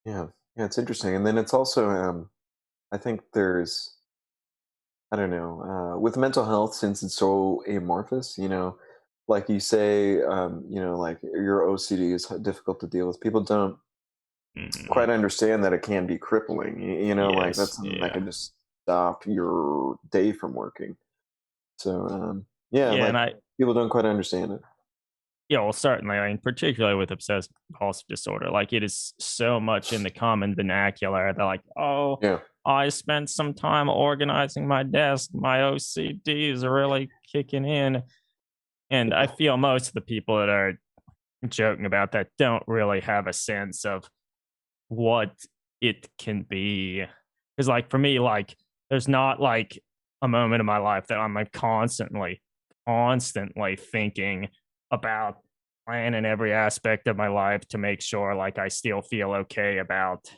Yeah, yeah, it's interesting. And then it's also, I think there's, I don't know, with mental health, since it's so amorphous, like you say, like your OCD is difficult to deal with. People don't Hmm. quite understand that it can be crippling. Like that's Yes. something that Yeah. can just stop your day from working. So, yeah, yeah. And like I, people don't quite understand it. yeah, well, certainly. I mean, particularly with obsessive compulsive disorder, like it is so much in the common vernacular. They're like, oh, Yeah. I spent some time organizing my desk. My OCD is really kicking in. And I feel most of the people that are joking about that don't really have a sense of what it can be. Because, like, for me, like, there's not like a moment in my life that I'm like constantly thinking about planning every aspect of my life to make sure like I still feel okay about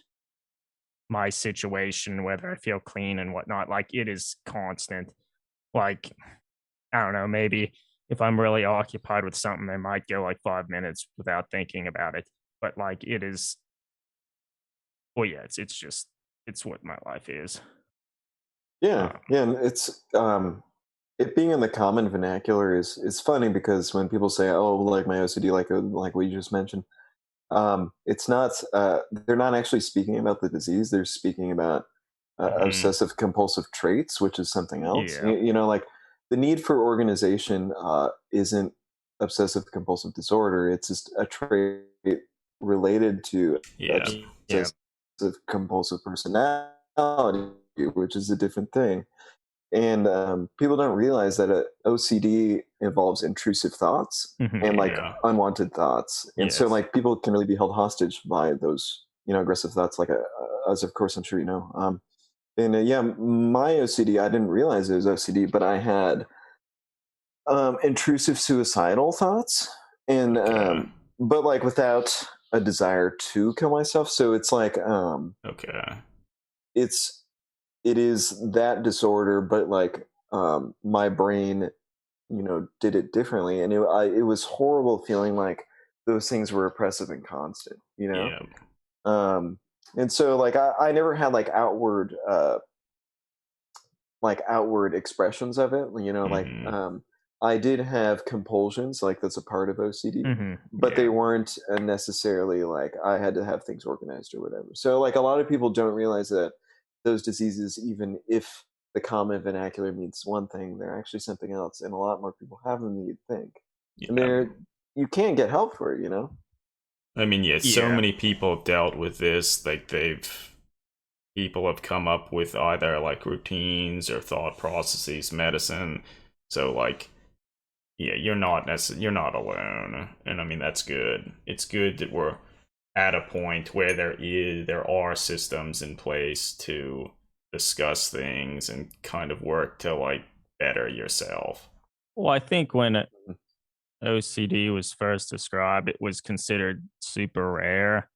my situation, whether I feel clean and whatnot. Like, it is constant. Like, I don't know, maybe if I'm really occupied with something, I might go like 5 minutes without thinking about it. But like, it is, well, yeah, it's just, it's what my life is. Yeah, Um, yeah, and it's it being in the common vernacular is funny because when people say, "Oh, like my OCD," like what you just mentioned, it's not. They're not actually speaking about the disease. They're speaking about Hmm. obsessive compulsive traits, which is something else. yeah, Like the need for organization isn't obsessive compulsive disorder. It's just a trait related to Yeah. yeah, obsessive compulsive personality, which is a different thing. and people don't realize that OCD involves intrusive thoughts Mhm. and like Yeah. unwanted thoughts, and so Yes. like people can really be held hostage by those aggressive thoughts, like as of course I'm sure you know. And yeah, my OCD, I didn't realize it was OCD, but I had intrusive suicidal thoughts, and Okay. but like without a desire to kill myself. So it's like Okay. it's it is that disorder, but like my brain, did it differently, and it was horrible feeling like those things were oppressive and constant, Yeah. um and so like I never had like outward expressions of it, like Hmm. I did have compulsions, like that's a part of OCD, Mhm. but they Yeah. weren't necessarily like I had to have things organized or whatever. So like a lot of people don't realize that those diseases, even if the common vernacular means one thing, they're actually something else, and a lot more people have them than you'd think. And Yeah. they're you can't get help for it. I mean, yeah, so Yeah. many people have dealt with this. Like people have come up with either like routines or thought processes, medicine. So like, yeah, you're not alone, and I mean that's good. It's good that we're at a point where there are systems in place to discuss things and kind of work to like better yourself. Well, I think when Mhm. OCD was first described, it was considered super rare.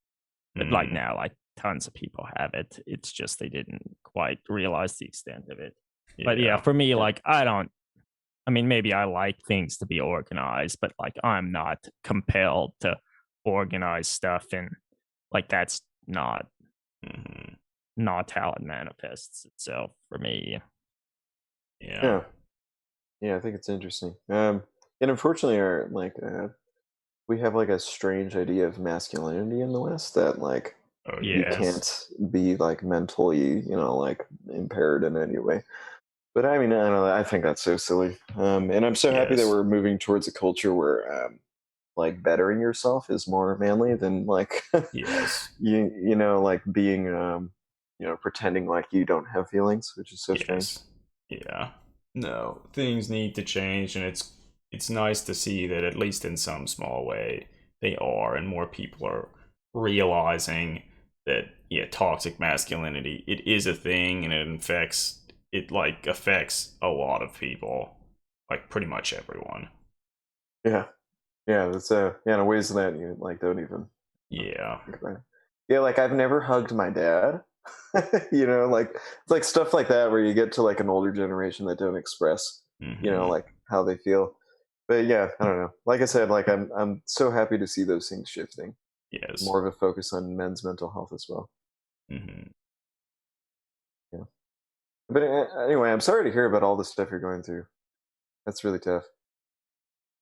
But like Mm, now, like tons of people have it. It's just they didn't quite realize the extent of it. But yeah, yeah. for me, Yeah. like I mean, maybe I like things to be organized, but like I'm not compelled to organize stuff, and like that's Hmm. not how it manifests itself for me. Yeah. Yeah. Yeah, I think it's interesting. And unfortunately, we have like a strange idea of masculinity in the West that like Oh you yeah. Yes. can't be like mentally, like impaired in any way. But I mean, I don't know. I think that's so silly. And I'm so happy that Yes. we're moving towards a culture where like bettering yourself is more manly than like Yes. like being pretending like you don't have feelings, which is so strange. Yes. Yeah. No, things need to change, and it's nice to see that at least in some small way they are, and more people are realizing that yeah, toxic masculinity it is a thing, and it affects a lot of people, like pretty much everyone. Yeah, yeah, that's in ways that you like don't even Yeah. think about it. Yeah, like I've never hugged my dad. Like it's like stuff like that where you get to like an older generation that don't express, Hmm. like how they feel. But yeah, I don't know. Like I said, like I'm so happy to see those things shifting. Yes. More of a focus on men's mental health as well. Hmm. Yeah. But anyway, I'm sorry to hear about all the stuff you're going through. That's really tough.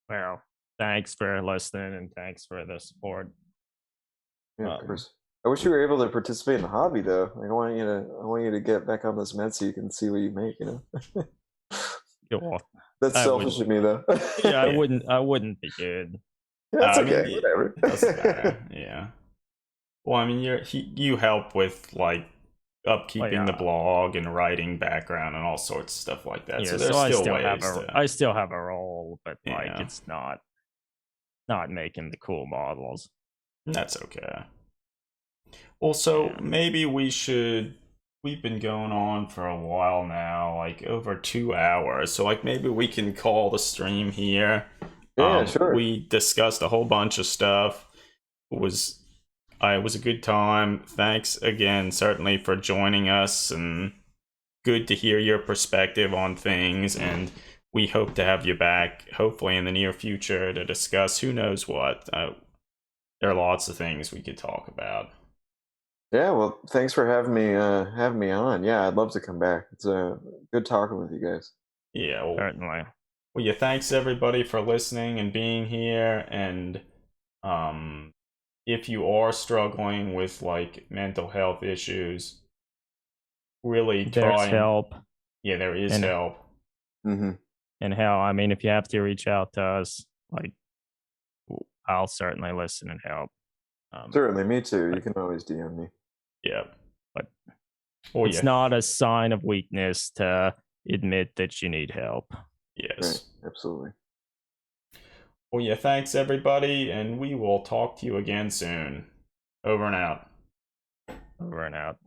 Well, thanks for listening and thanks for the support. Yeah, of Um, course. I wish you were able to participate in the hobby though. Like I want you to get back on this med so you can see what you make. well, That's I selfish wouldn't. of me though. Yeah, Yeah. I wouldn't be good. That's I mean, okay. Whatever. it doesn't matter. Yeah. Well, I mean, you help with like Oh upkeeping the yeah, blog and writing background and all sorts of stuff like that. So yeah. there's So still ways to, I still have a role, but like yeah, it's not making the cool models. that's okay. Also, Yeah. maybe we should. We've been going on for a while now, like over 2 hours. So like maybe we can call the stream here. Yeah, sure. We discussed a whole bunch of stuff. Was it was a good time. Thanks again, certainly for joining us, and good to hear your perspective on things. And we hope to have you back, hopefully in the near future, to discuss who knows what. There are lots of things we could talk about. Yeah, well, thanks for having me on. Yeah, I'd love to come back. It's good talking with you guys. Yeah, Certainly. well, yeah. Thanks everybody for listening and being here. And um, if you are struggling with like mental health issues, really There's try and help, yeah, there is and help. Hmm. hell, I mean, if you have to reach out to us, like I'll certainly listen and help. Certainly, me too. You But can always DM me. Yeah. but Oh it's yeah. not a sign of weakness to admit that you need help. Yes. Right, absolutely. Well, yeah, thanks everybody, and we will talk to you again soon. Over and out. Over and out.